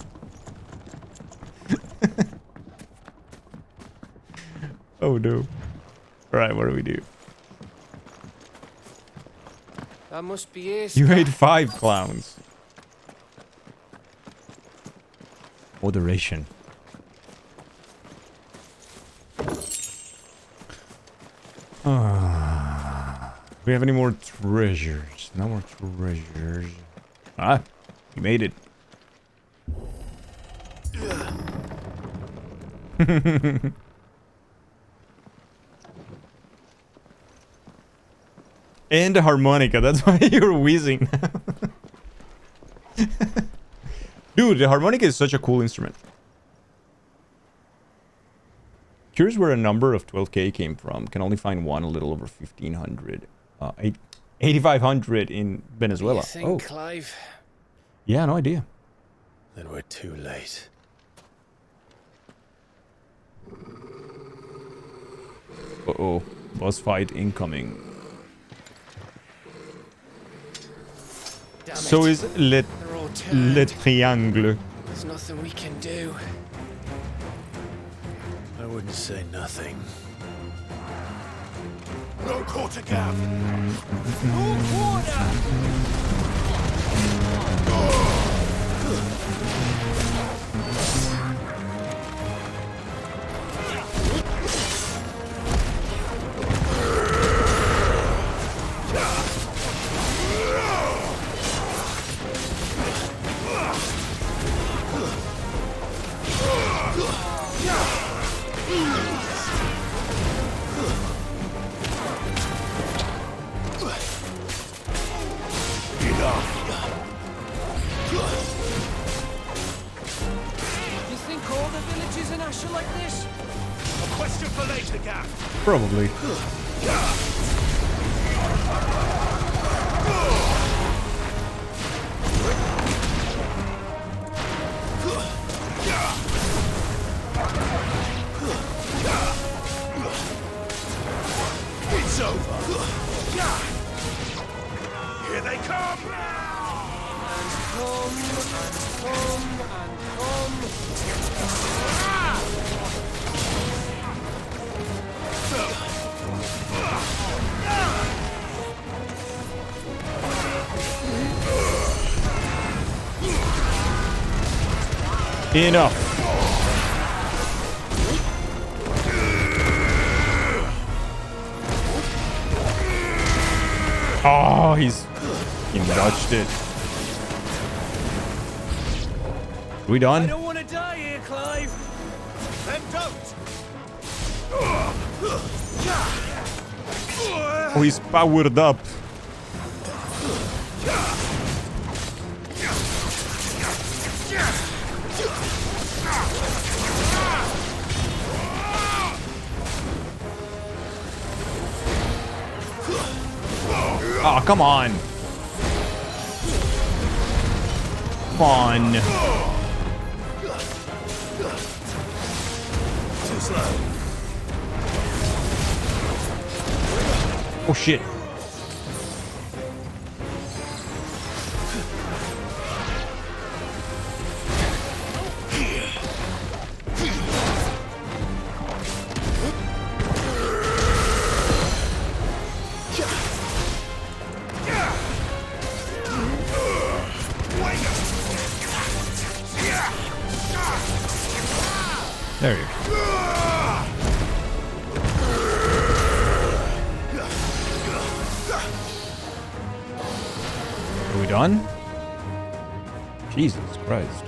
Oh no. Alright, what do we do?
That must be it.
You ate 5 clowns. Moderation. Do we have any more treasures? No more treasures. Ah, you made it. And a harmonica, that's why you're wheezing. Dude, the harmonica is such a cool instrument. Curious where a number of 12k came from. Can only find one a little over 1500. 8,500 in Venezuela.
What do you think, Clive?
Yeah, no idea.
Then we're too late.
Uh-oh. Boss fight incoming.
Damn
So
it.
is le triangle.
There's nothing we can do.
I wouldn't say nothing.
No quarter, Gav!
No quarter! You think all the villages in Ash are like this?
A question for later, Gav!
Probably.
It's over! Here they come!
And come, and come, and come.
Enough. Oh, he dodged it. We done?
I don't want to die here, Clive.
Then don't.
Oh, he's powered up. Oh, come on. Come on.
Too slow.
Oh, shit. There you go. Are we done? Jesus Christ.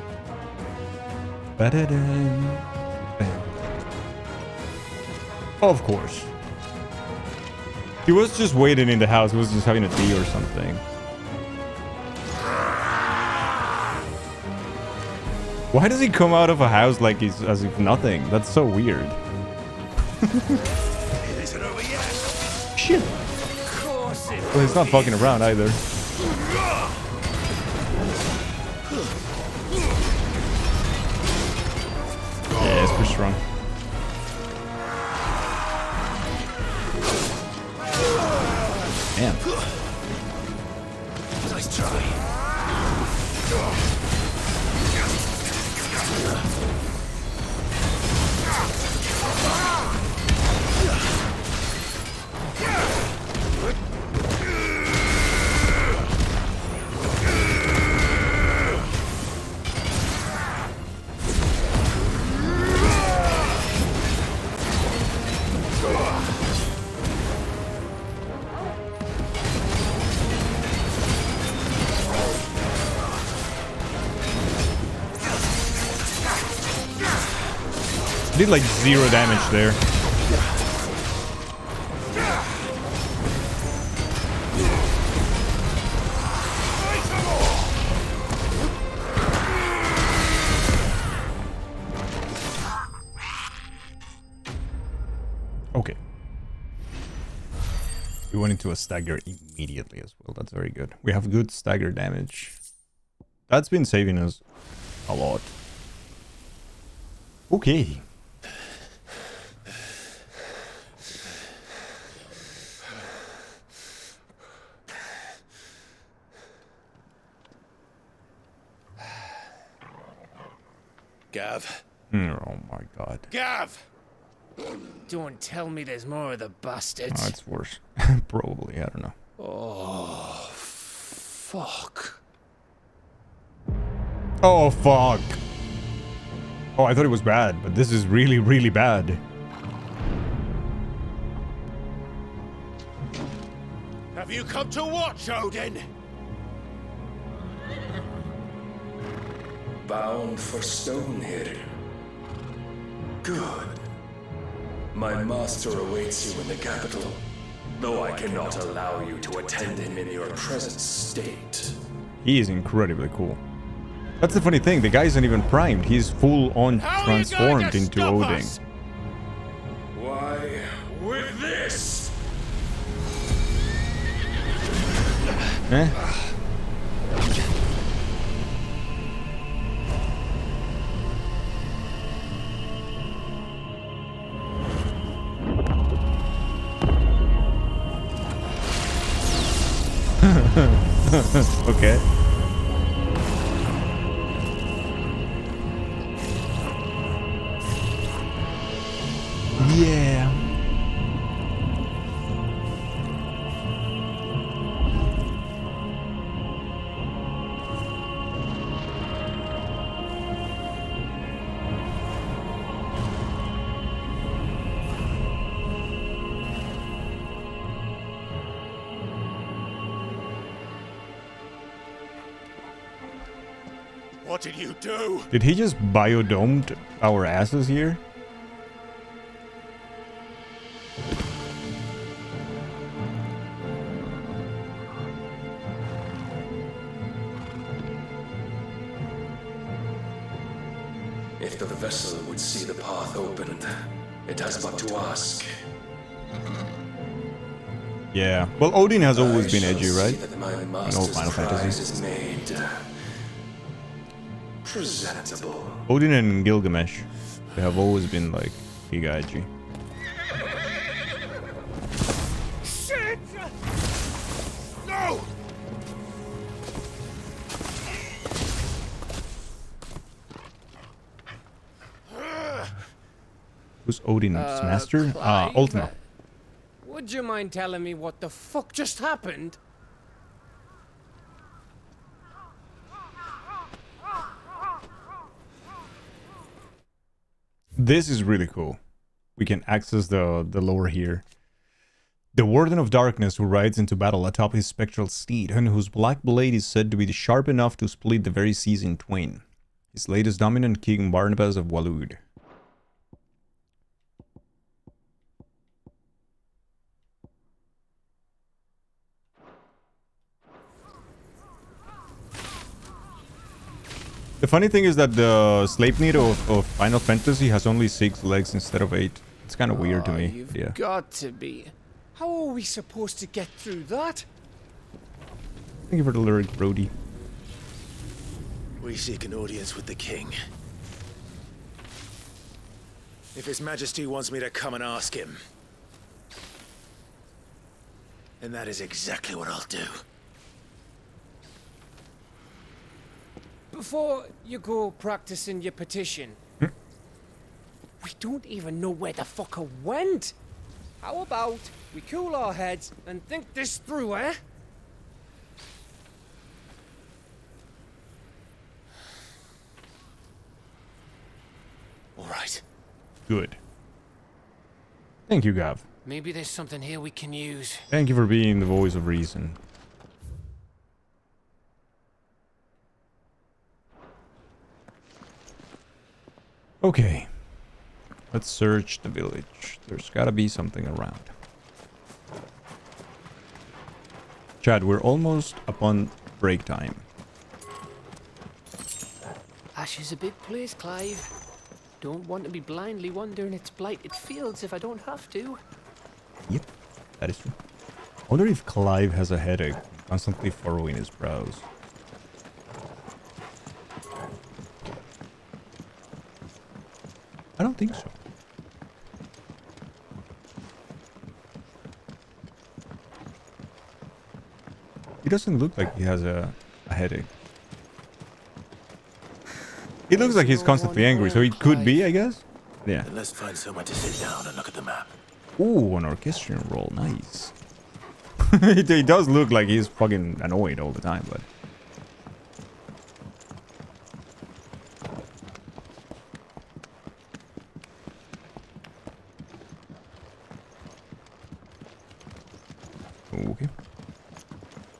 Of course. He was just waiting in the house. He was just having a tea or something. Why does he come out of a house like he's as if nothing? That's so weird.
It isn't over yet.
Shit.
Of course it
Well, he's not fucking around either. Yeah, it's pretty strong. Damn.
Nice try.
Did like 0 damage there. Okay. We went into a stagger immediately as well. That's very good. We have good stagger damage. That's been saving us a lot. Okay.
Gav.
Oh my god.
Gav!
Don't tell me there's more of the bastards.
Oh, it's worse. Probably, I don't know.
Oh, fuck.
Oh, fuck. Oh, I thought it was bad, but this is really, really bad.
Have you come to watch, Odin?
Bound for Stonehill. Good. My master awaits you in the capital, though I cannot allow you to attend him in your present state.
He is incredibly cool. That's the funny thing, the guy isn't even primed. He's full on transformed into Odin.
Why, with this?
Eh? Okay. Yeah.
What did you do?
Did he just biodomed our asses here?
If the vessel would see the path opened, it has but to ask.
Yeah. Well, Odin has always been
I shall
edgy, right?
see that my
In all
master's
Final
prize
Fantasy.
is made presentable.
Odin and Gilgamesh, they have always been like big edgy.
Shit! No!
Who's Odin's master?
Clive,
Ultima.
Would you mind telling me what the fuck just happened?
This is really cool. We can access the lore here. The Warden of Darkness who rides into battle atop his spectral steed, and whose black blade is said to be sharp enough to split the very seas in twain. His latest dominant, King Barnabas of Waloed. The funny thing is that the Sleipnir of Final Fantasy has only 6 legs instead of 8. It's kind of weird to me.
You've
Yeah.
got to be. How are we supposed to get through that?
Thank you for the lyric, Brody.
We seek an audience with the king. If His Majesty wants me to come and ask him, then that is exactly what I'll do.
Before you go practicing your petition, we don't even know where the fucker went. How about we cool our heads and think this through, eh?
All right.
Good. Thank you, Gav.
Maybe there's something here we can use.
Thank you for being the voice of reason. Okay. Let's search the village. There's gotta be something around. Chad, we're almost upon break time.
Ash is a big place, Clive. Don't want to be blindly wandering its blighted fields if I don't have to.
Yep, that is true. I wonder if Clive has a headache, constantly furrowing his brows. I don't think so. He doesn't look like he has a headache. He looks like he's constantly angry, so it could be, I guess. Yeah.
Then let's find somewhere to sit down and look at the map.
Ooh, an orchestral roll. Nice. He does look like he's fucking annoyed all the time, but... Okay.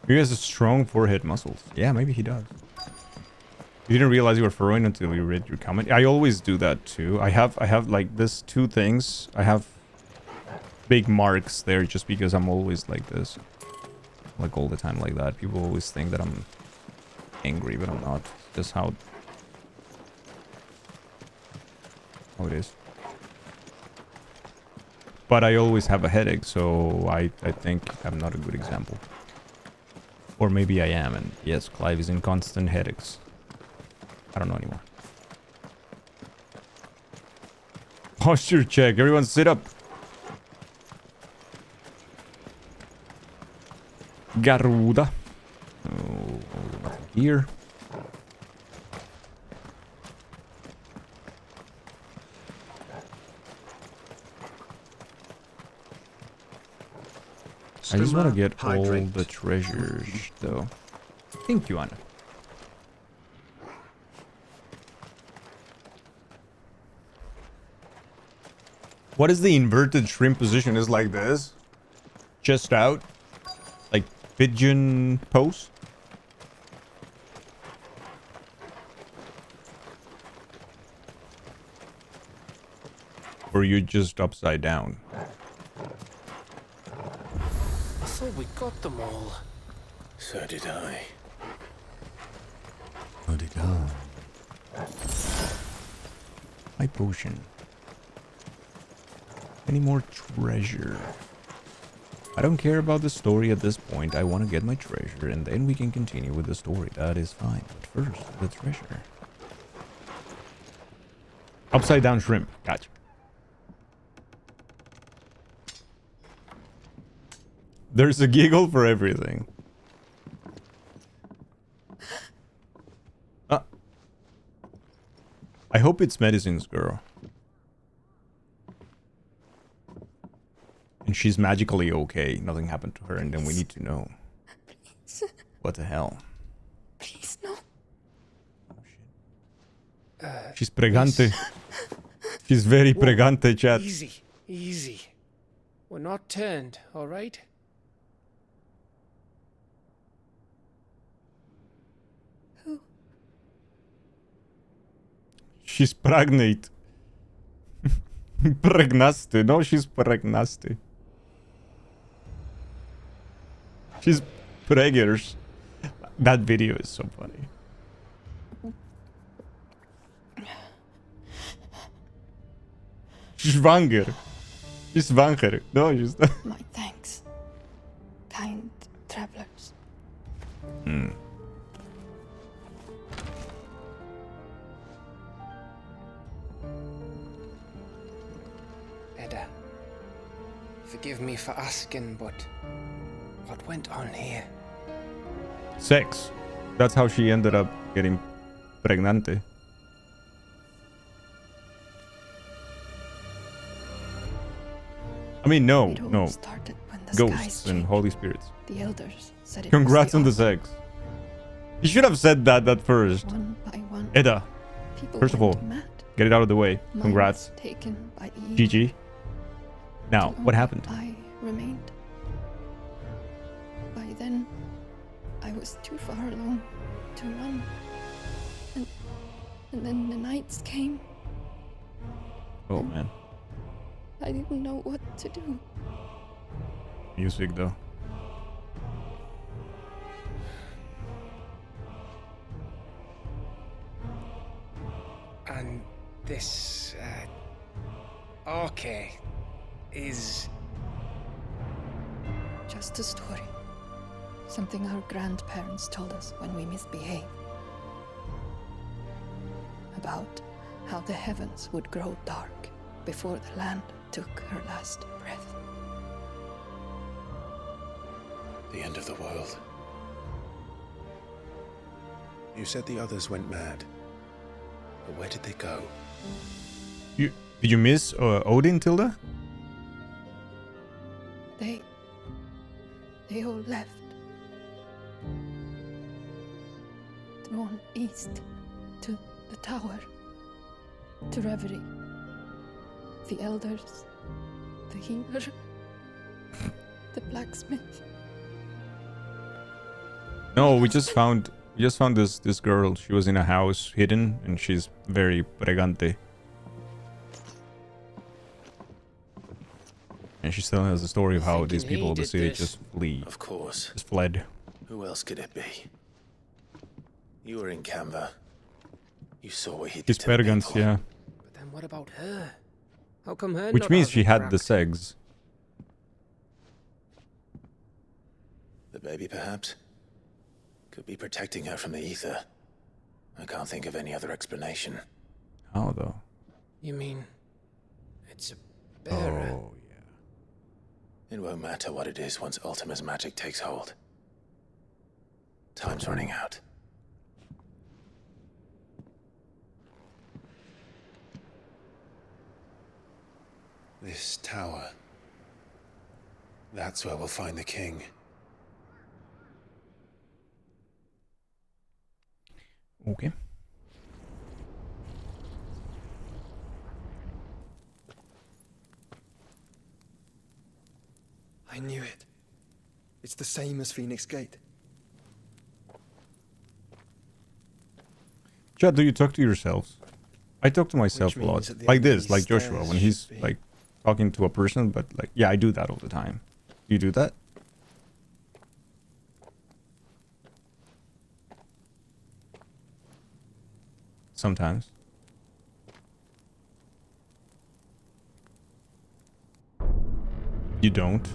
He has a strong forehead muscles. Yeah, maybe he does. You didn't realize you were furrowing until you read your comment. I always do that too. I have like this 2 things. I have big marks there just because I'm always like this. Like all the time like that. People always think that I'm angry, but I'm not. It's just how it is. But I always have a headache, so I think I'm not a good example. Or maybe I am, and yes, Clive is in constant headaches. I don't know anymore. Posture check. Everyone sit up. Garuda. Oh, nothing here. I just want to get all the treasures, though. Thank you, Anna. What is the inverted shrimp position? Is like this? Chest out? Like pigeon pose? Or you just upside down?
I thought we got them all.
So did I.
So did I. My potion. Any more treasure? I don't care about the story at this point. I want to get my treasure and then we can continue with the story. That is fine. But first, the treasure. Upside down shrimp. Gotcha. There's a giggle for everything. I hope it's Medicine's girl. And she's magically okay. Nothing happened to her, and then we need to know.
Please.
What the hell?
Please, no.
She's pregante. She's very pregante, chat.
Easy, easy. We're not turned, all right?
Who?
She's pregnant. Pregnaste. No, she's pregnaste. She's preggers. That video is so funny. Schwanger. She's schwanger. No, she's not.
My thanks, kind travelers.
Hmm.
Edda, forgive me for asking, but what went on here?
Sex. That's how she ended up getting pregnante. I mean, no, no.
Started when the
Ghosts
skies
and
changed.
Holy Spirits.
The elders said it
Congrats
was
on the sex. You should have said that at first.
One by one,
Edda,
people
first of all,
went mad.
get it out of the way.
Mine
Congrats.
was taken by Eve.
GG. Now, what happened?
I remained. By then, I was too far along to run. And then the nights came.
Oh man.
I didn't know what to do.
Music though.
And this, Arche is...
Just a story. Something our grandparents told us when we misbehaved. About how the heavens would grow dark before the land took her last breath.
The end of the world. You said the others went mad. But where did they go?
Did you miss Odin, Tilda?
They all left. Drawn east to the tower, to reverie. The elders, the healer, the blacksmith.
No, we just found this girl. She was in a house hidden and she's very pregante. And she's telling us the story of how these people of the city just flee.
Of course.
Just fled.
Who else could it be? You were in Canva. You saw what he did
His
to the
pergans,
people.
yeah.
But then what about her? How come her
Which
not
means
out
she
of
had
crack?
the segs.
The baby, perhaps? Could be protecting her from the ether. I can't think of any other explanation.
How though?
You mean it's a bearer?
Oh,
It won't matter what it is once Ultima's magic takes hold. Time's running out.
This tower. That's where we'll find the king.
Okay.
I knew it. It's the same as Phoenix Gate.
Chat, do you talk to yourselves? I talk to myself a lot. Like this, like Joshua, when he's like talking to a person, but like, yeah, I do that all the time. You do that? Sometimes. You don't?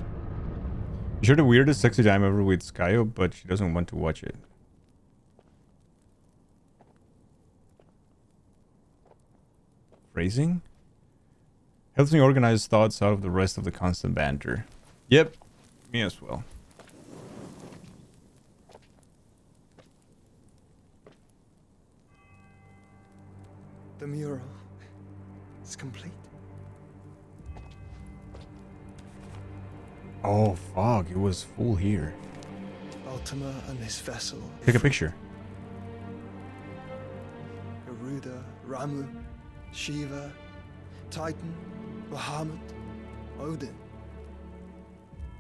You share the weirdest sexy time ever with Skyo, but she doesn't want to watch it. Phrasing? Helps me organize thoughts out of the rest of the constant banter. Yep, me as well.
The mural is complete.
Oh, fuck, it was full here.
Ultima and this vessel.
Take a picture.
Garuda, Ramu, Shiva, Titan, Bahamut, Odin.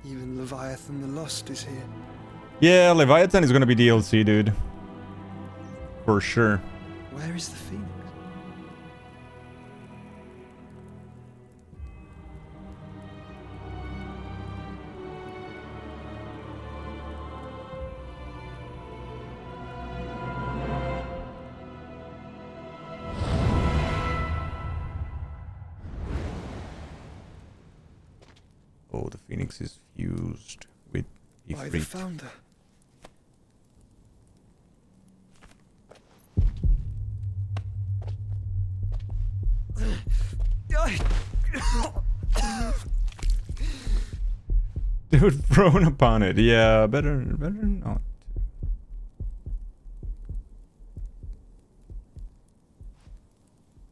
Even Leviathan the Lost is here.
Yeah, Leviathan is gonna be DLC, dude. For sure.
Where is the Phoenix?
Oh, the Phoenix is fused with
By the
Ifrit.
founder.
Dude, thrown upon it. Yeah, better not.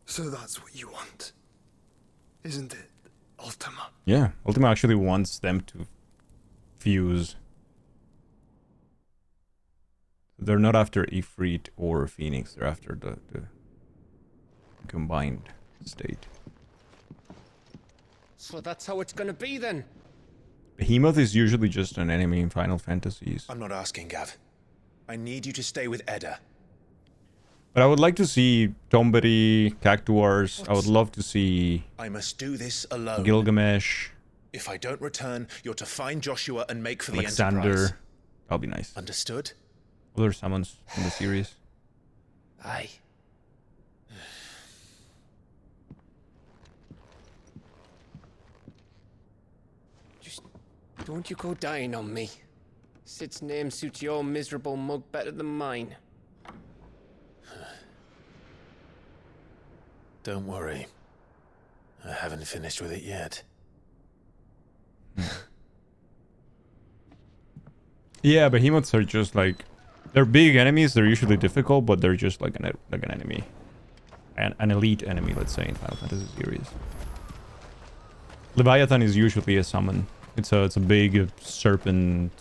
So that's what you want, isn't it, Ultima?
Yeah, Ultima actually wants them to fuse. They're not after Ifrit or Phoenix. They're after the combined state.
So that's how it's gonna be then.
Behemoth is usually just an enemy in Final Fantasies.
I'm not asking, Gav. I need you to stay with Edda.
But I would like to see Tomberi, Cactuars. I would love to see
I must do this alone.
Gilgamesh,
If I don't return, you're to find Joshua and make for the
Alexander.
Enterprise.
That'll be nice.
Understood?
Other summons in the series.
Aye.
Don't you go dying on me. Sid's name suits your miserable mug better than mine.
Don't worry. I haven't finished with it yet.
Yeah, behemoths are just like, they're big enemies. They're usually difficult, but they're just like an enemy, an elite enemy. Let's say in Final Fantasy series. Leviathan is usually a summon. It's a big serpent,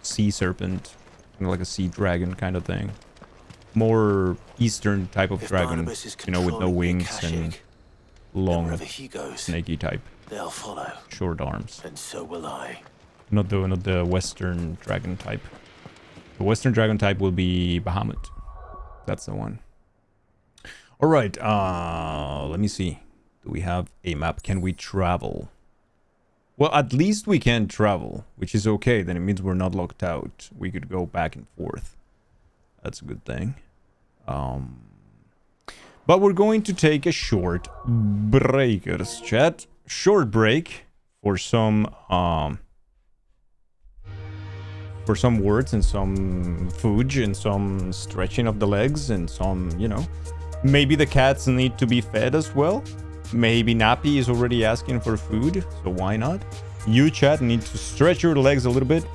sea serpent, like a sea dragon kind of thing. More eastern type of dragon, you know, with no wings and long, snaky type.
They'll follow.
Short arms.
And so will I.
Not the Western dragon type. The Western dragon type will be Bahamut. That's the one. All right. Let me see. Do we have a map? Can we travel? Well, at least we can travel, which is okay. Then it means we're not locked out. We could go back and forth. That's a good thing. But we're going to take a short breakers, chat. Short break for some words and some food and some stretching of the legs and some, you know, maybe the cats need to be fed as well. Maybe Nappy is already asking for food, so why not? You, chat, need to stretch your legs a little bit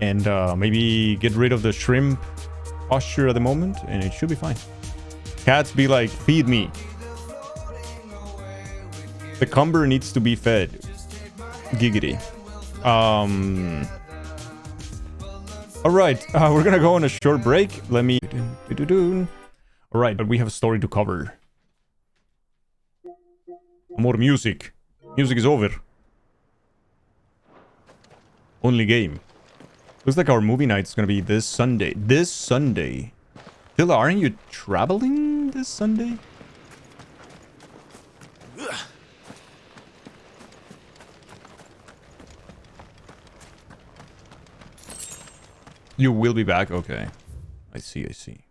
and maybe get rid of the shrimp posture at the moment, and it should be fine. Cats be like, feed me. The cumber needs to be fed. Giggity. All right, we're gonna go on a short break. Let me. All right, but we have a story to cover. More music. Music is over. Only game. Looks like our movie night is gonna be this Sunday. This Sunday. Tilla, aren't you traveling this Sunday. You will be back? Okay. I see, I see.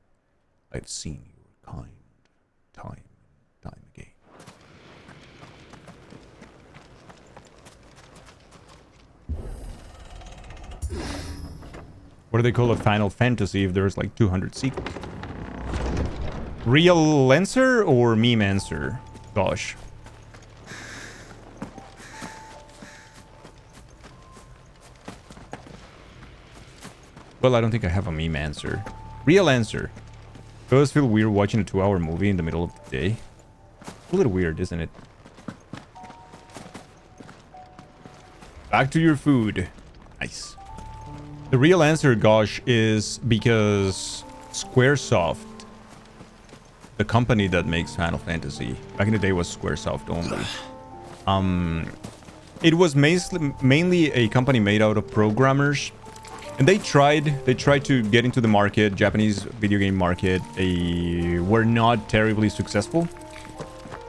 I've seen your kind time again. What do they call a Final Fantasy if there's like 200 sequels? Real answer or meme answer? Gosh. Well, I don't think I have a meme answer. Real answer. Does feel weird watching a 2-hour movie in the middle of the day? A little weird, isn't it? Back to your food. Nice. The real answer, gosh, is because Squaresoft, the company that makes Final Fantasy, back in the day was Squaresoft only. It was mainly a company made out of programmers. And they tried to get into the market, Japanese video game market. They were not terribly successful.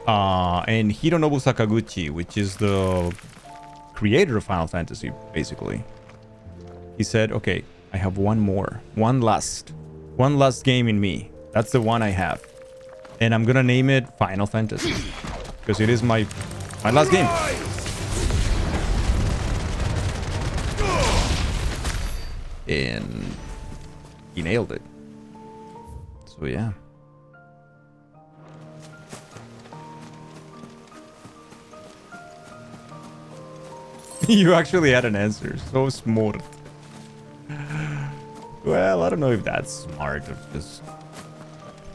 And Hironobu Sakaguchi, which is the creator of Final Fantasy, basically, he said, okay, I have one last game in me. That's the one I have. And I'm gonna name it Final Fantasy. Because it is my last game. And he nailed it. So yeah. You actually had an answer. So smart. Well, I don't know if that's smart, or just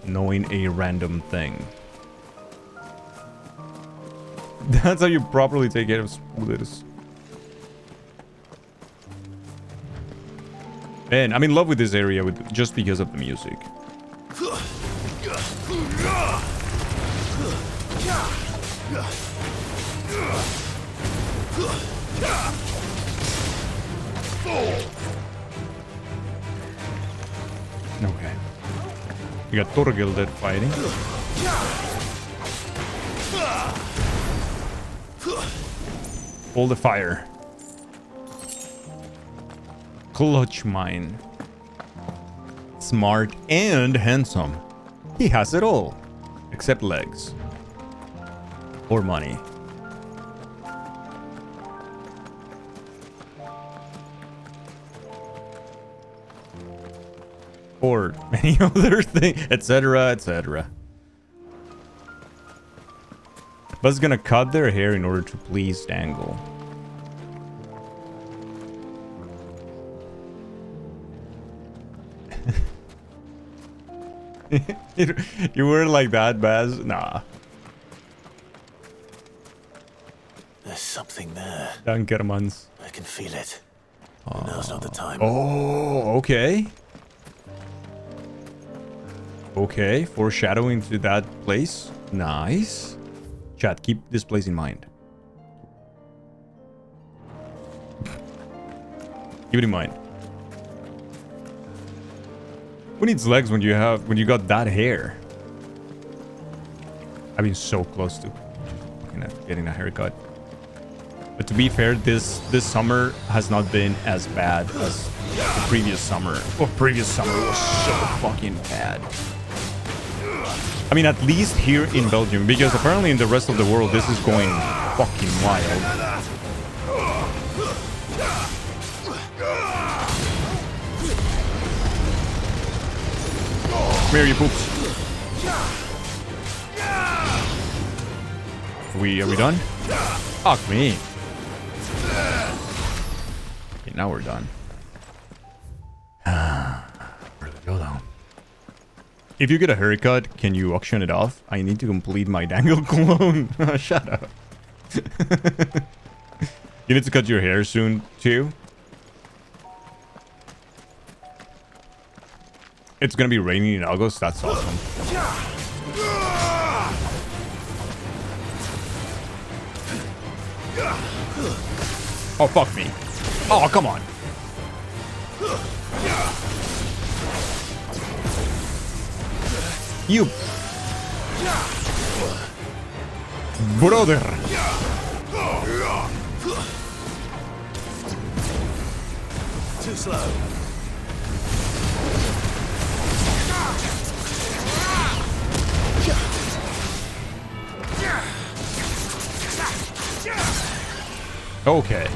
knowing a random thing. That's how you properly take care of spoilers. Man, I'm in love with this area just because of the music. Okay. We got Torgil there fighting. Hold the fire. Clutch mine. Smart and handsome. He has it all. Except legs. Or money. Or any other thing, etc., etc. Buzz is gonna cut their hair in order to please Dangle. You weren't like that, Baz? Nah.
There's something there.
Dankermans.
I can feel it. Now's not the time.
Oh, okay. Okay, foreshadowing to that place. Nice. Chat, keep this place in mind. Keep it in mind. Who needs legs when you got that hair? I've been so close to getting a haircut. But to be fair, this summer has not been as bad as the previous summer. Oh, previous summer was so fucking bad. I mean, at least here in Belgium, because apparently in the rest of the world this is going fucking wild. Come here, you poops. Are we done? Fuck me. Okay, now we're done. Where'd it go though? If you get a haircut, can you auction it off? I need to complete my Dangle clone. Shut up. You need to cut your hair soon too. It's gonna be raining in August. That's awesome. Oh, fuck me. Oh, come on. You Brother.
Too slow.
Okay.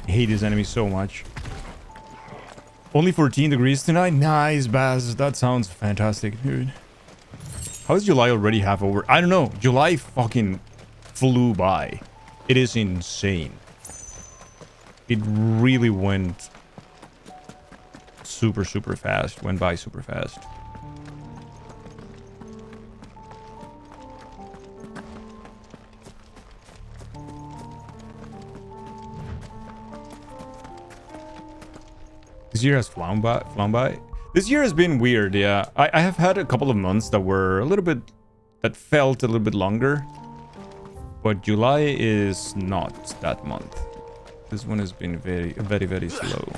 I hate this enemy so much. Only 14 degrees tonight? Nice, Baz. That sounds fantastic, dude. How is July already half over? I don't know. July fucking flew by. It is insane. It really went super, super fast. Went by super fast. This year has flown by. This year has been weird, yeah. I have had a couple of months that were a little bit... that felt a little bit longer. But July is not that month. This one has been very, very, very slow.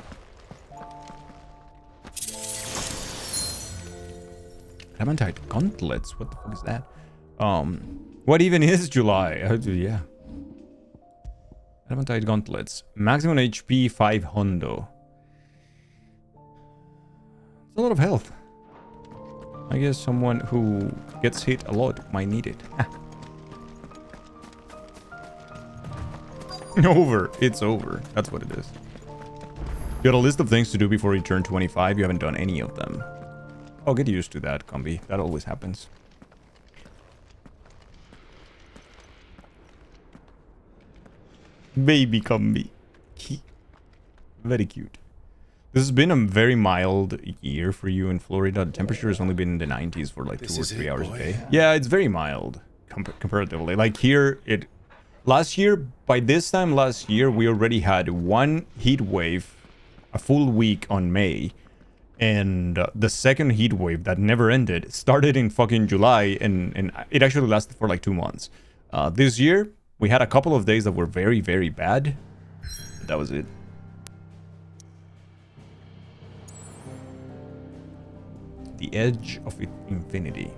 Adamantite gauntlets? What the fuck is that? What even is July? Yeah. Adamantite gauntlets. Maximum HP 500. It's a lot of health. I guess someone who gets hit a lot might need it. Over. It's over. That's what it is. You had a list of things to do before you turn 25. You haven't done any of them. Oh, get used to that, Combi. That always happens. Baby Combi. Very cute. This has been a very mild year for you in Florida. The temperature has only been in the 90s for like 2 or 3 hours a day. Yeah, it's very mild comparatively. Like here, last year, by this time last year, we already had one heat wave, a full week on May. And the second heat wave that never ended started in fucking July, and it actually lasted for like 2 months. This year, we had a couple of days that were very, very bad. But that was it. The edge of infinity.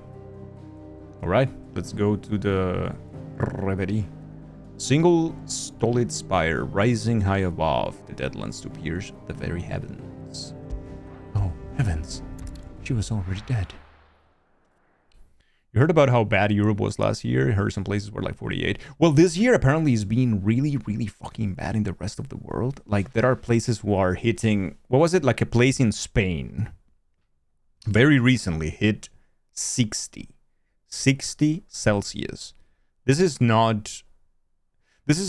Alright, let's go to the Reverie. Single stolid spire rising high above the deadlands to pierce the very heavens. Oh, heavens. She was already dead. You heard about how bad Europe was last year? I heard some places were like 48. Well, this year apparently is being really, really fucking bad in the rest of the world. Like, there are places who are hitting... What was it? Like a place in Spain very recently hit 60 Celsius. This is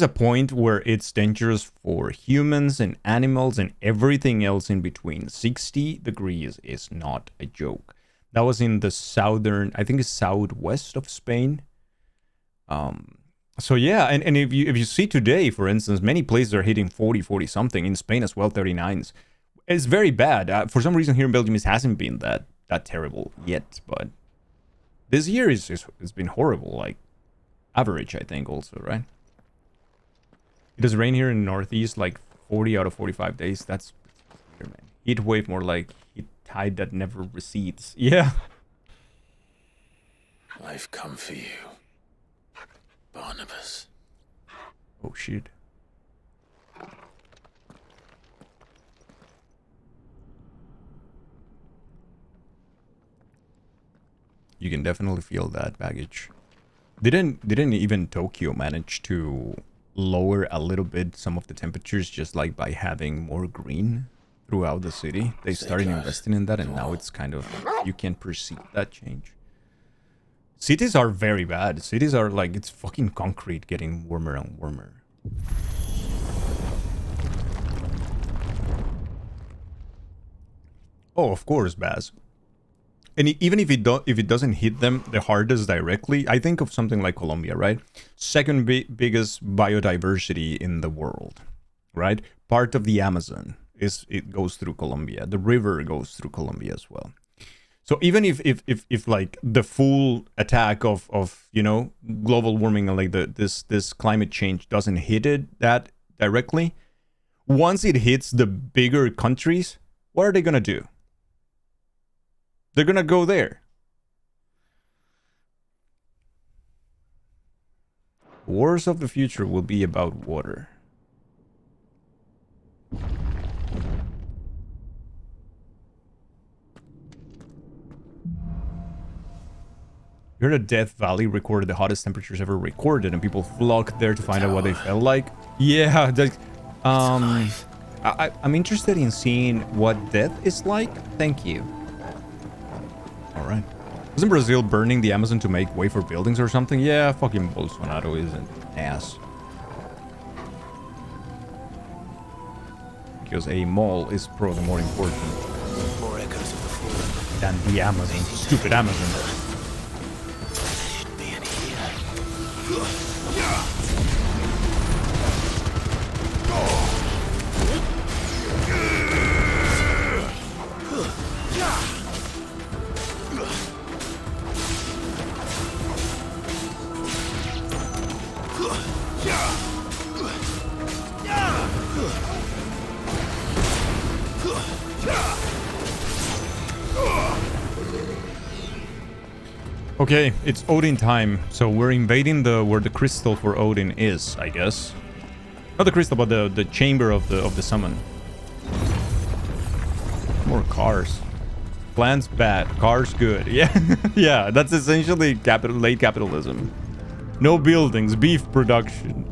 a point where it's dangerous for humans and animals and everything else in between. 60 degrees is not a joke. That was in the southern, I think it's southwest of Spain. So yeah, and if you see today, for instance, many places are hitting 40 something. In Spain as well, 39s. It's very bad. For some reason here in Belgium, it hasn't been that terrible yet. But this year it's been horrible. Like average, I think, also, right? It does rain here in the northeast like 40 out of 45 days. That's weird, man. Heat wave, more like heat tide that never recedes. Yeah.
I've come for you, Barnabas.
Oh shit. You can definitely feel that baggage. Didn't even Tokyo manage to lower a little bit some of the temperatures just like by having more green throughout the city? They started investing in that, and now it's kind of, you can perceive that change. Cities are very bad. Cities are like, it's fucking concrete getting warmer and warmer. Oh, of course, Baz. And even if it doesn't hit them the hardest directly, I think of something like Colombia, right? Second biggest biodiversity in the world, right? Part of the Amazon it goes through Colombia. The river goes through Colombia as well. So even if like the full attack of you know, global warming and like this climate change doesn't hit it that directly, once it hits the bigger countries, what are they gonna do? They're gonna go there. Wars of the future will be about water. You heard that Death Valley recorded the hottest temperatures ever recorded, and people flocked there to find out what they felt like. Yeah, I'm interested in seeing what death is like. Thank you. All right. Wasn't Brazil burning the Amazon to make way for buildings or something? Yeah, fucking Bolsonaro is an ass. Because a mall is probably more important than the Amazon. Stupid Amazon. Okay, it's Odin time, so we're invading where the crystal for Odin is, I guess. Not the crystal, but the chamber of the summon. More cars. Plants bad, cars good. Yeah, yeah, that's essentially late capitalism. No buildings, beef production.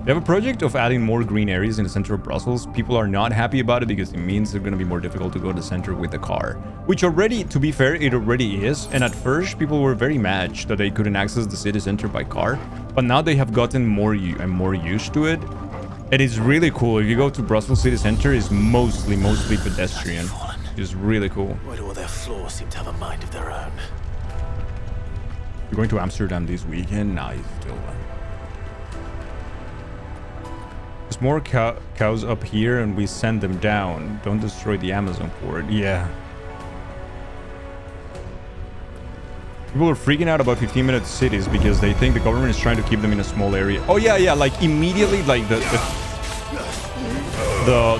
They have a project of adding more green areas in the center of Brussels. People are not happy about it because it means it's going to be more difficult to go to the center with the car. Which already, to be fair, it already is. And at first, people were very mad that they couldn't access the city center by car. But now they have gotten more used to it. And it's really cool. If you go to Brussels city center, it's mostly pedestrian. It's really cool.
Why do all their flaws seem to have a mind of their own?
You're going to Amsterdam this weekend? Nah, you still... There's more cows up here and we send them down. Don't destroy the Amazon for it. Yeah. People are freaking out about 15-minute cities because they think the government is trying to keep them in a small area. Oh yeah, yeah, like immediately like the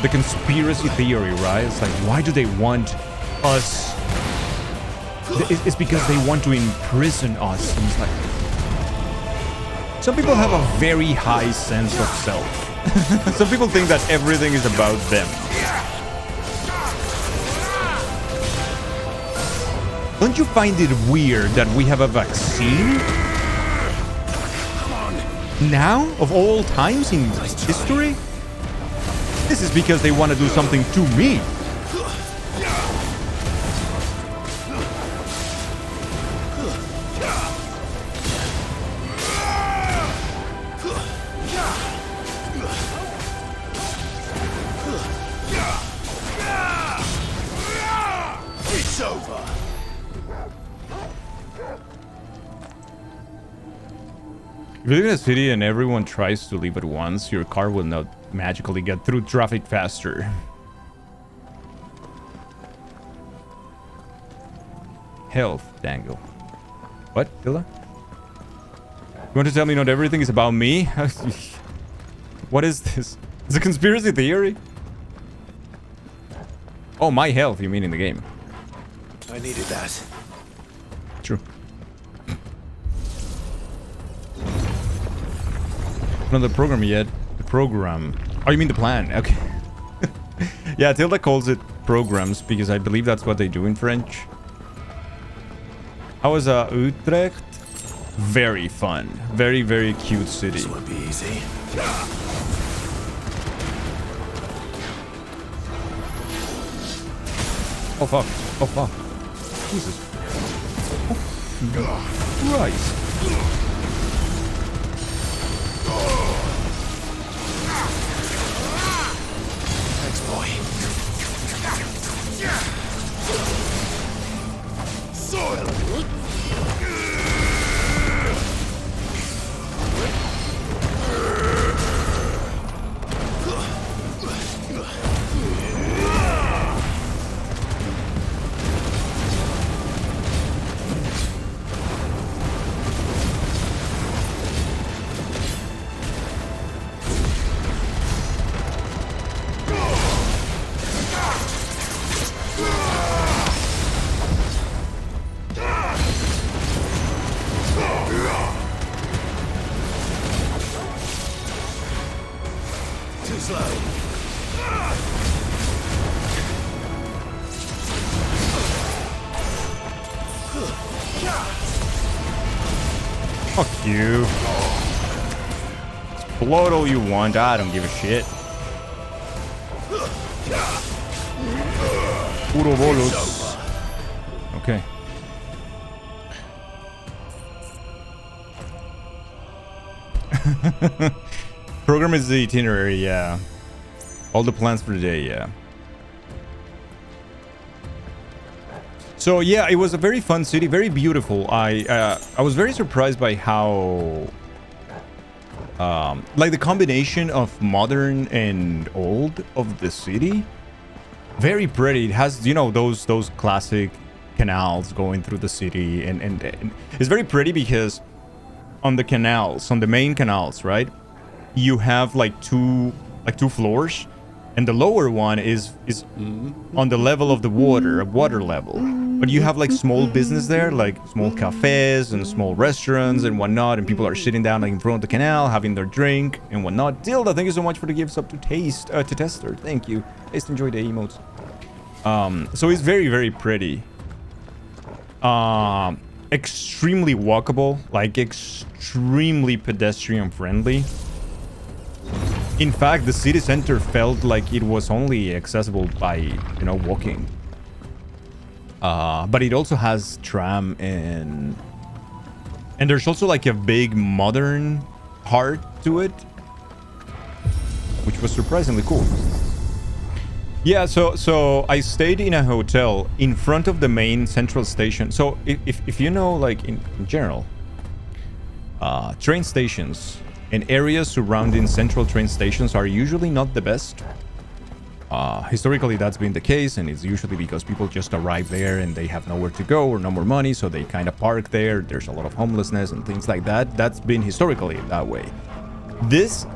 conspiracy theory, right? It's like, why do they want us? It's because they want to imprison us. And it's like, some people have a very high sense of self. Some people think that everything is about them. Don't you find it weird that we have a vaccine? Now? Of all times in history? This is because they want to do something to me. If you live in a city and everyone tries to leave at once, your car will not magically get through traffic faster. Health, Dango. What, Villa? You want to tell me not everything is about me? What is this? It's a conspiracy theory? Oh, my health, you mean in the game?
I needed that.
True. Not the program yet. The program. Oh, you mean the plan? Okay. Yeah, Tilda calls it programs because I believe that's what they do in French. How was Utrecht? Very fun. Very, very cute city.
This won't be easy.
Oh fuck. Oh fuck. Jesus. Oh, Christ.
Thanks, boy.
Fuck you. Explode all you want. I don't give a shit. Puro bolos. Okay. Program is the itinerary, yeah. All the plans for the day, yeah. So yeah, it was a very fun city, very beautiful. I was very surprised by how like the combination of modern and old of the city. Very pretty. It has, you know, those classic canals going through the city, and it's very pretty because on the canals, on the main canals, right, you have like two floors, and the lower one is on the level of the water level. But you have like small business there, like small cafes and small restaurants and whatnot, and people are sitting down like in front of the canal, having their drink and whatnot. Tilda, thank you so much for the gifts up to Tester. Thank you. Taste, enjoy the emotes. So it's very, very pretty. Extremely walkable, like extremely pedestrian friendly. In fact, the city center felt like it was only accessible by, you know, walking. But it also has tram, and there's also like a big modern heart to it, which was surprisingly cool. Yeah, so I stayed in a hotel in front of the main central station. So if you know, like in general, train stations and areas surrounding central train stations are usually not the best. Historically, that's been the case, and it's usually because people just arrive there and they have nowhere to go or no more money, so they kind of park there. There's a lot of homelessness and things like that. That's been historically that way. This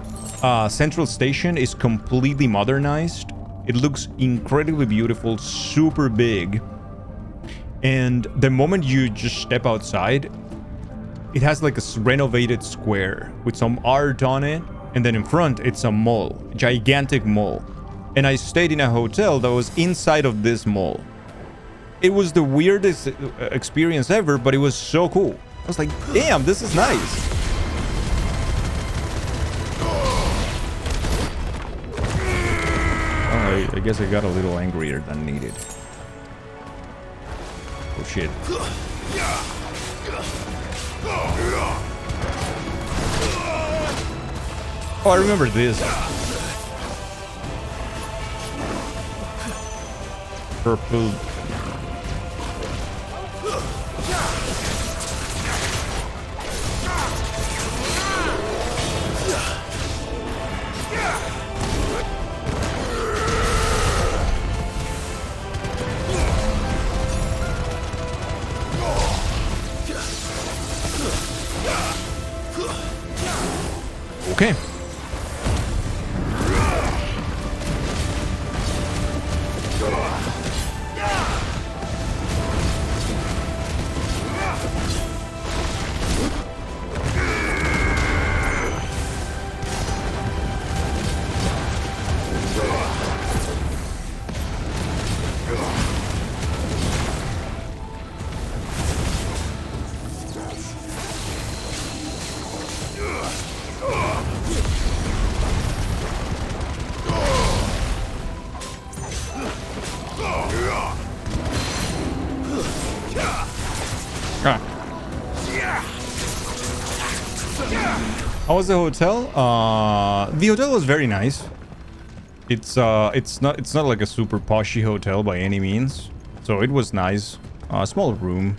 central station is completely modernized. It looks incredibly beautiful, super big. And the moment you just step outside, it has like a renovated square with some art on it. And then in front, it's a mall, gigantic mall. And I stayed in a hotel that was inside of this mall. It was the weirdest experience ever, but it was so cool. I was like, damn, this is nice. I guess I got a little angrier than needed. Oh shit. Oh, I remember this. Purple. Okay. How was the hotel? The hotel was very nice. It's not like a super poshy hotel by any means. So it was nice. Small room,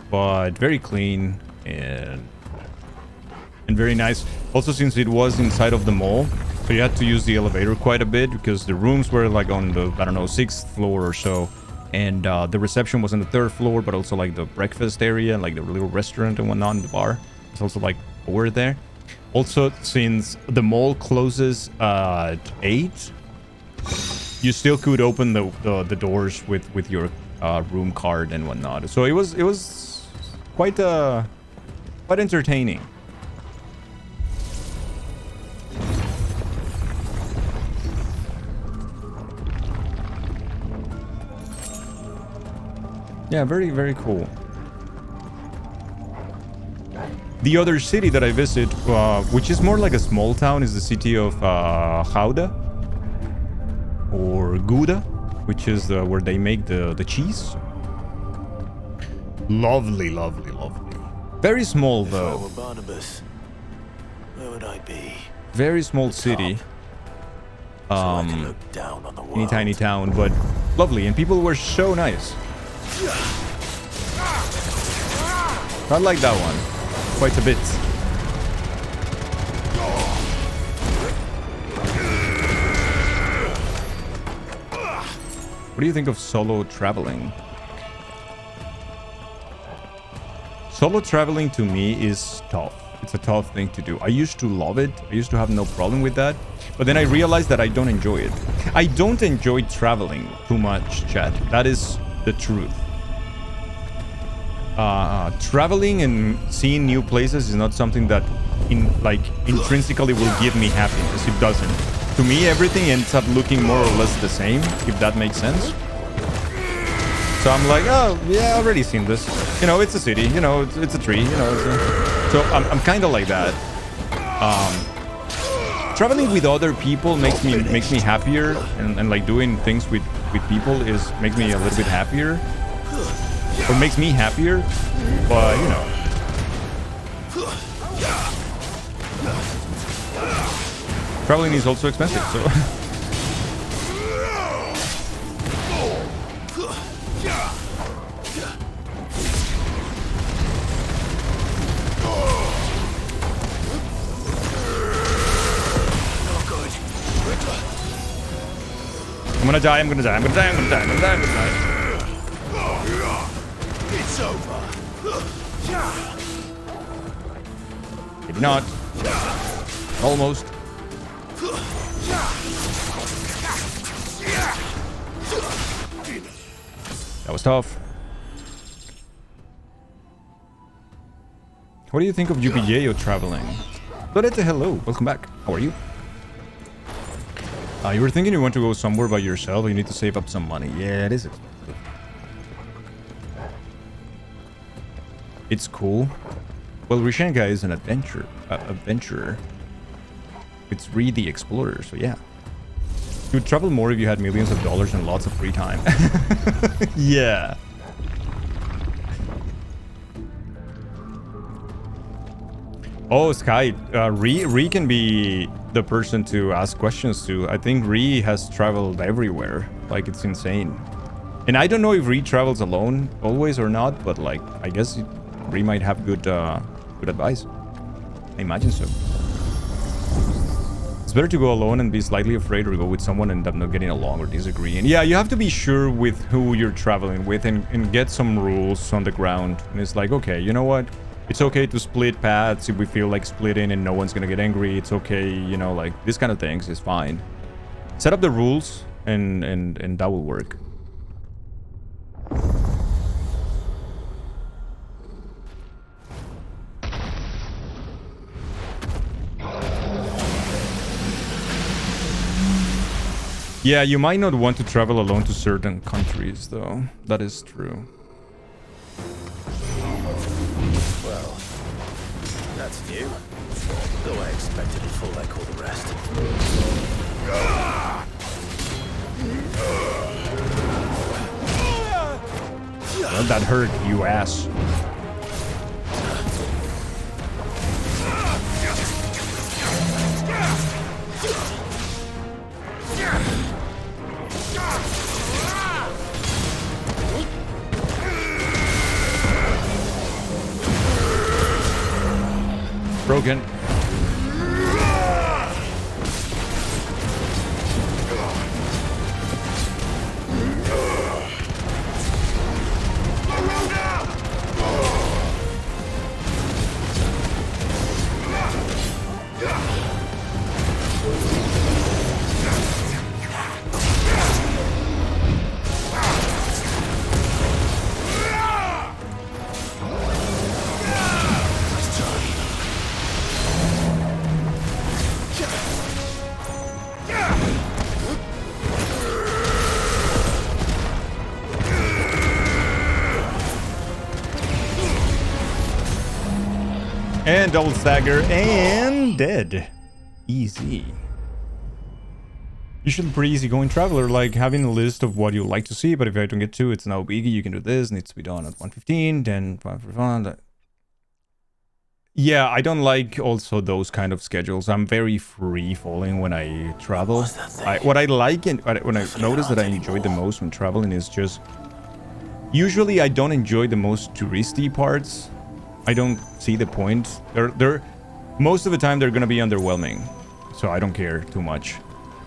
but very clean and very nice. Also, since it was inside of the mall, so you had to use the elevator quite a bit because the rooms were like on the, I don't know, 6th floor or so. And the reception was on the 3rd floor, but also like the breakfast area, like the little restaurant and whatnot, and the bar. It's also like over there. Also, since the mall closes at 8, you still could open the doors with your room card and whatnot. So it was quite entertaining. Yeah, very, very cool. The other city that I visit, which is more like a small town, is the city of Gouda or Gouda, which is where they make the cheese. Lovely, lovely, lovely. Very small though.
If I were Barnabas, where would I be?
Very small city.
So I can look down on the world.
Teeny tiny town, but lovely, and people were so nice. Not like that one. Quite a bit. What do you think of solo traveling? Solo traveling to me is tough. It's a tough thing to do. I used to love it. I used to have no problem with that. But then I realized that I don't enjoy it. I don't enjoy traveling too much, chat. That is the truth. Traveling and seeing new places is not something that intrinsically will give me happiness. It doesn't. To me, everything ends up looking more or less the same, if that makes sense. So I'm like, oh, yeah, I already seen this. You know, it's a city. You know, it's a tree. You know, so I'm kind of like that. Traveling with other people makes me happier, and like doing things with people makes me a little bit happier, or makes me happier. But you know, traveling is also expensive, so. I'm gonna die, I'm gonna die, I'm gonna die, I'm gonna die, I'm gonna die, I'm gonna die.
It's over.
Maybe not. Almost. That was tough. What do you think of UPJO traveling? Loretta, hello, welcome back. How are you? You were thinking you want to go somewhere by yourself, but you need to save up some money. Yeah, it is expensive. It's cool. Well, Rishenka is an adventurer. It's Ree the Explorer, so yeah. You would travel more if you had millions of dollars and lots of free time. Yeah. Oh, Sky, Ree can be the person to ask questions to. I think Ree has traveled everywhere. Like, it's insane. And I don't know if Ree travels alone always or not, but like, I guess Ree might have good advice. I imagine so. It's better to go alone and be slightly afraid, or go with someone and end up not getting along or disagreeing. Yeah, you have to be sure with who you're traveling with and get some rules on the ground. And it's like, okay, you know what? It's okay to split paths if we feel like splitting and no one's gonna get angry. It's okay, you know, like this kind of things is fine. Set up the rules and that will work. Yeah, you might not want to travel alone to certain countries, though. That is true.
Well, that's new. Though I expected it full like all the rest.
Well, that hurt, you ass. Broken. And double stagger and dead. Easy. Usually pretty easy going traveler, like having a list of what you like to see, but if I don't get to, it's no biggie. You can do this, needs to be done at 1:15, then 5:45. Yeah, I don't like also those kind of schedules. I'm very free falling when I travel. What I like and when I notice that I enjoy the most when traveling is just usually I don't enjoy the most touristy parts. I don't see the point. They're most of the time they're gonna be underwhelming, so I don't care too much.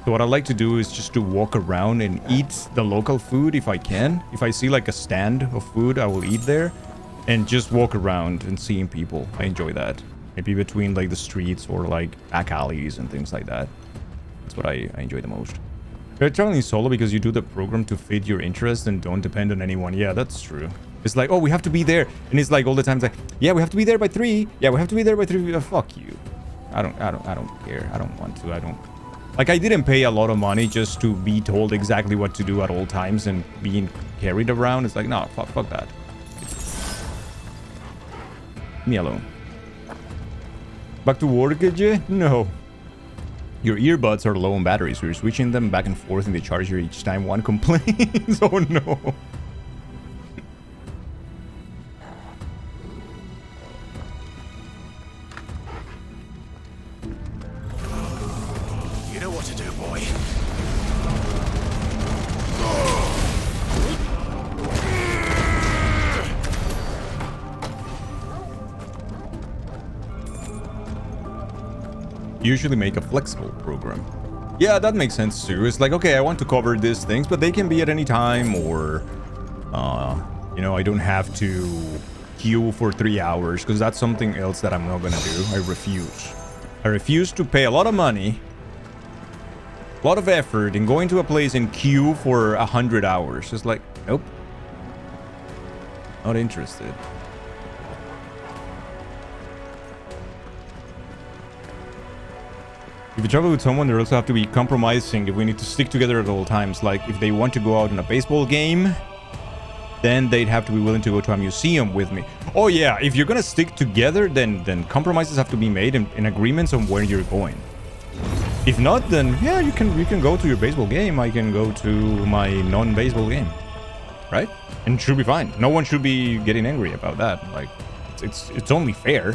So what I like to do is just to walk around and eat the local food if I can. If I see like a stand of food, I will eat there and just walk around and seeing people. I enjoy that. Maybe between like the streets or like back alleys and things like that. That's what I enjoy the most. You're traveling solo because you do the program to fit your interest and don't depend on anyone. Yeah, that's true. It's like, oh, we have to be there. And it's like all the time, it's like, yeah, we have to be there by 3. Yeah, we have to be there by 3. Fuck you. I don't care. I don't want to. I don't. Like, I didn't pay a lot of money just to be told exactly what to do at all times and being carried around. It's like, no, fuck that. Leave me alone. Back to work, AJ? No. Your earbuds are low on battery, so you're switching them back and forth in the charger each time one complains. Oh no.
You know what to do, boy.
Usually make a flexible program. Yeah, that makes sense too. It's like, okay, I want to cover these things, but they can be at any time, or you know, I don't have to queue for 3 hours, because that's something else that I'm not gonna do. I refuse to pay a lot of money, a lot of effort in going to a place and queue for 100 hours. It's like, nope, not interested. If you travel with someone, there also have to be compromising if we need to stick together at all times. Like, if they want to go out in a baseball game, then they'd have to be willing to go to a museum with me. Oh yeah, if you're gonna stick together, then compromises have to be made in agreements on where you're going. If not, then yeah, you can go to your baseball game. I can go to my non-baseball game, right? And it should be fine. No one should be getting angry about that. Like, it's only fair.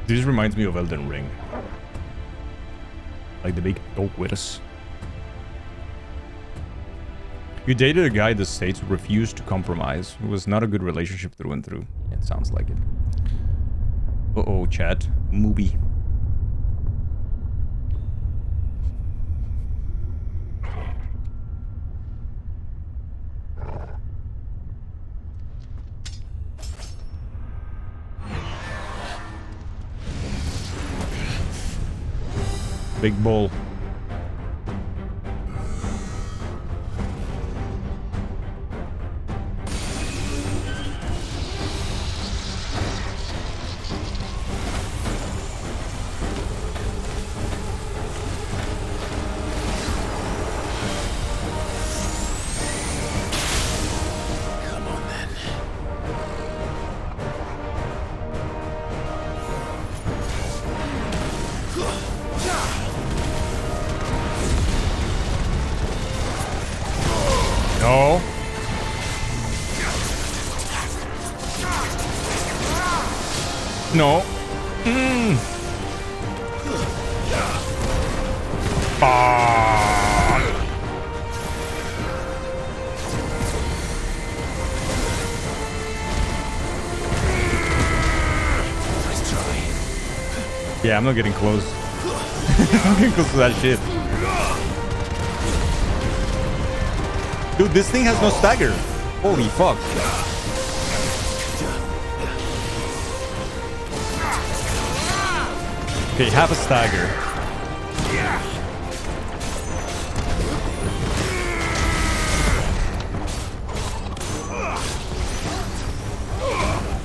This reminds me of Elden Ring. Like the big dog with us. You dated a guy in the States who refused to compromise. It was not a good relationship through and through. It sounds like it. Uh-oh, chat. Movie. Big bull. No. No. Yeah, I'm not getting close. I'm getting close to that shit. Dude, this thing has no stagger. Holy fuck. Okay, have a stagger.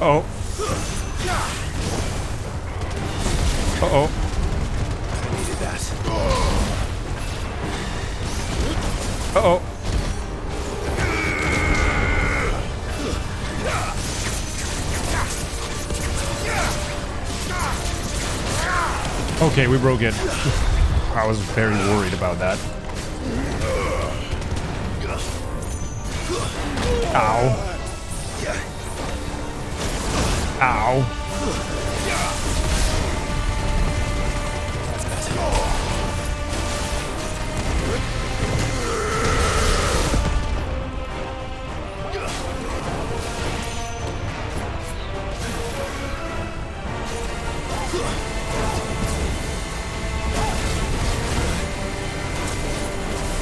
Uh-oh. Uh-oh. Uh-oh. Okay, we broke it. I was very worried about that. Ow. Ow.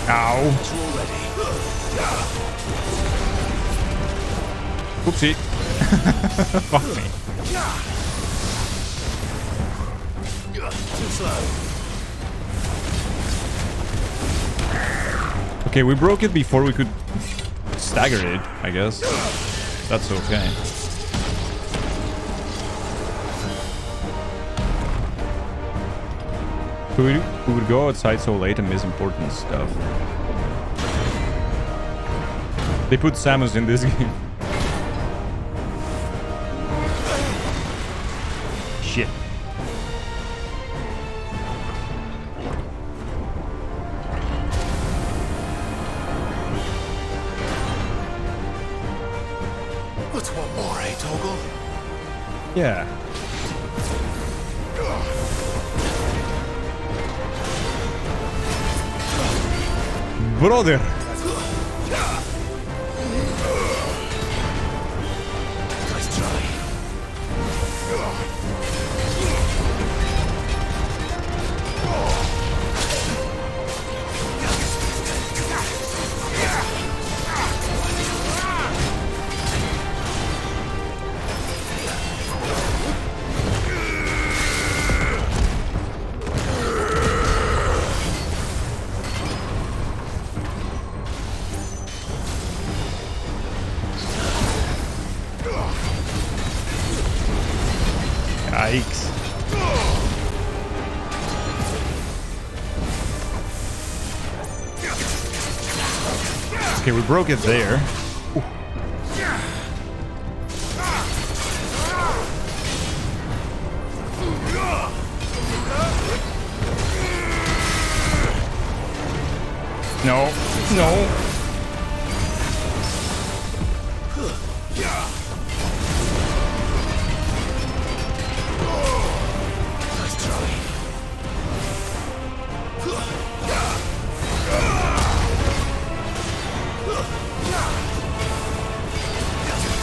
Ow. Oopsie. Fuck me.
Too slow.
Okay, we broke it before we could stagger it, I guess. That's okay. We would go outside so late and miss important stuff. They put Samus in this game. Shit.
What's one more, eh, Toggle?
Yeah. Brother.
Nice try.
Yikes. Okay, we broke it there. Ooh. No, no.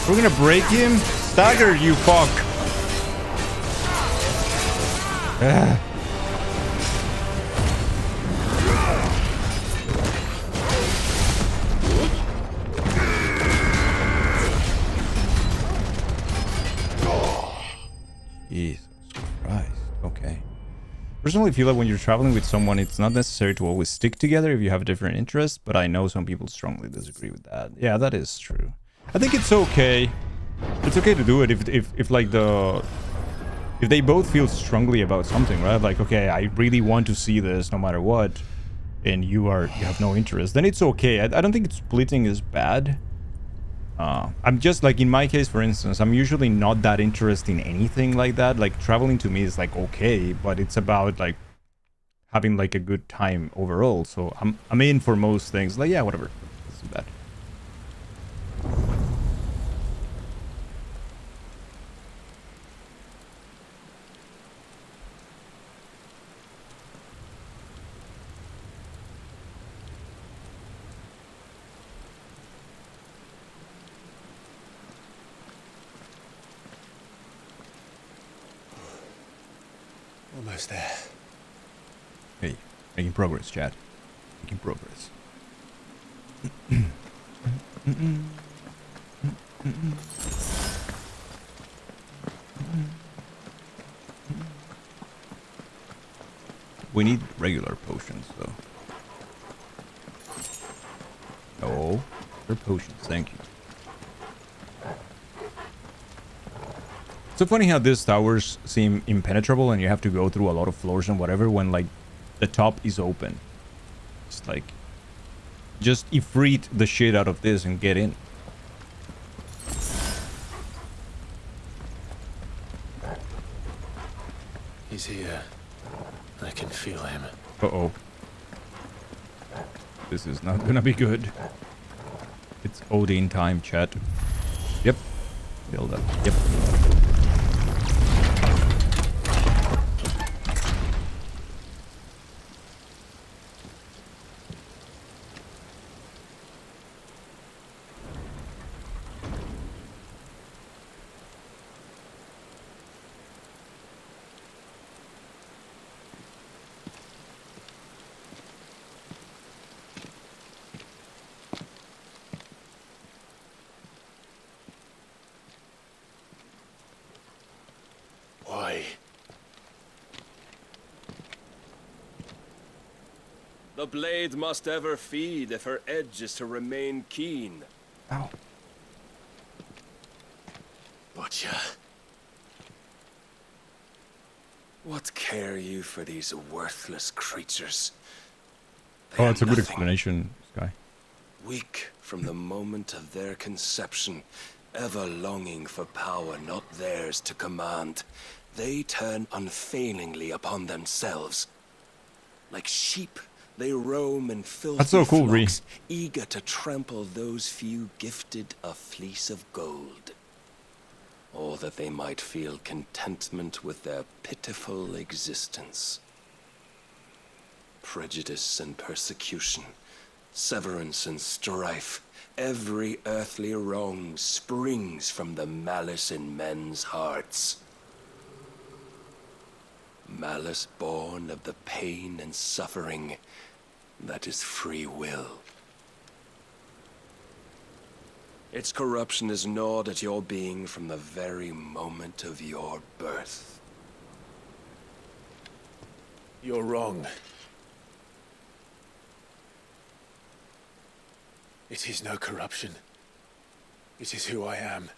We're gonna break him? Stagger, you fuck! Ugh. Jesus Christ. Okay. Personally, I feel like when you're traveling with someone, it's not necessary to always stick together if you have different interests, but I know some people strongly disagree with that. Yeah, that is true. I think it's okay. It's okay to do it if like if they both feel strongly about something, right? Like, okay, I really want to see this no matter what, and you have no interest, then it's okay. I don't think splitting is bad. I'm just like, in my case, for instance, I'm usually not that interested in anything like that. Like, traveling to me is like okay, but it's about like having like a good time overall. So I'm in for most things. Like, yeah, whatever. It's too bad.
Almost there.
Hey, making progress, chat. Making progress. We need regular potions, though. Oh, they're potions. Thank you. It's so funny how these towers seem impenetrable and you have to go through a lot of floors and whatever when, like, the top is open. It's like, just ifrit the shit out of this and get in.
He's here. I can feel him.
Uh-oh. This is not gonna be good. It's Odin time, chat. Yep. Build up. Yep.
Why?
The blade must ever feed if her edge is to remain keen.
Ow.
Butcher.
What care you for these worthless creatures?
Oh, it's a good explanation, Sky.
Weak from the moment of their conception, ever longing for power not theirs to command, they turn unfailingly upon themselves. Like sheep, they roam in filthy
That's so cool,
flocks, eager to trample those few gifted a fleece of gold. Or that they might feel contentment with their pitiful existence. Prejudice and persecution, severance and strife, every earthly wrong springs from the malice in men's hearts. Malice born of the pain and suffering that is free will. Its corruption is gnawed at your being from the very moment of your birth.
You're wrong. It is no corruption. It is who I am.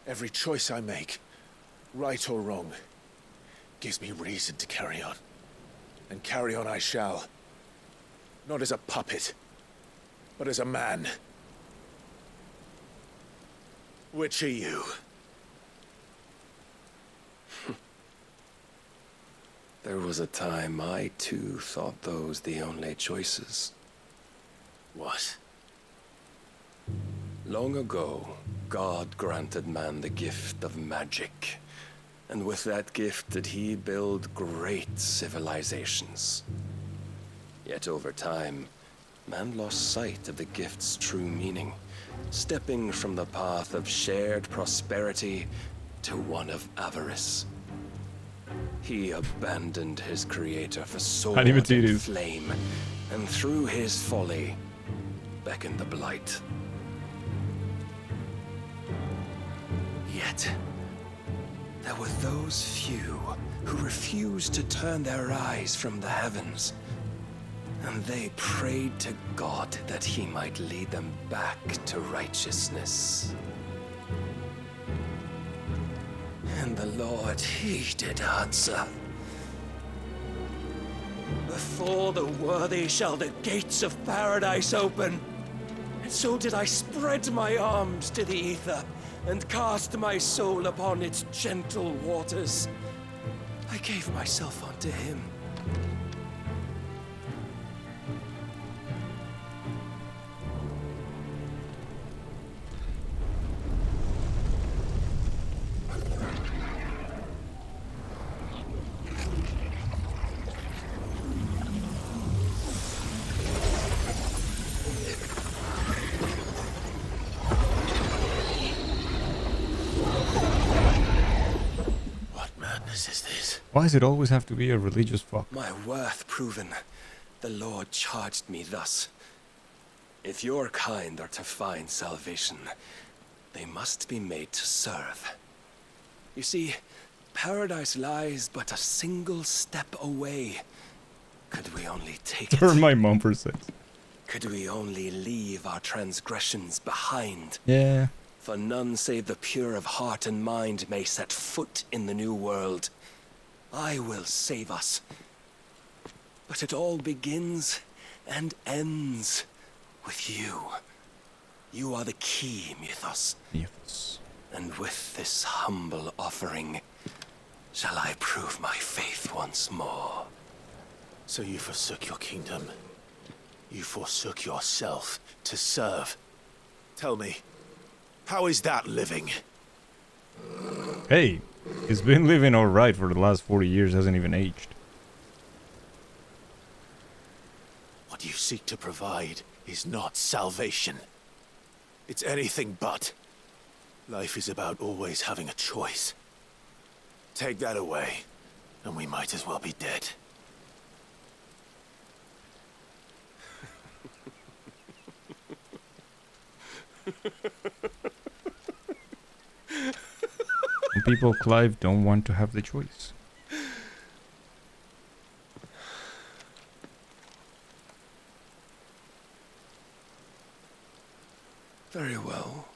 Every choice I make, right or wrong, gives me reason to carry on. And carry on I shall. Not as a puppet, but as a man. Which are you?
There was a time I too thought those the only choices.
What?
Long ago, God granted man the gift of magic. And with that gift did he build great civilizations. Yet over time, man lost sight of the gift's true meaning, stepping from the path of shared prosperity to one of avarice. He abandoned his creator for sword and flame, and through his folly, beckoned the blight. Yet, there were those few who refused to turn their eyes from the heavens, and they prayed to God that he might lead them back to righteousness. And the Lord heeded answer. Before the worthy shall the gates of paradise open. And so did I spread my arms to the ether, and cast my soul upon its gentle waters. I gave myself unto him.
Why does it always have to be a religious fuck?
My worth proven, the Lord charged me thus. If your kind are to find salvation, they must be made to serve. You see, paradise lies but a single step away. Could we only take it?
Turn my mom for sex.
Could we only leave our transgressions behind?
Yeah.
For none save the pure of heart and mind may set foot in the new world. I will save us. But it all begins and ends with you. You are the key, Mythos.
Mythos.
And with this humble offering, shall I prove my faith once more.
So you forsook your kingdom. You forsook yourself to serve. Tell me, how is that living?
Hey, he's been living alright for the last 40 years, hasn't even aged.
What you seek to provide is not salvation. It's anything but. Life is about always having a choice. Take that away, and we might as well be dead.
Some people, Clive, don't want to have the choice.
Very well.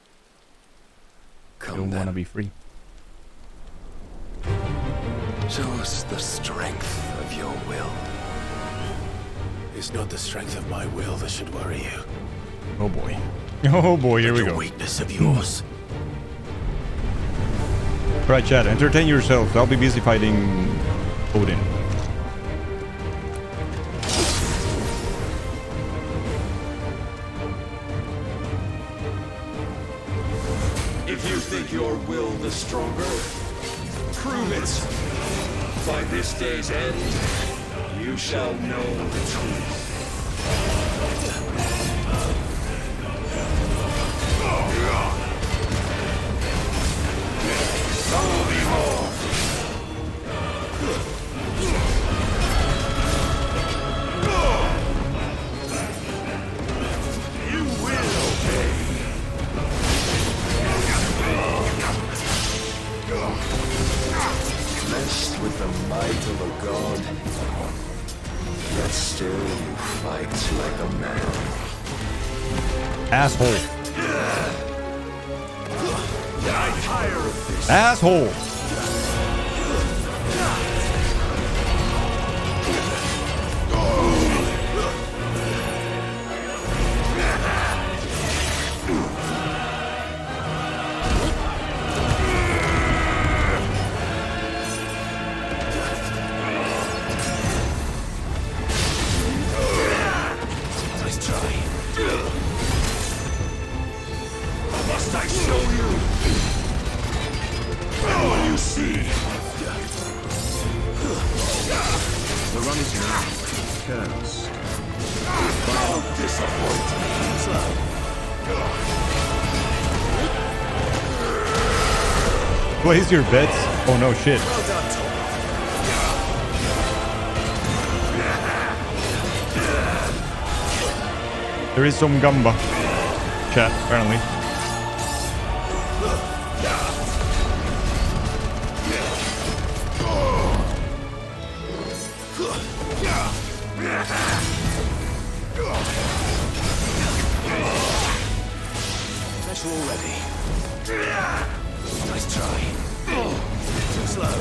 Come don't want to be free.
Show us the strength of your will.
It's not the strength of my will that should worry you.
Oh boy. Oh boy, here we go.
The weakness of yours.
Right, chat, entertain yourselves. I'll be busy fighting Odin.
If you think your will the stronger, prove it. By this day's end, you shall know the truth. You will obey.
Blessed with the might of a god, yet still you fight like a man.
Asshole.
I'm tired of this.
Asshole.
Must I show you? And what you see?
The run is now cursed.
I'll disappoint
Place your bets. Oh no, shit. There is some gamba. Chat, apparently.
Special already. Nice try. Too slow.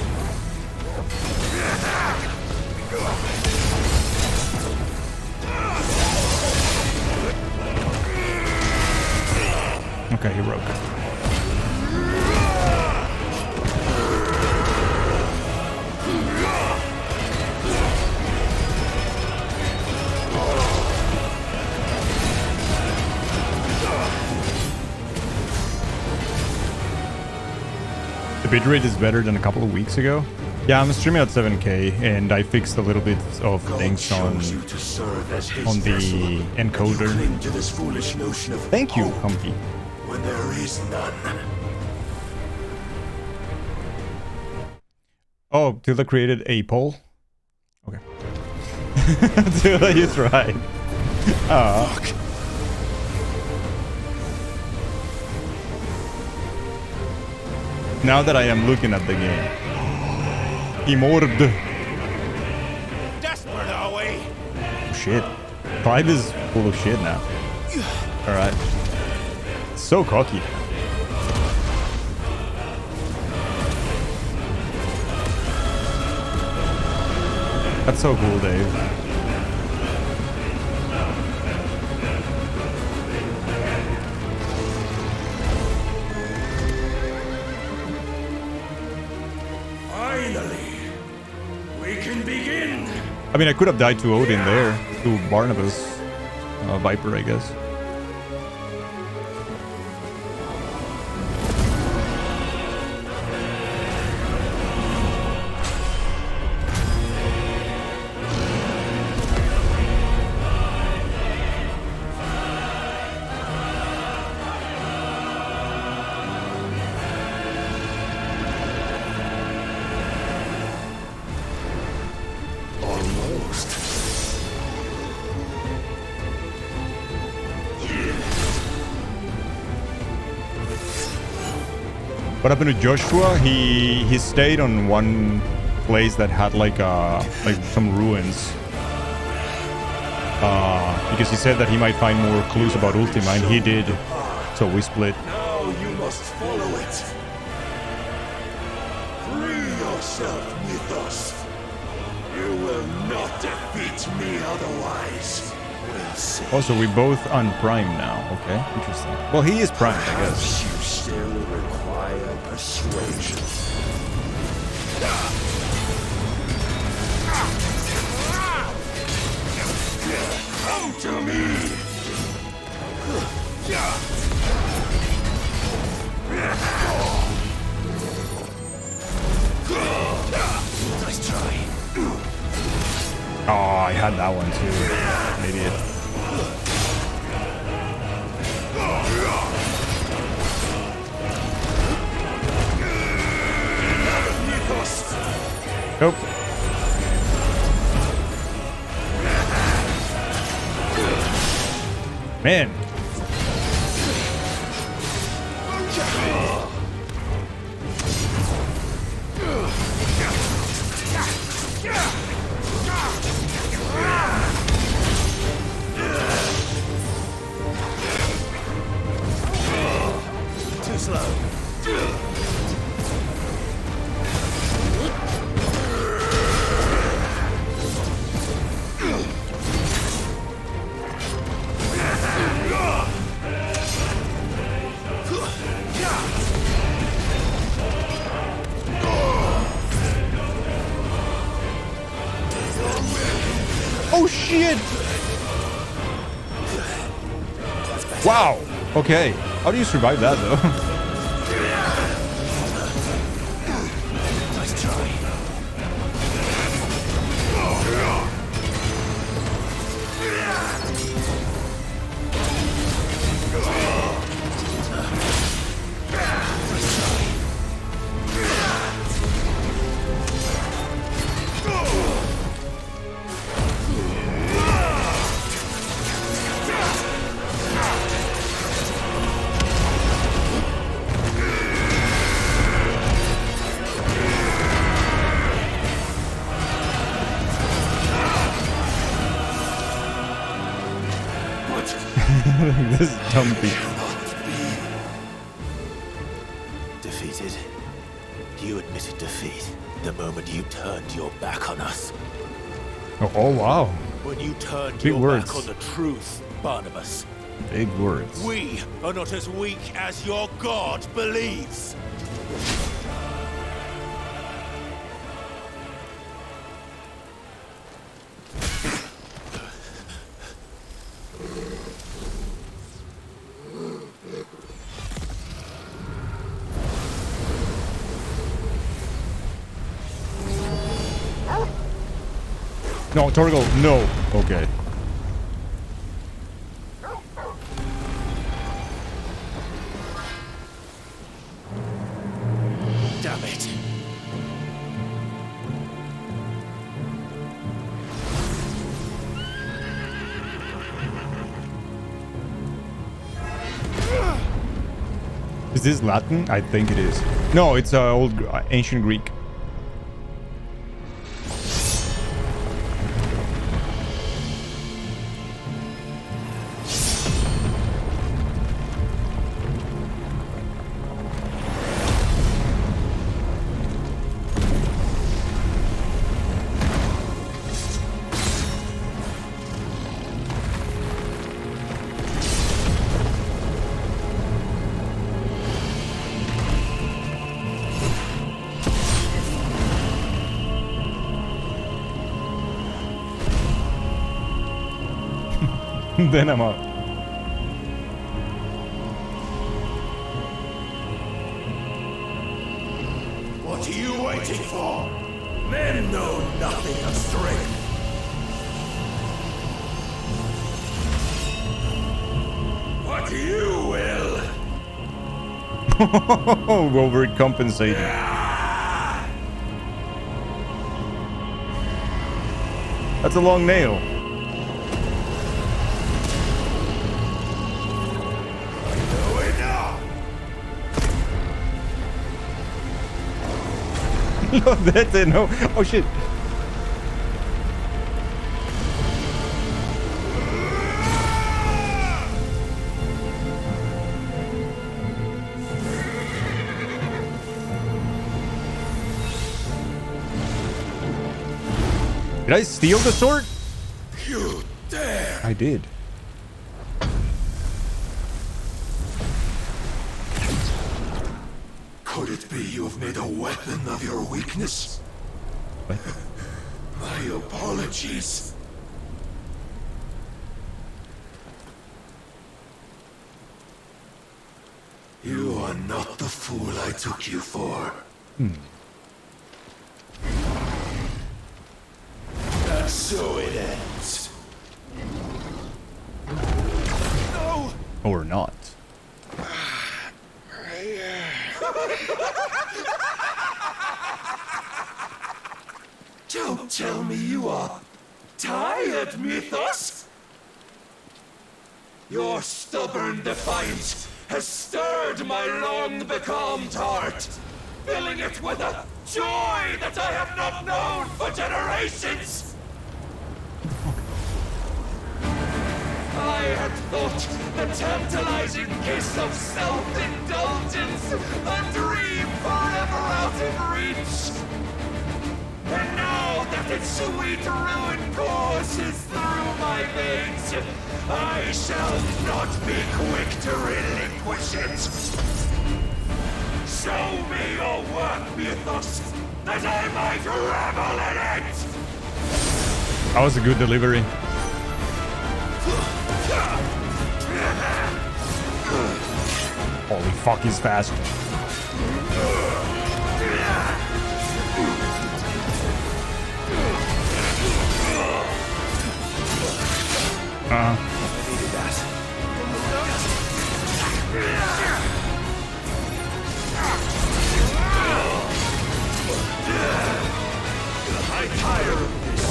Okay, he broke. The bitrate is better than a couple of weeks ago. Yeah, I'm streaming at 7K, and I fixed a little bit of things on the encoder. Thank you, Humpy.
when there is none.
Oh, Tilda created a poll? Okay. Tilda is right. Fuck. Now that I am looking at the game. Imord.
Desperate, are we?
Oh, shit. Clive is full of shit now. Alright. So cocky. That's so cool, Dave.
can begin.
I mean, I could have died to Odin there, to Barnabas, Viper, I guess. What happened to Joshua? He stayed on one place that had like some ruins. Because he said that he might find more clues about Ultima, and he did. So we split.
Now you must follow it. Free yourself, Mythos. You will not defeat me otherwise. We'll see.
Oh, so we both on Prime now. Okay, interesting. Well, he is Prime, I guess.
You still require persuasion. Come to me. Nice try.
Oh, I had that one too. An idiot. Nope. Man.
Too slow.
Oh shit! Wow. Okay. How do you survive that though?
Nice try.
This is dumpy.
Defeated? You admitted defeat the moment you turned your back on us.
Oh wow.
When you turned
Big
your
words.
back on the truth, Barnabas.
Big words.
We are not as weak as your god believes.
No, Torgal, no. Okay.
Damn it.
Is this Latin? I think it is. No, it's old ancient Greek. Then I'm out.
What are you waiting for? Men know nothing of strength. What you will.
Overcompensating. That's a long nail. No, that's it. No. Oh shit. Did I steal the sword?
You dare!
I did.
Could it be you have made a weapon of your weakness?
What?
My apologies. You are not the fool I took you for. And so it ends. No!
Or not.
Don't tell me you are tired, Mythos. Your stubborn defiance has stirred my long becalmed heart, filling it with a joy that I have not known for generations. I had thought the tantalizing kiss of self-indulgence a dream forever out of reach. And now that its sweet ruin courses through my veins, I shall not be quick to relinquish it. Show me your work, Mythos, that I might revel in it!
That was a good delivery. Holy fuck, he's fast.
I'm tired of this.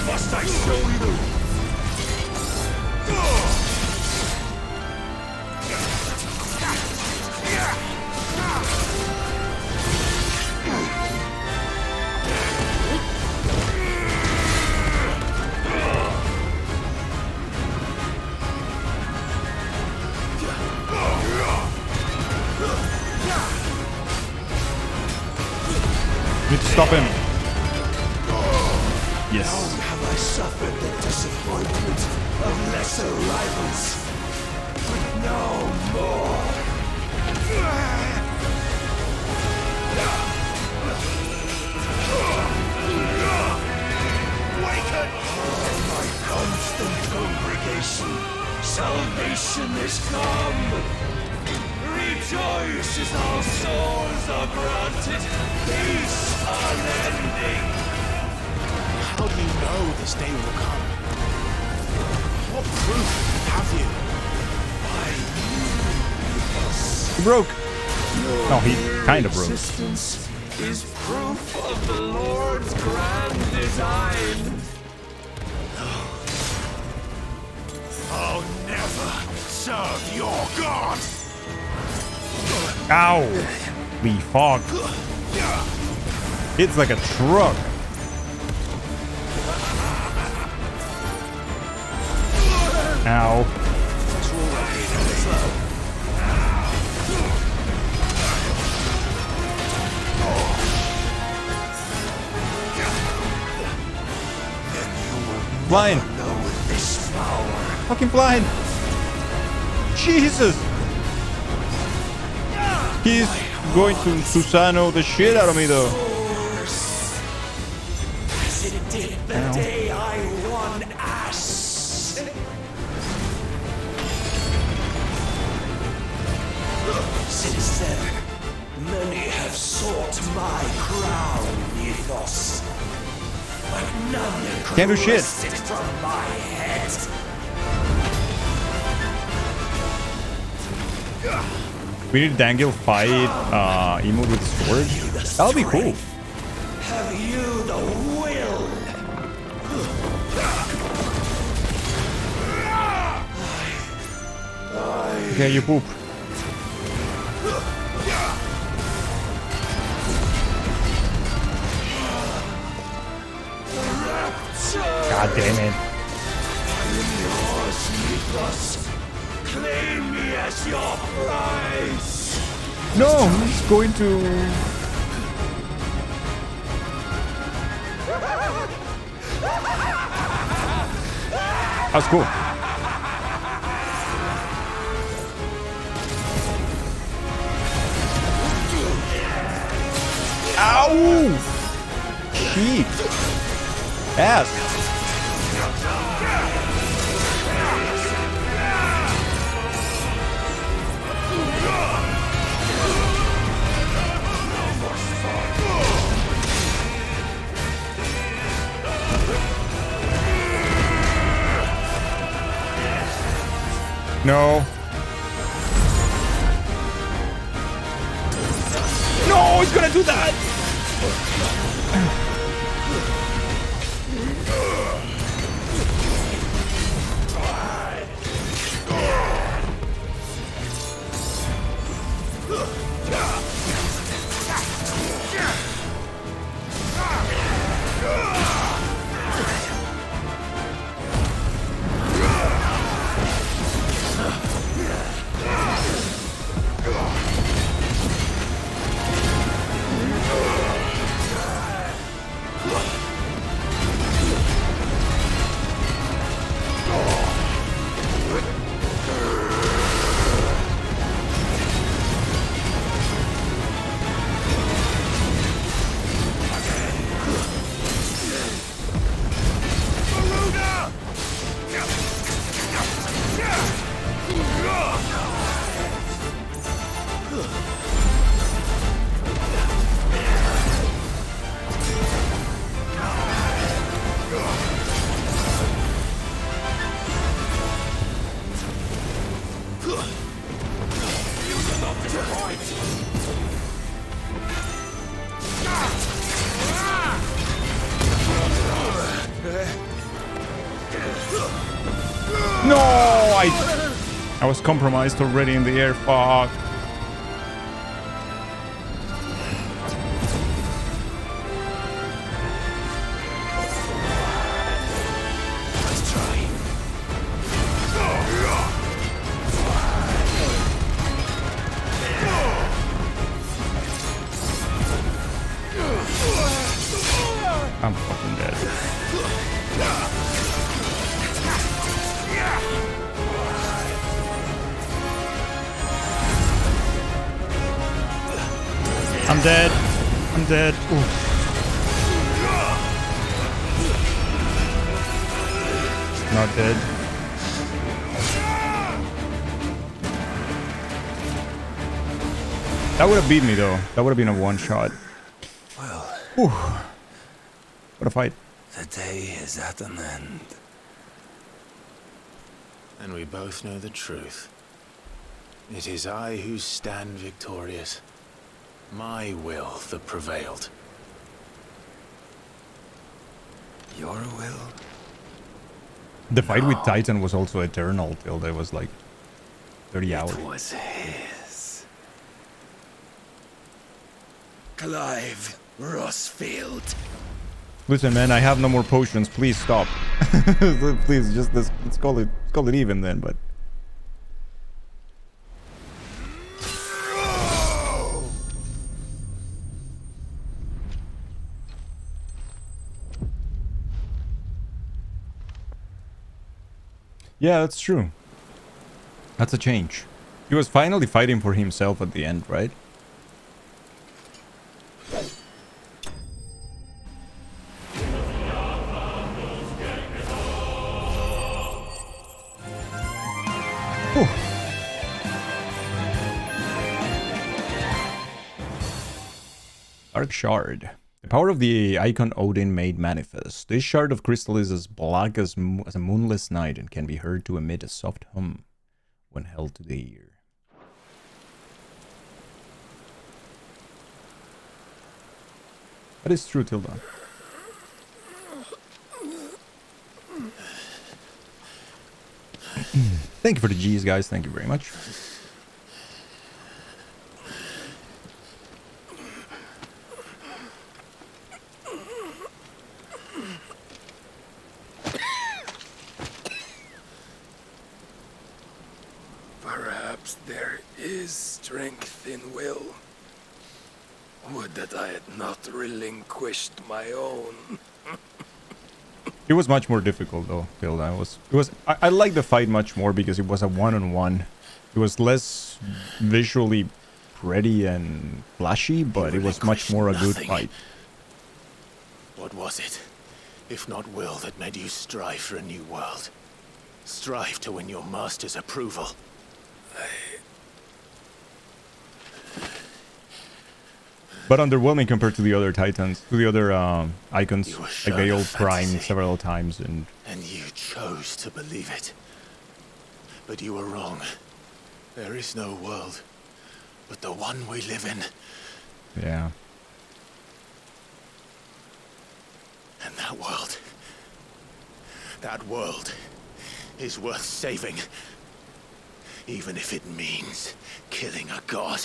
Must I show you?
Need to stop him. Yes.
Long have I suffered the disappointment of lesser rivals, but no more. Waken! Oh, my constant congregation, salvation is come. Rejoice as our souls are granted peace unending.
How do you know this day will come? What proof have you?
He broke. No, he kind of broke.
Existence is proof of the Lord's grand design.
I'll never serve your god!
Ow! Holy fuck. It's like a truck. Ow. Blind. Fucking blind. Jesus. He's going to Susano the shit out of me though.
As it did the day I won Ash. Since then, many have sought my crown, Ethos. But none could
Can't do shit.
wrest it from my head.
We need Daniel fight Emo with his sword. That would be cool.
Have you the will?
Okay, you poop. God damn it.
Yours, Ethos. Claim me as your prize.
No, he's going to. That's cool. Ow! Shit. Ass. No. No, he's gonna do that. No, I was compromised already in the air. Fuck. I'm fucking dead. I'm dead. I'm dead. Ooh. Not dead. That would have beat me though. That would have been a one shot.
Well,
Whew. What a fight.
the day is at an end. And we both know the truth. It is I who stand victorious. My will that prevailed. Your will?
The fight with Titan was also eternal till there was like 30 hours.
It was his.
Clive Rossfield.
Listen, man, I have no more potions. Please stop. Please, just let's call it even then. But yeah, that's true. That's a change. He was finally fighting for himself at the end, right? Dark Shard. The power of the icon Odin made manifest. This shard of crystal is as black as a moonless night and can be heard to emit a soft hum when held to the ear. That is true, Tilda. Thank you for the G's, guys. Thank you very much.
Perhaps there is strength in will. Would that I had not relinquished my own.
It was much more difficult though, Tilda. I like the fight much more because it was a one-on-one. It was less visually pretty and flashy, but it was much more a good fight.
What was it, if not will, that made you strive for a new world? Strive to win your master's approval?
But underwhelming compared to the other titans, to the other icons. Like they all primed several times and
you chose to believe it. But you were wrong. There is no world, but the one we live in.
Yeah.
And that world is worth saving. Even if it means killing a god.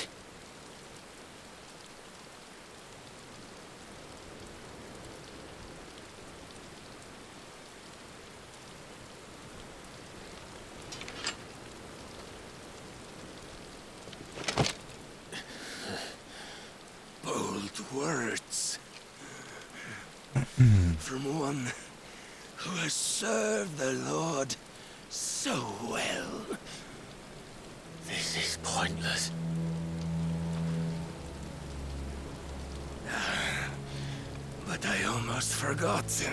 Bold words. From one who has served the Lord so well.
This is pointless.
But I almost forgot.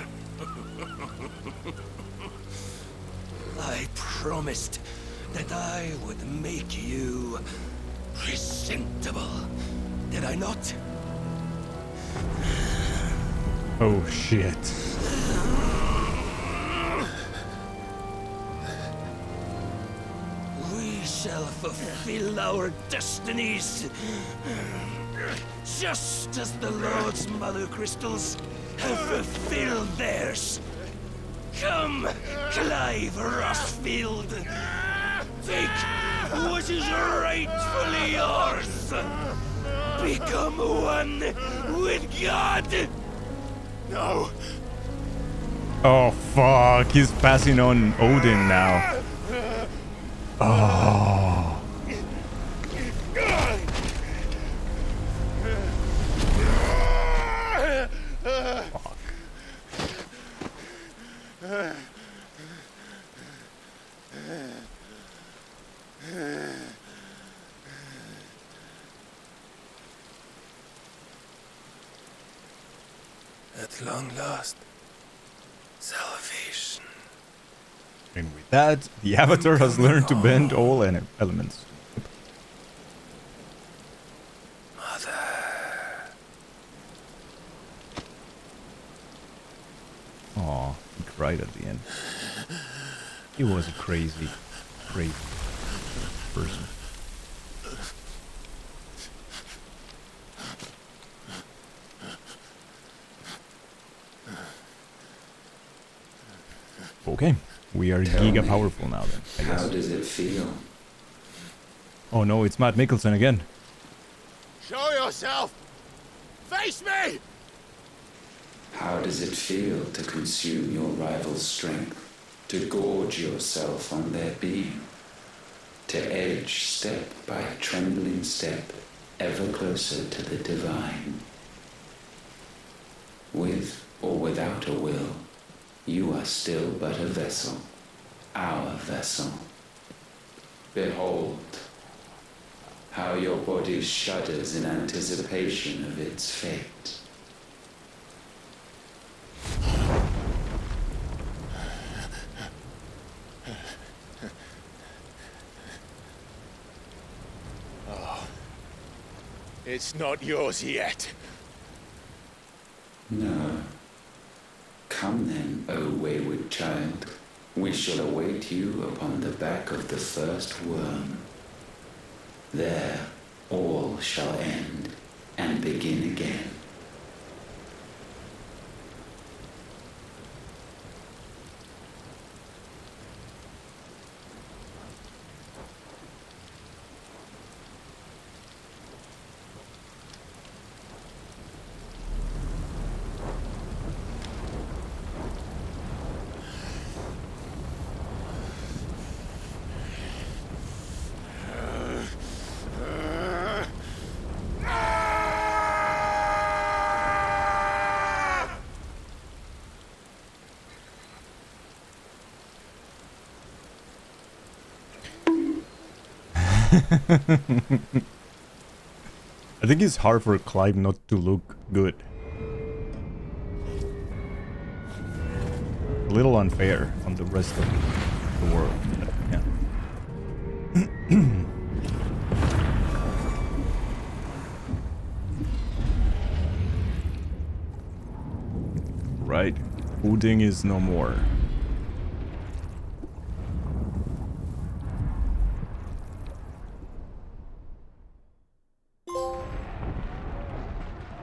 I promised that I would make you presentable. Did I not?
oh shit.
We shall fulfill our destinies. Just as the Lord's Mother Crystals have fulfilled theirs. Come, Clive Rossfield. Take what is rightfully yours. Become one with God.
No.
Oh fuck, he's passing on Odin now. Oh. Fuck.
At long last, salvation.
And with that, the Avatar has learned to bend all elements. Aw, he cried at the end. He was a crazy, crazy person. Okay, we are giga powerful now then, I guess.
How does it feel?
Oh no, it's Matt Mikkelsen again.
Show yourself! Face me!
How does it feel to consume your rival's strength, to gorge yourself on their beam, to edge step by trembling step ever closer to the divine? With or without a will, you are still but a vessel, our vessel. Behold, how your body shudders in anticipation of its fate.
Oh, it's not yours yet.
No. Come then, O wayward child. We shall await you upon the back of the first worm. There all shall end and begin again.
I think it's hard for Clive not to look good. A little unfair on the rest of the world. But yeah. Right. Hooting is no more.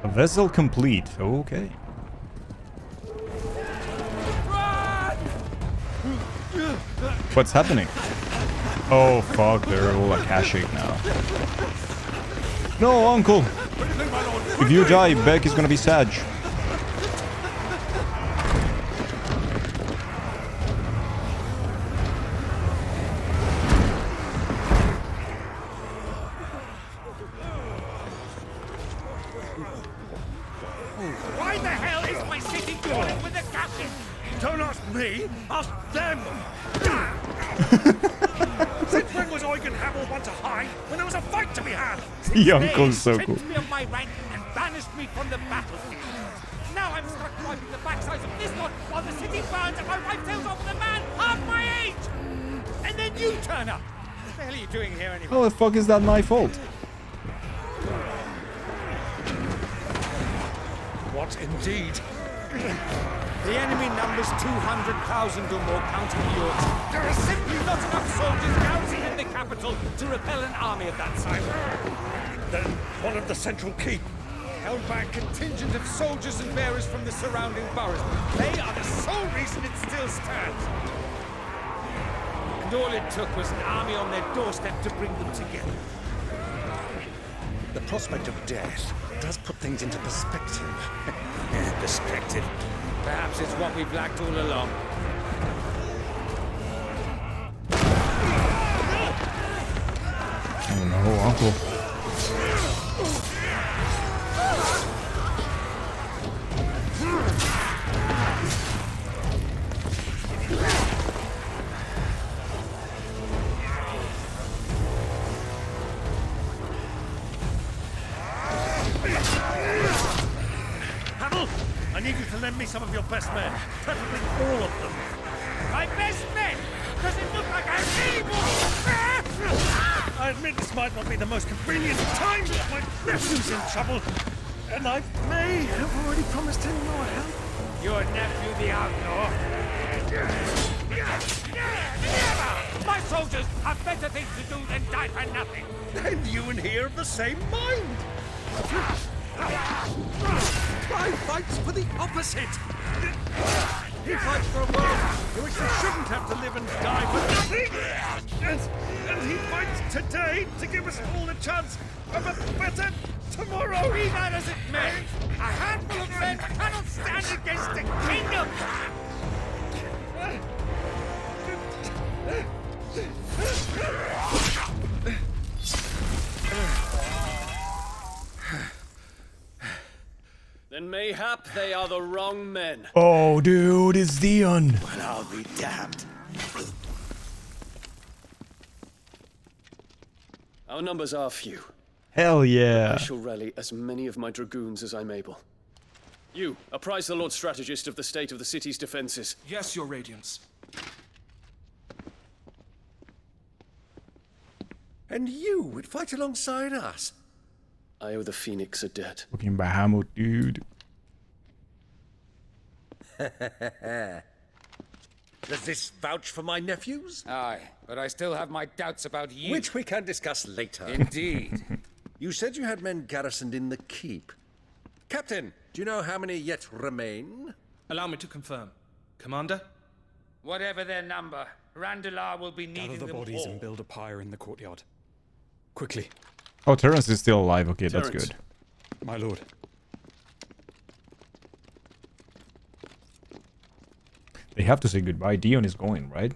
A vessel complete. Okay. What's happening? Oh fuck, they're all Akashic now. No, uncle! If you die, Beck is gonna be sad.
Why the hell is my city crawling with the captain? Don't ask me, ask them! Since when was Eugen Hamel one to hide when there was a fight to be had?
The uncle's so cool.
Stripped me of my rank and banished me from the battlefield. Now I'm stuck wiping the backsides of this lot while the city burns and my wife tells off with a man half my age! And then you turn up! What the hell are you doing here anyway?
How the fuck is that my fault?
What indeed? The enemy numbers 200,000 or more, counting yours. There are simply not enough soldiers garrisoned in the capital to repel an army of that size. Then one of the central keep held by a contingent of soldiers and bearers from the surrounding boroughs. They are the sole reason it still stands. And all it took was an army on their doorstep to bring them together. The prospect of death does put things into perspective. Perspective. Perhaps it's what we've lacked all along.
Oh no, uncle.
Hamel, I need you to lend me some of your best men. Preferably all of them. My best men? Does it look like I really want... I admit this might not be the most convenient time, but my nephew's in trouble. And I may have already promised him more help. Your nephew, the outlaw? Never! My soldiers have better things to do than die for nothing. Then you and he are of the same mind. Clive fights for the opposite. He fights for a world in which we shouldn't have to live and die for nothing. And he fights today to give us all a chance of a better Tomorrow he that as it may, a handful of men cannot stand against the kingdom!
Then mayhap they are the wrong men.
Oh, dude, it's Dion.
Well, I'll be damned.
Our numbers are few.
Hell yeah.
I shall rally as many of my dragoons as I'm able. You, apprise the Lord Strategist of the state of the city's defenses.
Yes, Your Radiance.
And you would fight alongside us?
I owe the Phoenix a debt.
Fucking Bahamut, dude.
Does this vouch for my nephews?
Aye, but I still have my doubts about you.
Which we can discuss later.
Indeed.
You said you had men garrisoned in the keep. Captain, do you know how many yet remain?
Allow me to confirm. Commander?
Whatever their number, Randalar will be needing
Gather the
them
bodies
all.
and build a pyre in the courtyard. Quickly.
Oh, Terrence is still alive. Okay,
Terrence.
that's good.
My lord.
They have to say goodbye. Dion is going, right?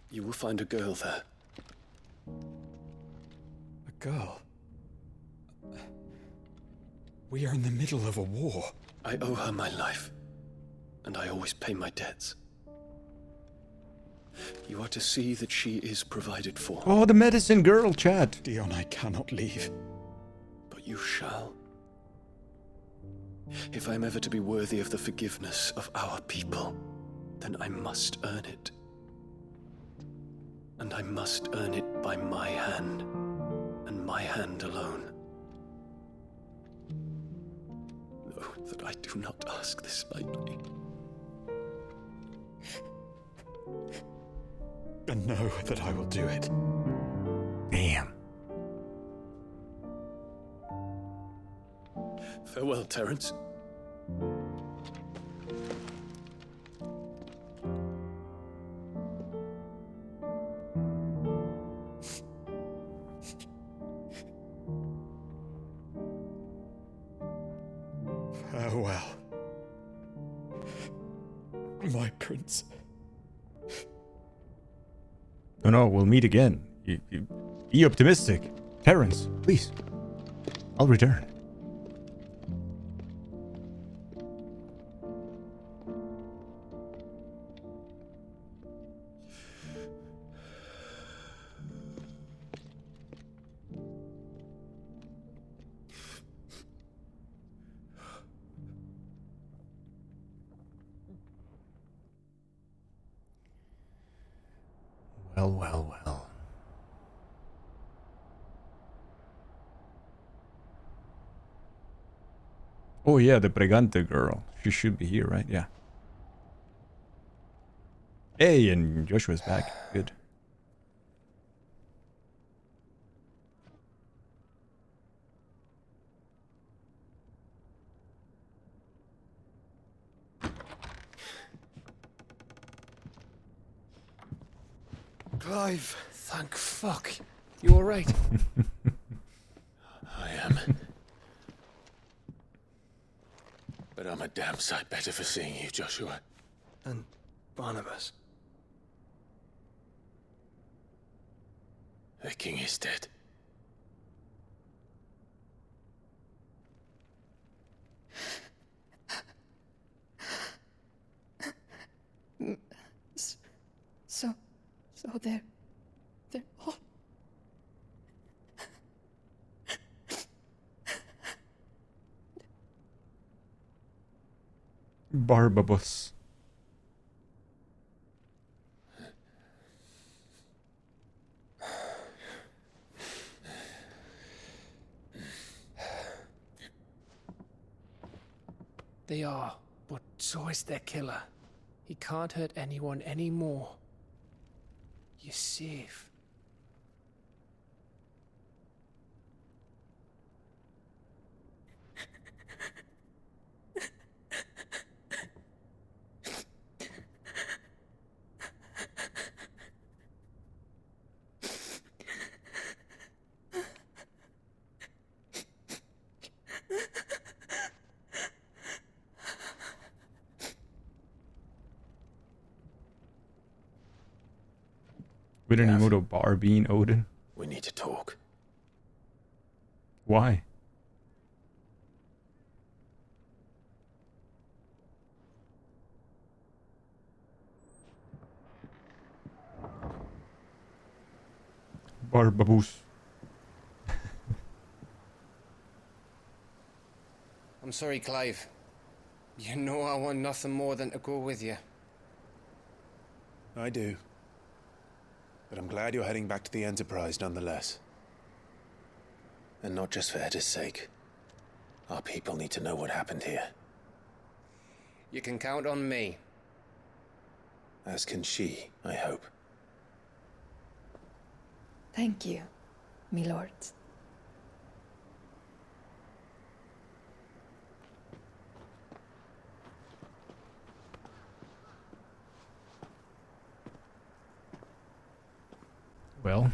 You will find a girl there.
A girl? We are in the middle of a war.
I owe her my life, and I always pay my debts. You are to see that she is provided for.
Oh, the medicine girl, chat.
Dion, I cannot leave.
But you shall. If I am ever to be worthy of the forgiveness of our people, then I must earn it. And I must earn it by my hand, and my hand alone. Know that I do not ask this lightly.
And know that I will do it.
Damn.
Farewell, Terrence.
Farewell. My prince.
No, we'll meet again. Be optimistic. Terrence, please. I'll return. Well. Oh yeah, the Pregante girl. She should be here, right? Yeah. Hey, and Joshua's back. Good.
Clive, thank fuck. You alright?
I am. But I'm a damn sight better for seeing you, Joshua.
And Barnabas.
The king is dead.
So they're all...
Barbabus.
They are, but so is their killer. He can't hurt anyone anymore. You're safe.
With an emote of bar being Odin.
We need to talk.
Why? Barbaboos.
I'm sorry, Clive. You know I want nothing more than to go with you.
I do. But I'm glad you're heading back to the Enterprise nonetheless.
And not just for Edda's sake. Our people need to know what happened here.
You can count on me.
As can she, I hope.
Thank you, me lords.
Well,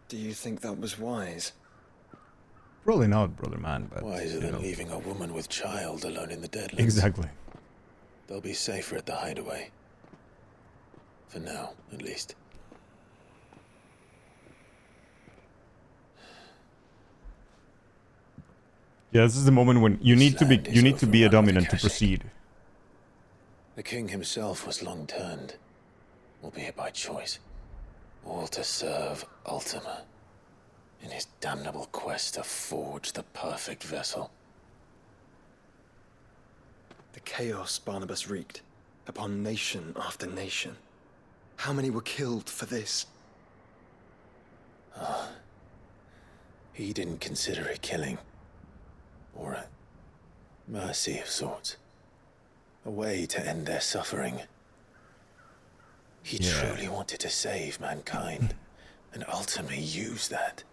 do you think that was wise?
Probably not, brother man, but
wiser than leaving a woman with child alone in the Deadlands.
Exactly.
They'll be safer at the hideaway. For now, at least.
Yeah, this is the moment when you need to be a dominant to proceed.
The king himself was long turned, albeit by choice, all to serve Ultima in his damnable quest to forge the perfect vessel.
The chaos Barnabas wreaked upon nation after nation. How many were killed for this?
He didn't consider it killing. Or a mercy of sorts. A way to end their suffering. He truly wanted to save mankind, and ultimately used that.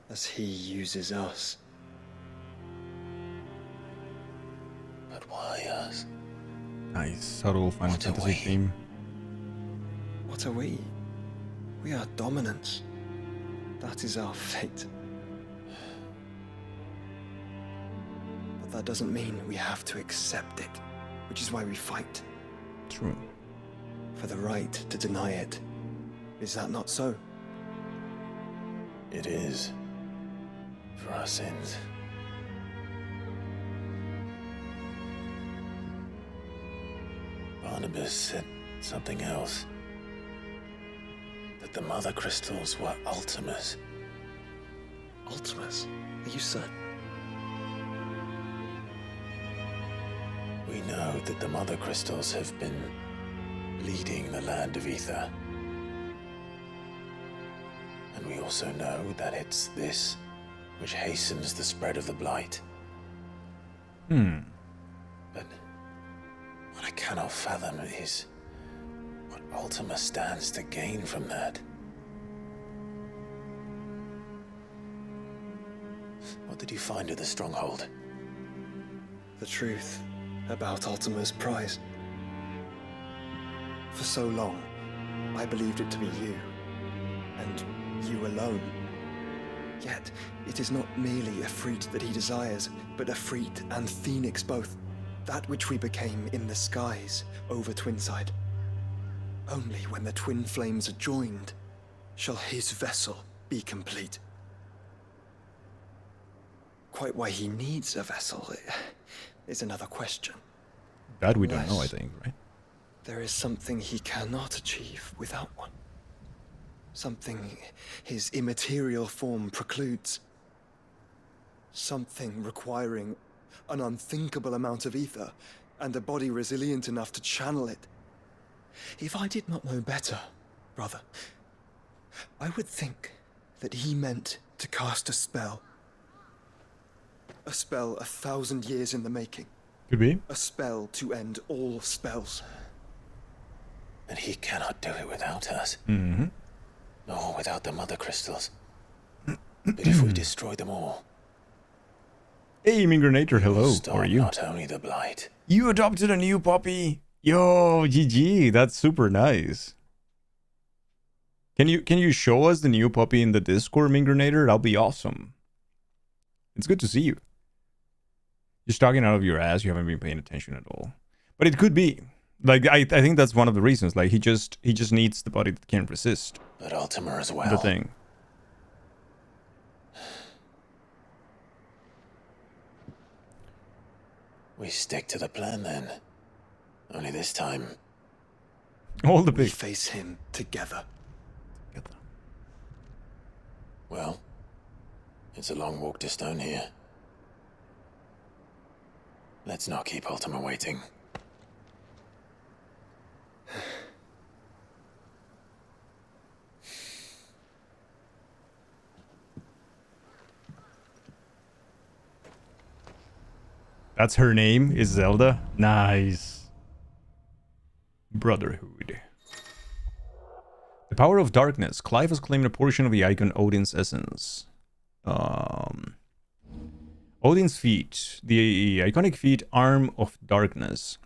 As he uses us.
But why us?
Nice, subtle Final Fantasy theme.
What are we? We are dominants. That is our fate. But that doesn't mean we have to accept it, which is why we fight.
True.
For the right to deny it. Is that not so?
It is. For our sins. Barnabas said something else. That the Mother Crystals were Ultimas.
Ultimas? Are you certain?
We know that the Mother Crystals have been leading the land of Ether. And we also know that it's this which hastens the spread of the Blight. But what I cannot fathom is what Ultima stands to gain from that. What did you find at the Stronghold?
The truth about Ultima's prize. For so long, I believed it to be you, and you alone. Yet, it is not merely a fruit that he desires, but a fruit and phoenix both, that which we became in the skies over Twinside. Only when the twin flames are joined shall his vessel be complete. Quite why he needs a vessel is another question.
That we don't know, I think, right?
There is something he cannot achieve without one. Something his immaterial form precludes. Something requiring an unthinkable amount of ether and a body resilient enough to channel it. If I did not know better, brother, I would think that he meant to cast a spell. A spell 1,000 years in the making.
Could be.
A spell to end all spells.
And he cannot do it without us.
Mm-hmm.
Nor without the Mother Crystals. But if we destroy them all...
Hey, Mingranator, hello. How are you?
Not only the Blight.
You adopted a new puppy. Yo, GG. That's super nice. Can you show us the new puppy in the Discord, Mingranator? That'll be awesome. It's good to see you. You're talking out of your ass. You haven't been paying attention at all. But it could be. Like I think that's one of the reasons. Like he just needs the body that can resist.
But Ultima as well.
The thing.
We stick to the plan then. Only this time.
All the
We
big.
face him together.
Well, it's a long walk to Stone here. Let's not keep Ultima waiting.
That's her name, is Zelda? Nice. Brotherhood. The power of darkness. Clive has claimed a portion of the icon Odin's essence. Odin's feet. The iconic feat Arm of Darkness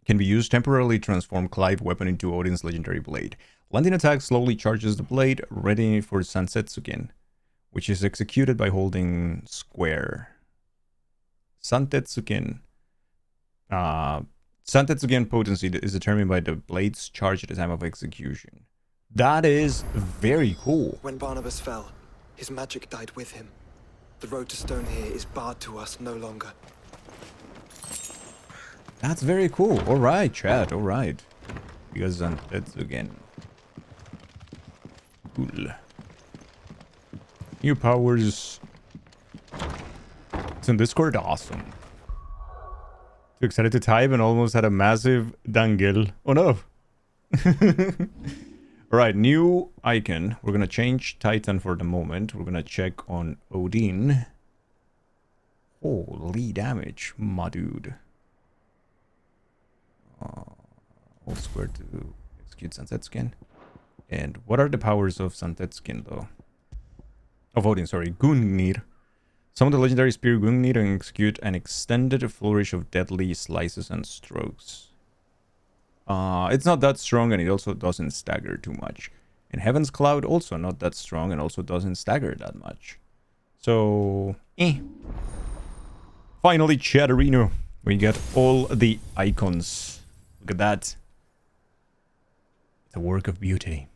can be used to temporarily transform Clive weapon into Odin's legendary blade. Landing attack slowly charges the blade, ready for Sansetsuken, which is executed by holding square. Santetsuken. Santetsuken potency is determined by the blade's charge at the time of execution. That is very cool.
When Barnabas fell, his magic died with him. The road to Stone here is barred to us no longer.
That's very cool. Alright, chat, alright. Because Santetsuken. Cool. New powers. It's in Discord, awesome. Too excited to type and almost had a massive dangle. Oh no. Alright, new icon. We're gonna change Titan for the moment. We're gonna check on Odin. Holy damage, my dude. Hold square to execute Santetsuken. And what are the powers of Santetsuken though? Of Odin, sorry. Gungnir. Summon the legendary spear Gungnir and execute an extended flourish of deadly slices and strokes. It's not that strong and it also doesn't stagger too much. And Heaven's Cloud also not that strong and also doesn't stagger that much. So, Finally, Chatterino. We get all the icons. Look at that. It's a work of beauty.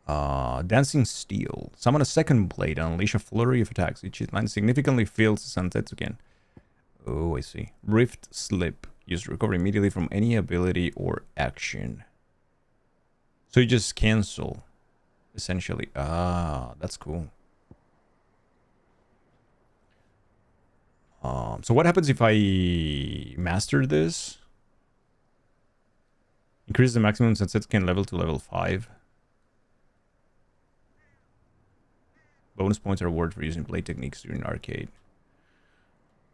Dancing Steel. Summon a second blade and unleash a flurry of attacks. Each line significantly fills Santetsuken. Oh, I see. Rift Slip. Use to recover immediately from any ability or action. So you just cancel, essentially. Ah, that's cool. So what happens if I master this? Increase the maximum Sansetsuken level to level 5. Bonus points are awarded for using blade techniques during arcade.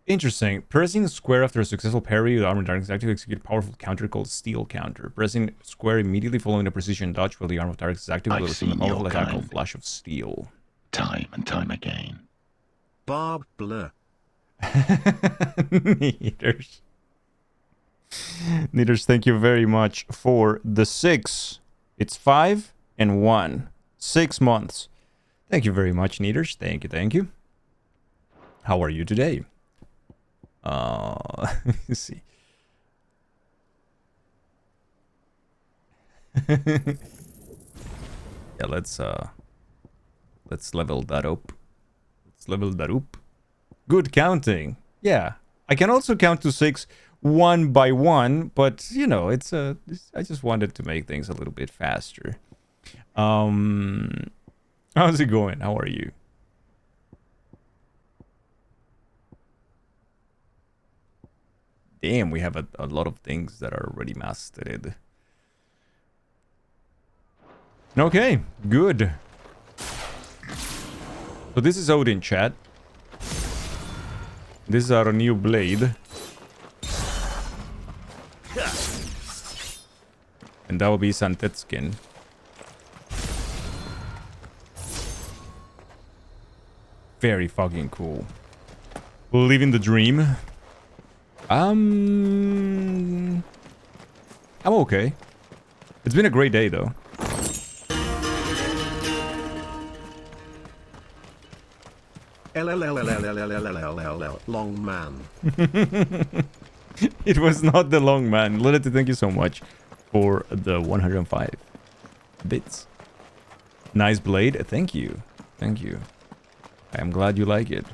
Interesting. Pressing square after a successful parry with armor darkness active execute a powerful counter called Steel Counter. Pressing square immediately following a precision dodge while the armor of darkness is active will receive a powerful attack called Flash of Steel.
Time and time again.
Barb blur.
Neaters. Neaters, thank you very much for the 6. It's 5 and 1. 6 months. Thank you very much, Neaters. Thank you, thank you. How are you today? Let's see. Yeah, let's level that up. Let's level that up. Good counting. Yeah, I can also count to 6 one by one, but you know, I just wanted to make things a little bit faster. How's it going? How are you? Damn, we have a lot of things that are already mastered. Okay, good. So this is Odin, chat. This is our new blade. And that will be Santetsuken. Very fucking cool. Living the dream. I'm okay. It's been a great day though.
LLLLLLLLLL long man.
It was not the long man. Lilith, thank you so much for the 105 bits. Nice blade. Thank you. Thank you. I am glad you like it.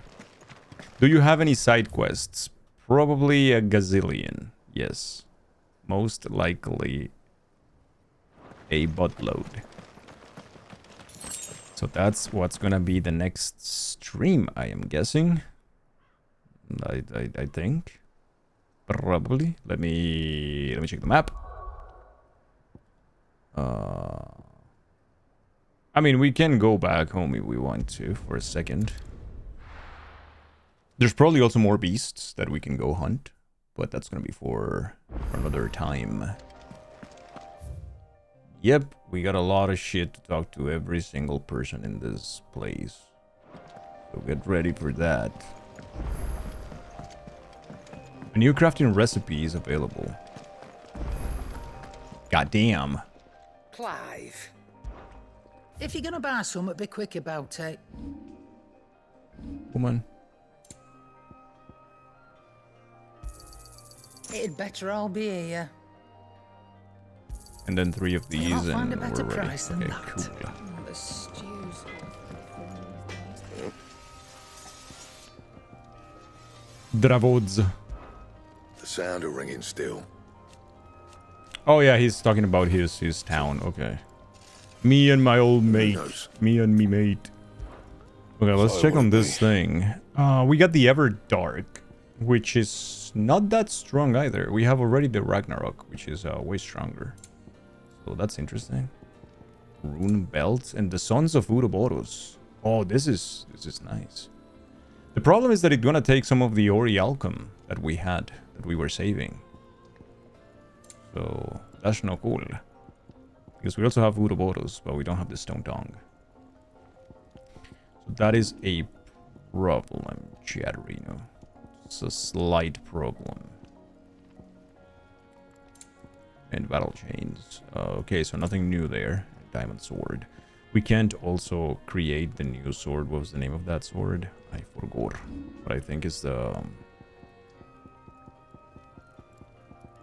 Do you have any side quests? Probably a gazillion. Yes. Most likely a buttload. So that's what's gonna be the next stream, I am guessing. I think. Probably. Let me check the map. I mean, we can go back home if we want to for a second. There's probably also more beasts that we can go hunt, but that's gonna be for another time. Yep, we got a lot of shit to talk to every single person in this place. So get ready for that. A new crafting recipe is available. Goddamn.
Clive. If you're gonna buy something, be quick about it.
Woman.
It'd better all be here.
And then 3 of these
I'll
and
find a better
we're ready.
price than
Okay,
that.
cool.
The stews.
Dravods.
The sound of ringing still.
Oh yeah, he's talking about his town. Okay. Me and my old mate. Me and me mate. Okay, let's check on this thing. We got the Everdark, which is not that strong either. We have already the Ragnarok, which is way stronger. So that's interesting. Rune Belt and the Sons of Uroboros. Oh, this is nice. The problem is that it's gonna take some of the Orichalcum that we had, that we were saving. So that's not cool. Because we also have Uroboros, but we don't have the Stone Tongue. So that is a problem, Chatterino. It's a slight problem. And battle chains. Okay, so nothing new there. Diamond sword. We can't also create the new sword. What was the name of that sword? I forgot. But I think it's the...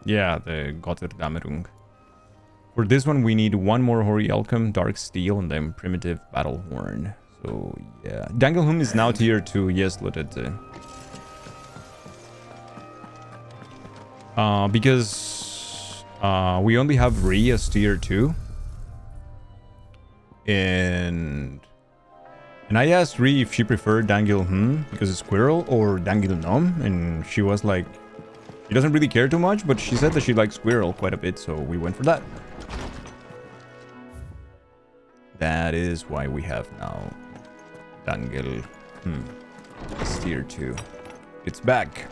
yeah, the Götterdämmerung. For this one, we need 1 more Orichalcum, Dark Steel, and then Primitive Battle Horn. So, yeah. Dangelhum is now tier 2. Yes, Lodette. Because we only have Ree as tier 2. And I asked Ree if she preferred Dangelhum because it's Squirrel or Dangelnom, and she was like, she doesn't really care too much, but she said that she likes Squirrel quite a bit, so we went for that. That is why we have now Dangelhum. It's tier 2. It's back.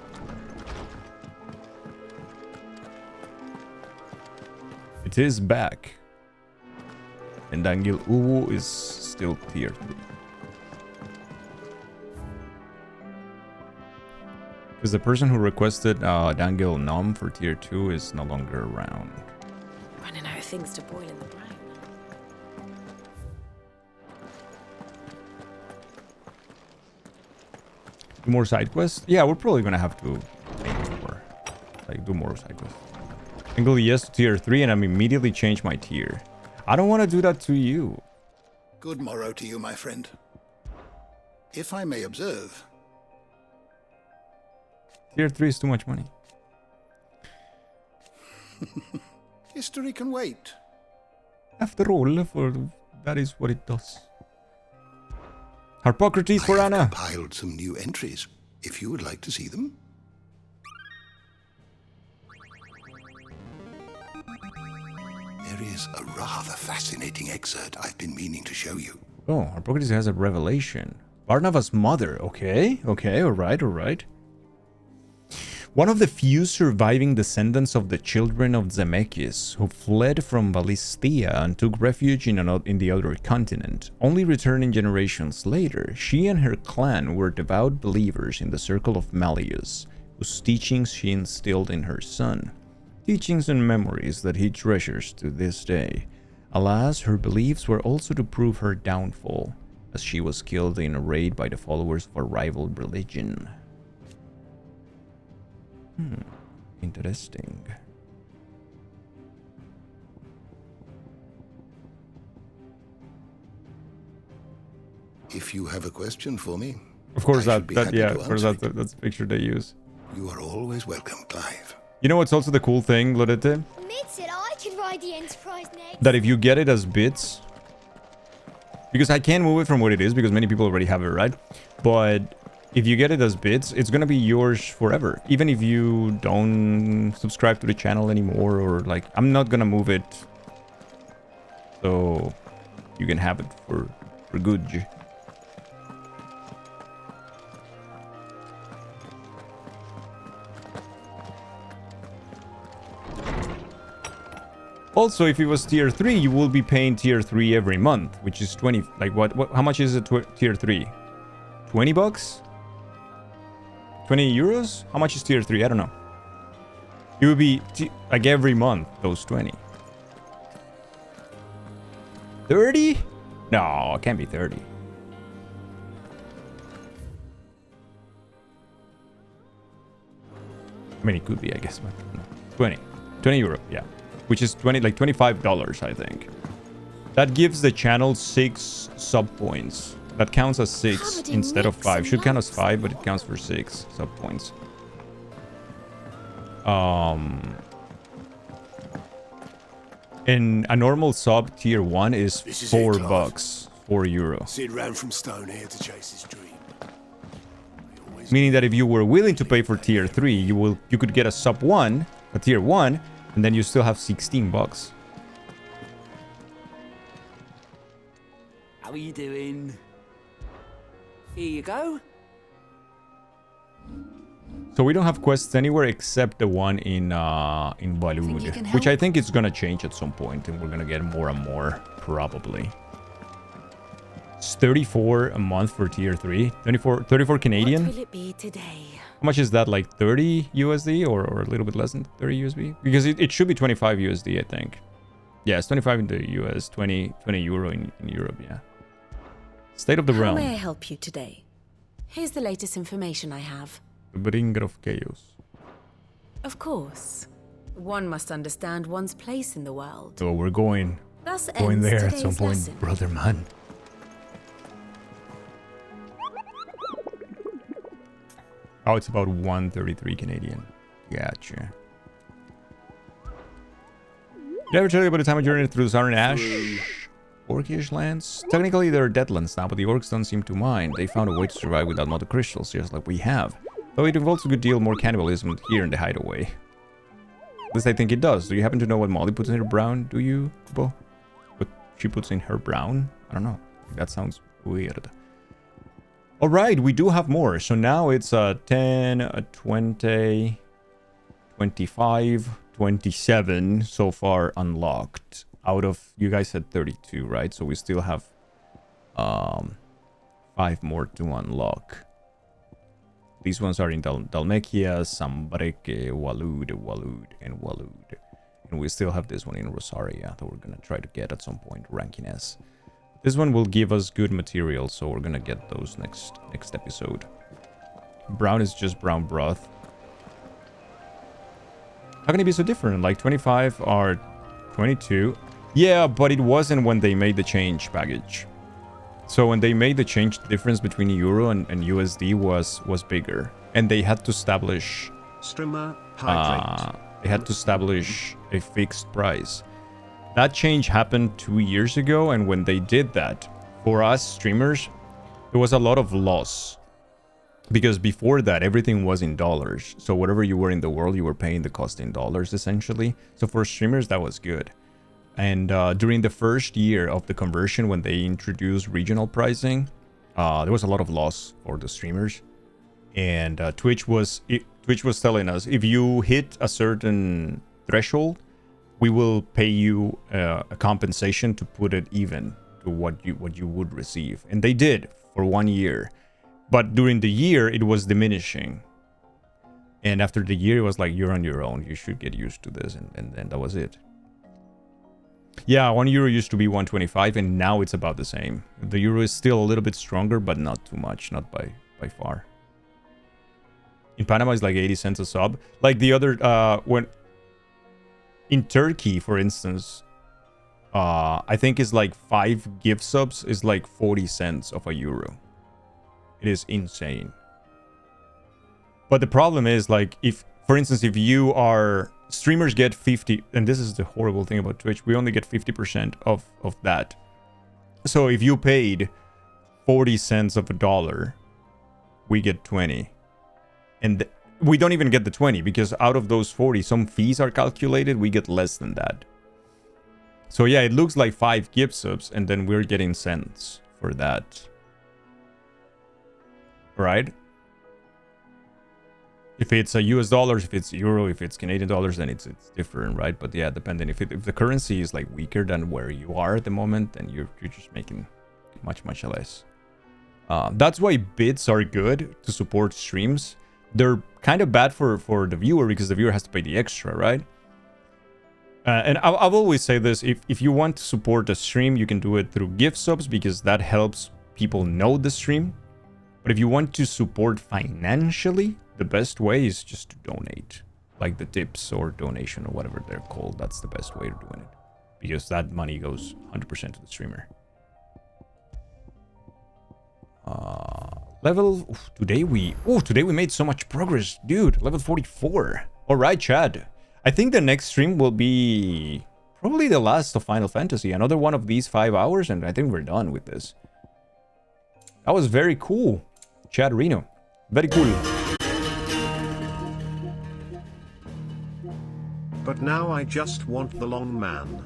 It is back. And Dangil Uwu is still tier 3. Because the person who requested Dangil Nom for tier 2 is no longer around.
Running out of things to boil in the brown.
Do more side quests? Yeah, we're probably gonna have to make more. Like, do more side quests. Angle yes to tier 3 and I'm immediately change my tier. I don't want to do that to you.
Good morrow to you, my friend. If I may observe.
Tier 3 is too much money.
History can wait.
After all, that is what it does. Harpocrates for Anna.
I have compiled some new entries, if you would like to see them. There is a rather fascinating excerpt I've been meaning to show you.
Oh, Harpocrates has a revelation. Barnava's mother. Okay, alright. One of the few surviving descendants of the children of Zemeckis, who fled from Valisthea and took refuge in the other continent, only returning generations later, she and her clan were devout believers in the Circle of Malleus, whose teachings she instilled in her son. Teachings and memories that he treasures to this day. Alas, her beliefs were also to prove her downfall, as she was killed in a raid by the followers of a rival religion. Interesting.
If you have a question for me,
Of course,
I should be happy to
of course,
answer it.
that's the picture they use.
You are always welcome, Clive.
You know what's also the cool thing, Lorette?
Admits it, I can ride the Enterprise next.
That if you get it as bits, because I can't move it from what it is because many people already have it, right? But if you get it as bits, it's gonna be yours forever. Even if you don't subscribe to the channel anymore, or like, I'm not gonna move it, so you can have it for good. Also, if it was tier 3, you will be paying tier 3 every month, which is 20. Like, what how much is it tier 3? 20 bucks? 20 euros? How much is tier 3? I don't know. It would be like every month, those 20. 30? No, it can't be 30. I mean, it could be, I guess, but no. 20. 20 euro, yeah. Which is $25, I think. That gives the channel 6 sub points. That counts as 6 instead of 5. Should count as 5, but it counts for 6 sub points. In a normal sub tier 1 is $4 bucks, €4.
Sid ran from Stone here to chase his dream.
Meaning that if you were willing to pay for tier 3, you could get a sub 1, a tier 1, and then you still have 16 bucks.
How are you doing? Here you go.
So we don't have quests anywhere except the one in Balud, which I think is gonna change at some point, and we're gonna get more and more, probably. It's 34 a month for tier 3. 34 Canadian.
What will it be today?
How much is that? Like 30 USD or a little bit less than 30 USD? Because it should be 25 USD, I think. Yeah, it's 25 in the US, 20 euro in Europe, yeah. State of the realm.
How may I help you today? Here's the latest information I have.
The bringer of chaos.
Of course. One must understand one's place in the world.
So we're going
ends
there at some
today's
point,
lesson.
brother man. Oh, it's about 133 Canadian. Gotcha. Did I ever tell you about the time I journeyed through the Southern Ash? Orcish lands? Technically, they're deadlands now, but the orcs don't seem to mind. They found a way to survive without mother crystals, just like we have. Though it involves a good deal more cannibalism here in the hideaway. At least I think it does. Do you happen to know what Molly puts in her brown? Do you, Bo? What she puts in her brown? I don't know. That sounds weird. Alright, we do have more. So now it's 10, 20, 25, 27 so far unlocked. Out of, you guys said 32, right? So we still have 5 more to unlock. These ones are in Dalmekia, Sambreke, Walud, and Walud. And we still have this one in Rosaria that we're going to try to get at some point, ranking S. This one will give us good material, so we're going to get those next episode. Brown is just brown broth. How can it be so different? Like 25 are 22. Yeah, but it wasn't when they made the change package. So when they made the change, the difference between Euro and USD was bigger. And they had to establish...
Streamer, hydrate.
They had to establish a fixed price. That change happened 2 years ago, and when they did that, for us streamers, there was a lot of loss. Because before that, everything was in dollars. So whatever you were in the world, you were paying the cost in dollars, essentially. So for streamers, that was good. And during the first year of the conversion, when they introduced regional pricing, there was a lot of loss for the streamers. And Twitch was telling us, if you hit a certain threshold, we will pay you a compensation to put it even to what you would receive. And they did for 1 year. But during the year, it was diminishing. And after the year, it was like, you're on your own. You should get used to this. And then that was it. Yeah, 1 euro used to be 125, and now it's about the same. The euro is still a little bit stronger, but not too much. Not by far. In Panama, it's like 80 cents a sub. Like the other, when in Turkey, for instance, I think it's like 5 gift subs is like 40 cents of a euro. It is insane. But the problem is, like, if, for instance, if you are, streamers get 50, and this is the horrible thing about Twitch, we only get 50% of that. So if you paid 40 cents of a dollar, we get 20. And we don't even get the 20, because out of those 40, some fees are calculated, we get less than that. So yeah, it looks like 5 gift subs, and then we're getting cents for that. Right? If it's a US dollars, if it's euro, if it's Canadian dollars, then it's different, right? But yeah, depending, if the currency is like weaker than where you are at the moment, then you're just making much less. That's why bits are good to support streams. They're kind of bad for the viewer, because the viewer has to pay the extra, right? And I've always say this, if you want to support a stream, you can do it through gift subs, because that helps people know the stream. But if you want to support financially, the best way is just to donate. Like the tips or donation or whatever they're called. That's the best way of doing it. Because that money goes 100% to the streamer. Today we made so much progress, dude. Level 44. All right, Chad. I think the next stream will be probably the last of Final Fantasy. Another one of these 5 hours, and I think we're done with this. That was very cool, Chad Reno. Very cool.
But now I just want the long man.